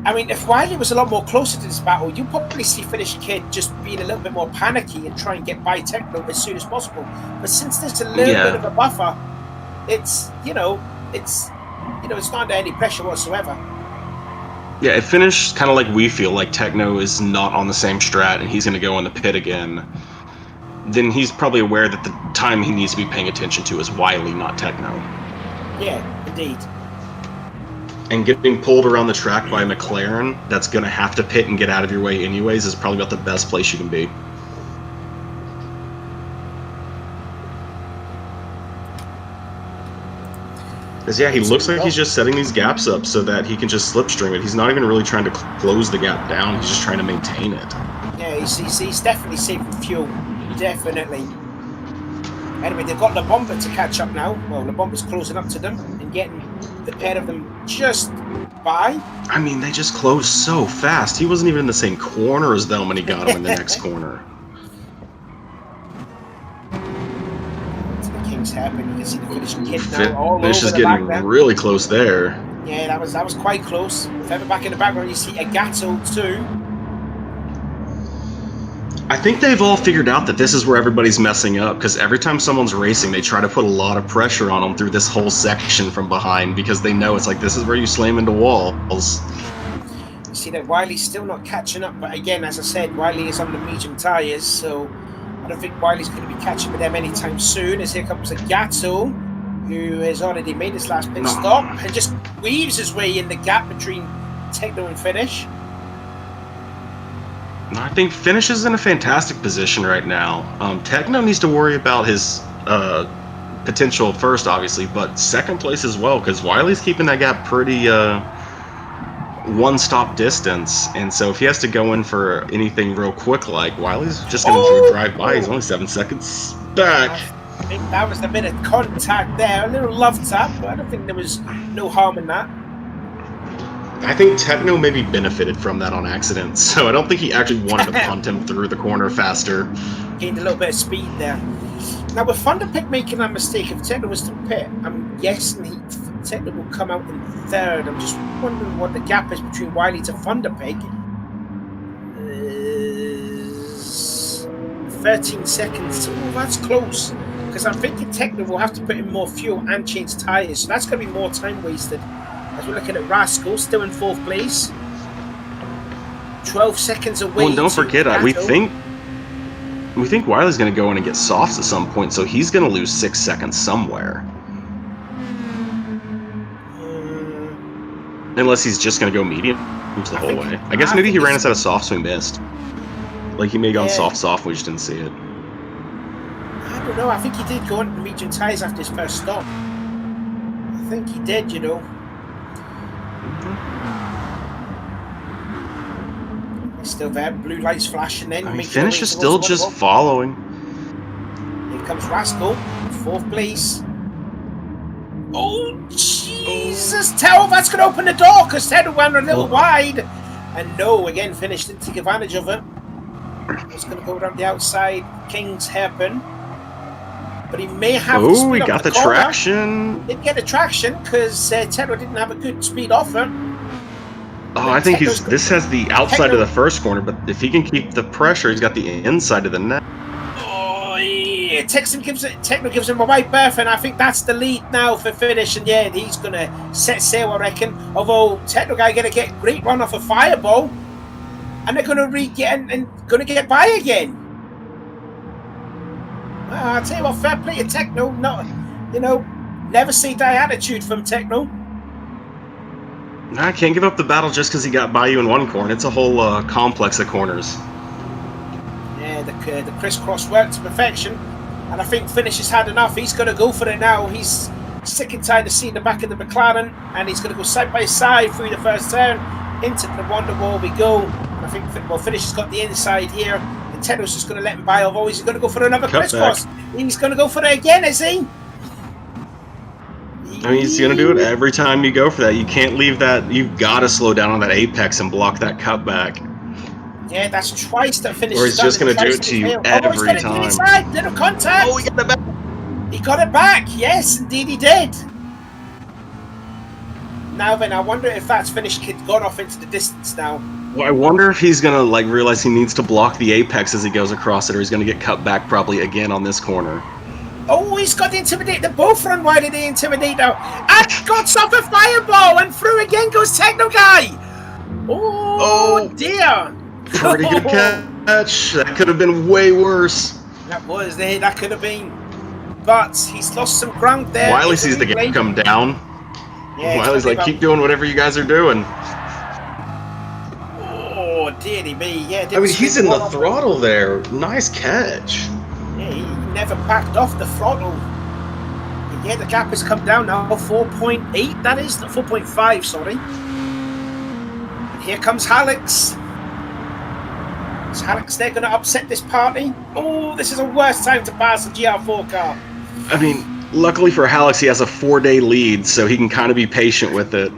I mean, if Wiley was a lot more closer to this battle, you'd probably see Finnish Kid just being a little bit more panicky and try and get by Techno as soon as possible. But since there's a little bit of a buffer, it's not under any pressure whatsoever. Yeah, it finished kind of like we feel, like Techno is not on the same strat and he's going to go in the pit again. Then he's probably aware that the time he needs to be paying attention to is Wiley, not Techno. Yeah, indeed. And getting pulled around the track by a McLaren that's going to have to pit and get out of your way anyways is probably about the best place you can be. Because, yeah, he looks like he's just setting these gaps up so that he can just slipstream it. He's not even really trying to close the gap down. He's just trying to maintain it. Yeah, he's definitely saving fuel. Definitely. Anyway, they've got La Bomba to catch up now. Well, La Bomba's closing up to them and getting the pair of them just by. I mean, they just closed so fast. He wasn't even in the same corner as them when he got him in the next corner. Happen. You can see the Finnish Kid now all over Finish is the getting back really close there. Yeah, that was quite close. Further back in the background, you see Agato too. I think they've all figured out that this is where everybody's messing up, because every time someone's racing, they try to put a lot of pressure on them through this whole section from behind, because they know it's like, this is where you slam into walls. You see that Wiley's still not catching up, but again, as I said, Wiley is on the medium tyres, so I don't think Wiley's going to be catching with them anytime soon, as here comes a Gatto, who has already made his last pit stop, and just weaves his way in the gap between Techno and Finish. I think Finish is in a fantastic position right now. Techno needs to worry about his potential first, obviously, but second place as well, because Wiley's keeping that gap pretty one-stop distance, and so if he has to go in for anything real quick, like Wiley's just going to drive by. He's only 7 seconds back. I think that was a bit of contact there, a little love tap, but I don't think there was no harm in that. I think Techno maybe benefited from that on accident, so I don't think he actually wanted to punt him through the corner faster. Gained a little bit of speed there. Now, with Thunderpig making that mistake, if Techno was to pit, I'm guessing Techno will come out in third. I'm just wondering what the gap is between Wiley to Thunderpig. 13 seconds. Oh, that's close. Because I'm thinking Techno will have to put in more fuel and change tyres, so that's going to be more time wasted. As we're looking at Rascal, still in 4th place. 12 seconds away. Well, and don't forget, we think Wiley's going to go in and get softs at some point, so he's going to lose 6 seconds somewhere. Unless he's just going to go medium the whole way. I guess maybe he ran us out of soft, so he missed. Like, he may have gone soft, we just didn't see it. I don't know, I think he did go on medium tyres after his first stop. I think he did, you know. Still there, blue lights flashing then. I mean, Finish is still just following. Here comes Rascal, 4th place. Oh, Jesus! Tell that's going to open the door because Ted went a little wide. And no, again, Finish didn't take advantage of it. It's going to go around the outside. King's hairpin. But he may have the speed he got the traction. Didn't get the traction because Tedro didn't have a good speed offer. Oh, I think this has the outside of the first corner, but if he can keep the pressure, he's got the inside of the net. Oh, yeah. Techno gives him a wide berth, and I think that's the lead now for Finish. And yeah, he's going to set sail, I reckon. Although Techno guy going to get a great run off a fireball, and they're going to going to get by again. I'll tell you what, fair play to Techno. Not, never say die attitude from Techno. I can't give up the battle just because he got by you in one corner. It's a whole complex of corners. Yeah, the crisscross worked to perfection. And I think Finish has had enough. He's going to go for it now. He's sick and tired of seeing the back of the McLaren. And he's going to go side by side through the first turn. Into the wonder wall we go. And I think Finish has got the inside here. And Techno's just going to let him by. Although he's going to go for another crisscross. He's going to go for it again, is he? I mean, he's going to do it every time you go for that. You can't leave that. You've got to slow down on that apex and block that cutback. Yeah, that's twice that Finish. Or he's just going to do it to you every time. Inside, little contact. Oh, he got it back. He got it back. Yes, indeed he did. Now then, I wonder if that's Finish Kid gone off into the distance now. Well, I wonder if he's going to realize he needs to block the apex as he goes across it, or he's going to get cut back probably again on this corner. Oh, he's got the Intimidator. They're both run wide of the Intimidator. And got off a fireball. And through again goes Techno Guy. Oh, dear. Pretty good catch. That could have been way worse. That could have been. But he's lost some ground there. Wiley sees the game come down. Yeah, Wiley's like, keep doing whatever you guys are doing. Oh, dear me. Yeah, I mean, he's in the throttle there. Nice catch. Yeah, he never backed off the throttle. Yeah, the gap has come down now. 4.8, that is. 4.5, sorry. And here comes Hallex. Is Hallex there going to upset this party? Oh, this is a worse time to pass the GR4 car. I mean, luckily for Hallex, he has a 4-day lead, so he can kind of be patient with it.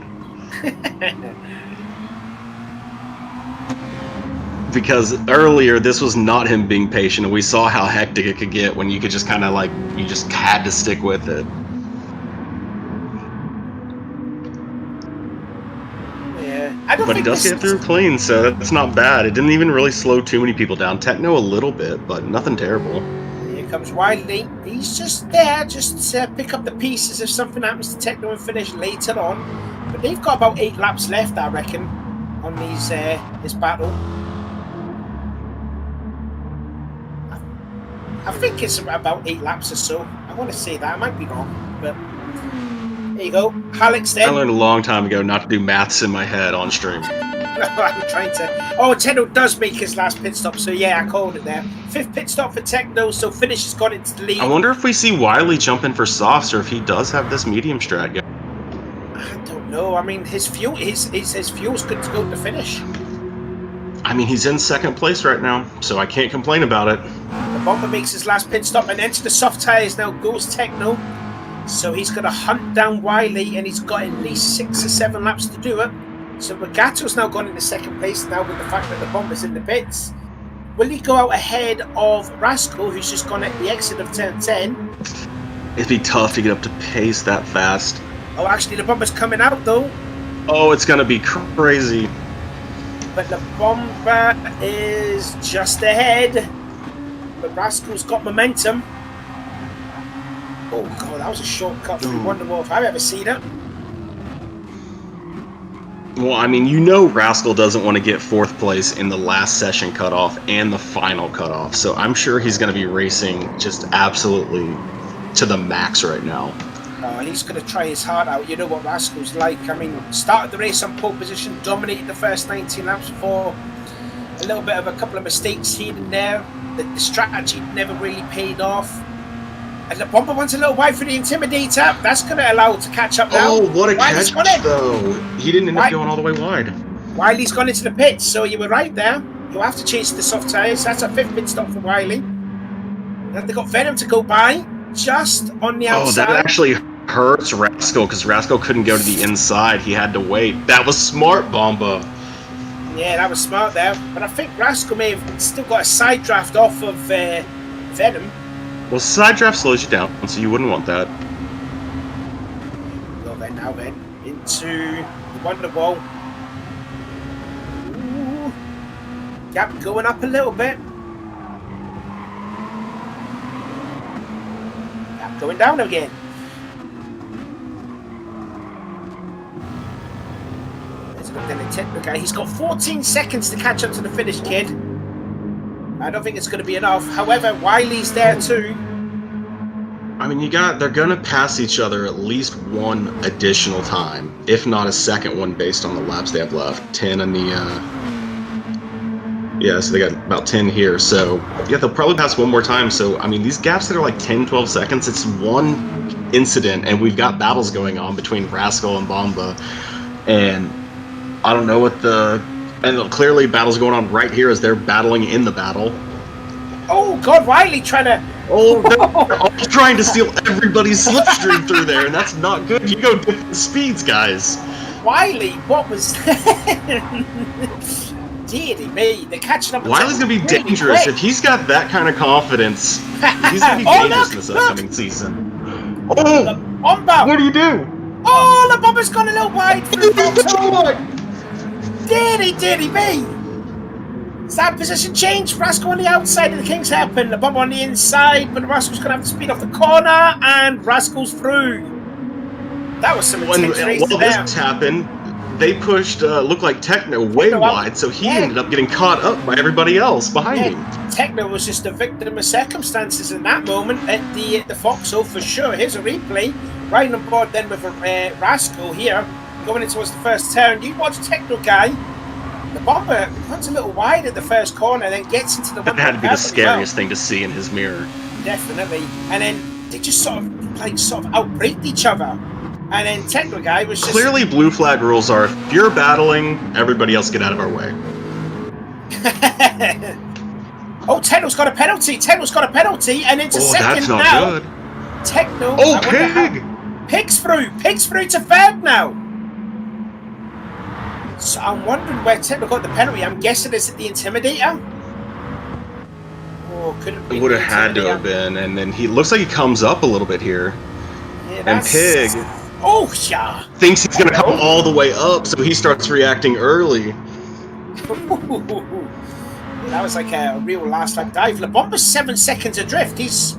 Because earlier, this was not him being patient, and we saw how hectic it could get when you could just kind of you just had to stick with it. Yeah, I don't But he think does this get through clean, so that's not bad. It didn't even really slow too many people down. Techno a little bit, but nothing terrible. Here comes Wiley. He's just there, just to pick up the pieces if something happens to Techno and finish later on. But they've got about 8 laps left, I reckon, on this battle. I think it's about 8 laps or so. I want to say that. I might be wrong, but there you go. Alex then. I learned a long time ago not to do maths in my head on stream. I'm trying to. Oh, Techno does make his last pit stop, so yeah, I called it there. 5th pit stop for Techno, so Finish has got into the lead. I wonder if we see Wiley jump in for softs, or if he does have this medium strat guy. I don't know. I mean, his fuel's good to go to Finish. I mean, he's in 2nd place right now, so I can't complain about it. The Bomber makes his last pit stop and into the soft tyres now goes Techno. So he's going to hunt down Wiley, and he's got at least 6 or 7 laps to do it. So Regato's now gone into 2nd place now with the fact that the Bomber's in the pits. Will he go out ahead of Rascal, who's just gone at the exit of turn 10? It'd be tough to get up to pace that fast. Oh, actually, the Bomber's coming out, though. Oh, it's going to be crazy. But the Bomber is just ahead. But Rascal's got momentum. Oh, God, that was a shortcut through Wonderwall if I've ever seen it. Well, I mean, you know Rascal doesn't want to get 4th place in the last session cutoff and the final cutoff, so I'm sure he's going to be racing just absolutely to the max right now. Oh, and he's going to try his heart out. You know what Rascal's like. I mean, started the race on pole position, dominated the first 19 laps before a little bit of a couple of mistakes here and there. The strategy never really paid off. And the Bomber wants a little wide for the Intimidator. That's going to allow it to catch up now. Oh, what a Wiley's catch, though. He didn't end up going all the way wide. Wiley's gone into the pits, so you were right there. You'll have to chase the soft tyres. That's a 5th pit stop for Wiley. And they've got Venom to go by, just on the outside. Oh, that actually hurts Rascal, because Rascal couldn't go to the inside. He had to wait. That was smart, Bomba. Yeah, that was smart there. But I think Rascal may have still got a side draft off of Venom. Well, side draft slows you down, so you wouldn't want that. Well then, into the Wonderwall. Ooh. Gap going up a little bit. Gap going down again. There's a look then at Techno guy. He's got 14 seconds to catch up to the finish, kid. I don't think it's going to be enough. However, Wiley's there too. I mean, they're going to pass each other at least one additional time, if not a second one based on the laps they have left. 10 in the, yeah, so they got about 10 here. So, yeah, they'll probably pass one more time. So, I mean, these gaps that are like 10, 12 seconds, it's one incident, and we've got battles going on between Rascal and Bomba. And I don't know what and clearly battles going on right here as they're battling in the battle. Oh, God, Wiley trying to... Oh, they're all trying to steal everybody's slipstream through there, and that's not good. You go different speeds, guys. Wiley, what was that? Deity me, they're catching up. Wiley's going to be dangerous. If he's got that kind of confidence, he's going to be dangerous in this upcoming season. Oh, the Bomber. What do you do? Oh, the Bomber's gone a little wide. Deity me. Start position change. Rascal on the outside of the King's Hairpin. The Bomber on the inside, but Rascal's going to have to speed off the corner, and Rascal's through. That was some intense racing there. While this happened, they pushed, looked like Techno way wide, so he ended up getting caught up by everybody else behind him. Techno was just a victim of circumstances in that moment at the Foxhole for sure. Here's a replay. Riding on board then with Rascal here, going in towards the first turn. You watch Techno guy. The Bomber runs a little wide at the first corner, then gets into the... That had to be the scariest thing to see in his mirror. Definitely. And then they just sort of outbreak each other. And then Techno guy was just... Clearly, blue flag rules are, if you're battling, everybody else get out of our way. Oh, Techno's got a penalty. Techno's got a penalty, and into second now. That's not good. Techno... Oh, Pig! Pig's through. Pig's through to third now. So I'm wondering where Techno got the penalty. I'm guessing it's at the Intimidator. Oh, could it be? It would have had to have been, and then he looks like he comes up a little bit here. Yeah, and Pig Oh, yeah. Thinks he's going to come all the way up, so he starts reacting early. That was like a real last lap dive. LeBomba's 7 seconds adrift. He's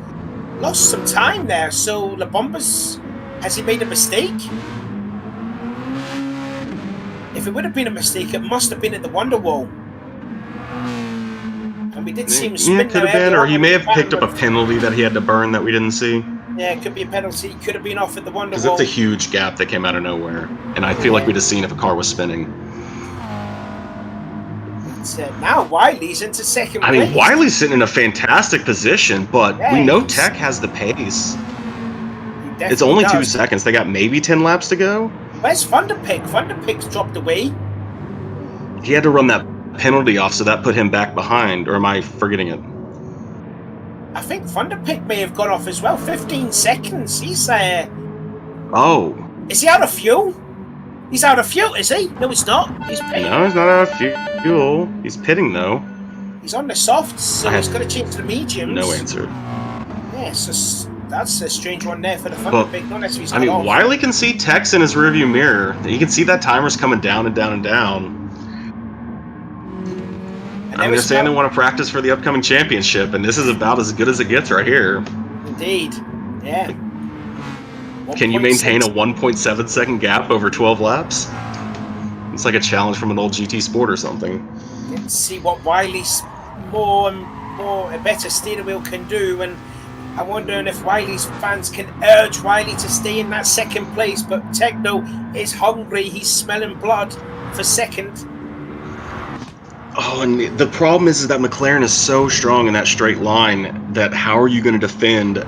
lost some time there. So LeBomba's, has he made a mistake? If it would have been a mistake, it must have been at the Wonder Wall. And we did see him spin. Yeah, could have been, or he may have picked up a penalty that he had to burn that we didn't see. Yeah, it could be a penalty. Could have been off at the Wonder Wall. Because it's a huge gap that came out of nowhere. And I feel like we'd have seen if a car was spinning. Now Wiley's into second place. I mean, Wiley's sitting in a fantastic position, but we know Tech has the pace. It's only 2 seconds. They got maybe 10 laps to go. Where's Thunderpick? Thunderpick's dropped away. He had to run that penalty off, so that put him back behind. Or am I forgetting it? I think Thunderpick may have gone off as well. 15 seconds. He's Oh. Is he out of fuel? He's out of fuel, is he? No, he's not. He's pitting. No, he's not out of fuel. He's pitting, though. He's on the softs, so he's got to change to the mediums. No answer. Yeah, so that's a strange one there for the Thunderpick. Not necessarily. I mean, off. Wiley can see Tex in his rearview mirror. He can see that timer's coming down and down and down. And they're saying they want to practice for the upcoming championship, and this is about as good as it gets right here. Indeed. Yeah. Can you maintain a 1.7 second gap over 12 laps? It's like a challenge from an old GT Sport or something. Let's see what Wiley's a better steering wheel can do, and I'm wondering if Wiley's fans can urge Wiley to stay in that second place. But Techno is hungry. He's smelling blood for second. Oh, and the problem is that McLaren is so strong in that straight line that how are you going to defend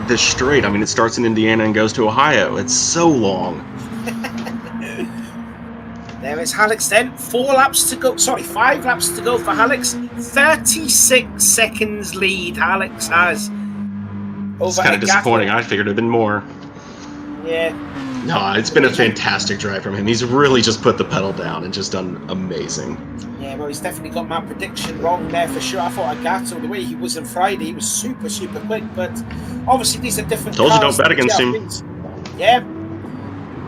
this straight? I mean, it starts in Indiana and goes to Ohio. It's so long. There is Alex then. 5 laps to go for Alex. 36 seconds lead Alex has. It's kind of disappointing. I figured it'd been more. Yeah. No, it's been a fantastic drive from him. He's really just put the pedal down and just done amazing. Yeah, well, he's definitely got my prediction wrong there for sure. I thought Agato, the way he was on Friday, he was super, super quick. But obviously, these are different cars. Told you don't bet against him. Yeah.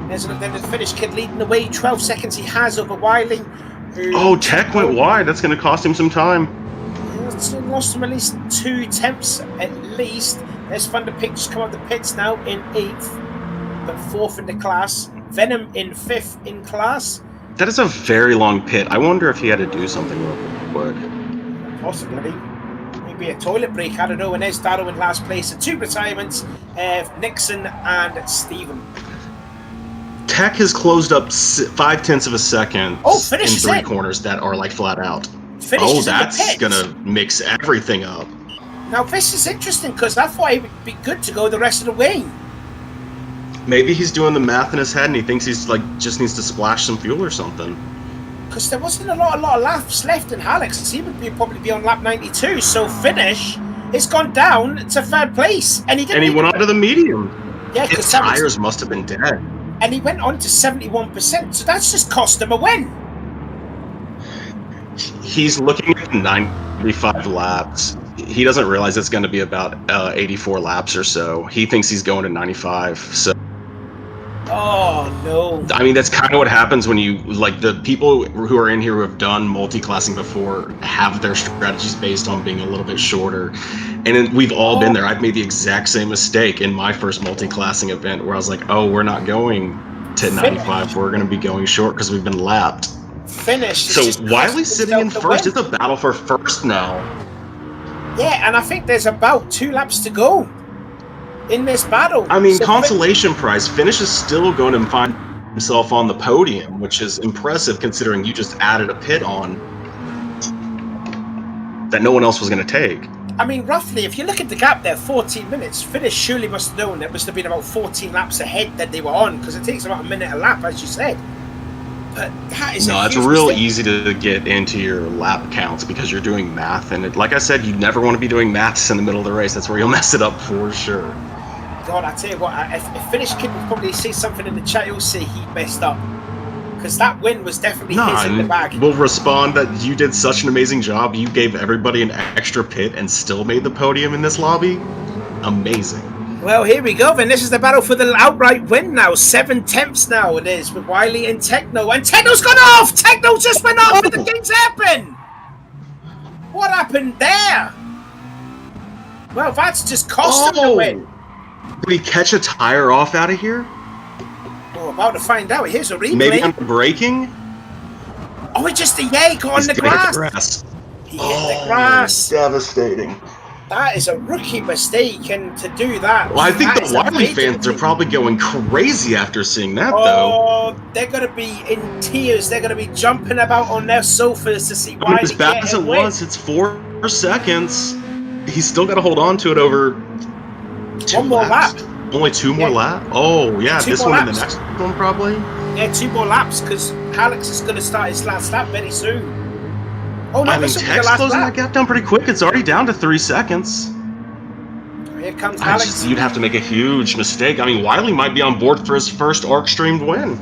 There's then the Finnish kid leading the way. 12 seconds he has over Wiley. Oh, Tech went wide. That's going to cost him some time. Lost him at least 2 temps at least. There's Thunderpick just come out the pits now in 8th, but 4th in the class. Venom in 5th in class. That is a very long pit. I wonder if he had to do something real quick. Possibly. Maybe a toilet break, I don't know. And there's Darrow in last place. And 2 retirements, Nixon and Steven. Tech has closed up 0.5 of a second in 3 corners that are like flat out. That's going to mix everything up. Now, this is interesting because I thought he would be good to go the rest of the way. Maybe he's doing the math in his head and he thinks he's like just needs to splash some fuel or something. Because there wasn't a lot of laps left in Alex. He would probably be on lap 92. So finish, it's gone down to 3rd place, and he went on to the medium. Yeah, his tires must have been dead. And he went on to 71%. So that's just cost him a win. He's looking at 95 laps. He doesn't realize it's going to be about 84 laps or so. He thinks he's going to 95. So. Oh, no. I mean, that's kind of what happens when you, like, the people who are in here who have done multi-classing before have their strategies based on being a little bit shorter. And we've all been there. I've made the exact same mistake in my first multi-classing event where I was like, oh, we're not going to 95. We're going to be going short because we've been lapped. Finish. So Wiley's sitting in first. It's a battle for first now. Yeah, and I think there's about 2 laps to go in this battle. I mean, consolation prize. Finish is still going to find himself on the podium, which is impressive considering you just added a pit on that no one else was going to take. I mean, roughly, if you look at the gap there, 14 minutes, Finish surely must have known it must have been about 14 laps ahead that they were on, because it takes about a minute a lap, as you said. But that is it's real easy to get into your lap counts because you're doing math, and like I said, you never want to be doing maths in the middle of the race. That's where you'll mess it up for sure. God, I tell you what, if Finnish Kid would probably say something in the chat, he'll say he messed up, because that win was definitely his in the bag. We'll respond that you did such an amazing job. You gave everybody an extra pit and still made the podium in this lobby. Amazing. Well, here we go. Then this is the battle for the outright win now. 7 tenths now it is with Wiley and Techno. And Techno's gone off! Techno just went off and the King's Hairpin! What happened there? Well, that's just cost him the win. Did he catch a tire off out of here? Oh, about to find out. Here's a replay. Maybe under braking? Oh, it just got on the grass. He hit the grass. Devastating. That is a rookie mistake, and to do that... Well, I think the Wiley fans are probably going crazy after seeing that, though. Oh, they're going to be in tears. They're going to be jumping about on their sofas to see Wiley. As bad as it was, it's 4 seconds. He's still got to hold on to it over 2 one more laps. lap. Only 2 more laps? Oh, yeah, this one and the next one, probably? Yeah, 2 more laps, because Alex is going to start his last lap very soon. Oh, no, I mean, Tech's closing that gap down pretty quick. It's already down to 3 seconds. Here comes Alex. You'd have to make a huge mistake. I mean, Wiley might be on board for his first ARC-streamed win.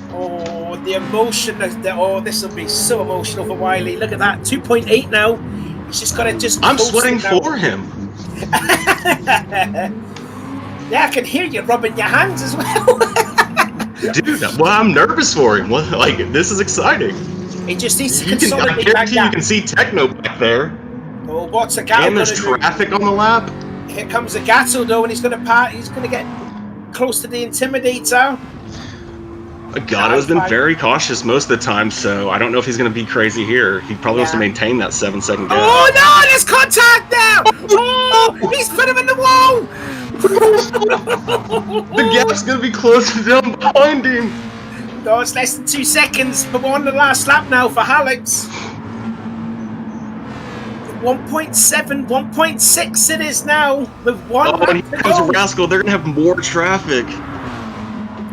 Oh, the emotion. This will be so emotional for Wiley. Look at that, 2.8 now. He's just got to I'm sweating for him. Yeah, I can hear you rubbing your hands as well. Dude, well, I'm nervous for him. Like, this is exciting. He just needs to consolidate that gap. You can see Techno back there. Oh, what's Agato? And there's traffic on the lap. Here comes Agato, though, and he's going to get close to the Intimidator. Agato's been very cautious most of the time, so I don't know if he's going to be crazy here. He probably wants to maintain that 7-second gap. Oh, no, there's contact now! Oh, he's put him in the wall! The gap's going to be closing down behind him. No, it's less than 2 seconds, but we're on the last lap now for Alex. 1.7, 1.6 it is now, with 1 lap and here comes Rascal. They're going to have more traffic.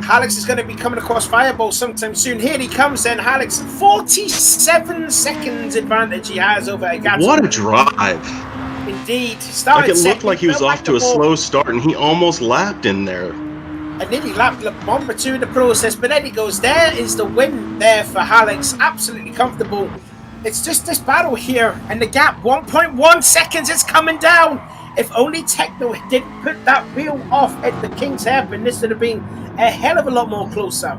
Alex is going to be coming across Fireball sometime soon. Here he comes then, Alex. 47 seconds advantage he has over Agato. What a drive. Indeed. Like it looked like he was off to a slow start, and he almost lapped in there. And nearly lapped Le Bomber 2 in the process, but then he goes, there is the win there for Alex. Absolutely comfortable. It's just this battle here, and the gap, 1.1 seconds, it's coming down. If only Techno didn't put that wheel off at the King's Hairpin, this would have been a hell of a lot more closer.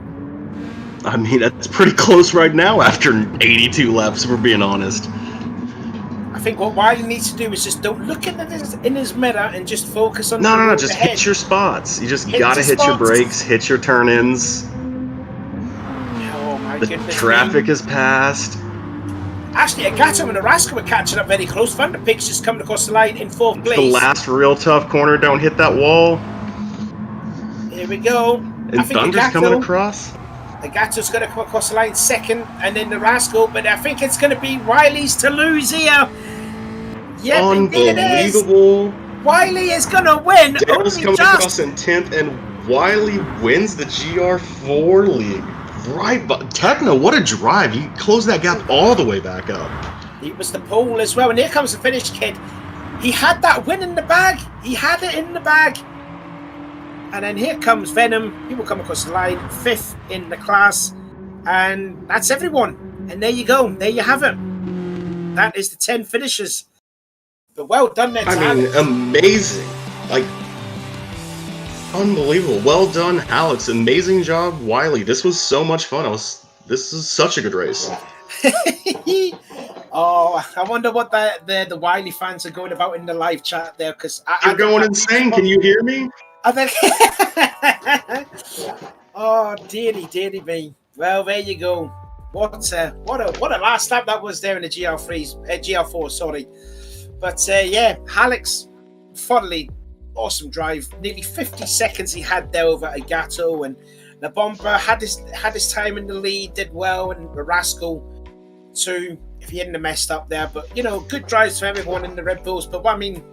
I mean, that's pretty close right now after 82 laps, if we're being honest. I think what Wiley needs to do is just don't look in his mirror and just focus on No, just hit your spots. You just gotta hit your brakes, hit your turn-ins. Oh my goodness. The traffic is passed. Actually, Agato and Araska were catching up very close. Vanderpig's just coming across the line in 4th place. The last real tough corner, don't hit that wall. Here we go. And Thunder's coming across. Agato's going to come across the line 2nd, and then the Rascal, but I think it's going to be Wiley's to lose here. Yep, indeed it is. Wiley is going to win. Daryl's coming across in 10th, and Wiley wins the GR4 league. Right, but Techno, what a drive. You closed that gap all the way back up. He was the pole as well, and here comes the finish, kid. He had that win in the bag. He had it in the bag. And then here comes Venom. He will come across the line, 5th in the class. And that's everyone. And there you go. There you have it. That is the 10 finishers. But well done there, I mean, amazing. Like, unbelievable. Well done, Alex. Amazing job, Wiley. This was so much fun. This is such a good race. Oh, I wonder what the Wiley fans are going about in the live chat there, because you're going insane. Can you hear me? I think. Oh, dearly me. Well, there you go. What a last lap that was there in the GR4. Sorry, but yeah, Alex, thoroughly awesome drive. Nearly 50 seconds he had there over Agato, and the Bomber had his time in the lead, did well, and the Rascal too. If he hadn't messed up there, but good drives for everyone in the Red Bulls. But I mean,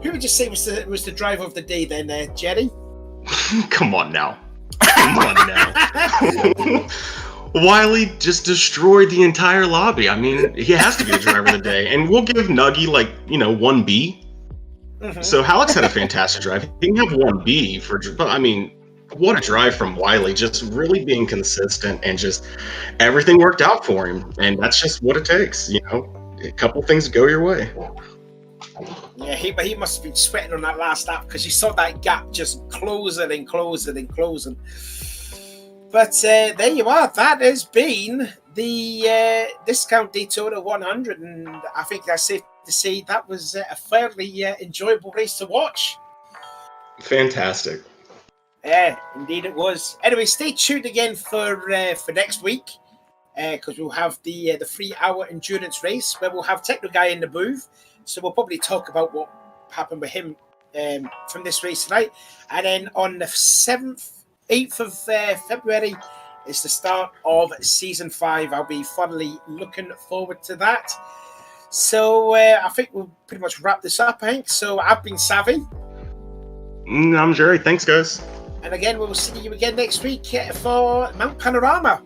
who would you say was the driver of the day then, Jerry? Come on now. Wiley just destroyed the entire lobby. I mean, he has to be the driver of the day. And we'll give Nuggy 1B. Mm-hmm. So Alex had a fantastic drive. He can have 1B but I mean, what a drive from Wiley, just really being consistent, and just everything worked out for him. And that's just what it takes, a couple things go your way. Yeah, he must have been sweating on that last lap because you saw that gap just closing and closing and closing. But there you are. That has been the Discount Daytona 100, and I think that's safe to say that was a fairly enjoyable race to watch. Fantastic. Yeah, indeed it was. Anyway, stay tuned again for next week because we'll have the 3-hour endurance race where we'll have Techno Guy in the booth. So we'll probably talk about what happened with him from this race tonight. And then on the 8th of February is the start of season 5. I'll be thoroughly looking forward to that. So I think we'll pretty much wrap this up, Hank. So I've been Savvy. I'm Jerry. Thanks, guys. And again, we'll see you again next week for Mount Panorama.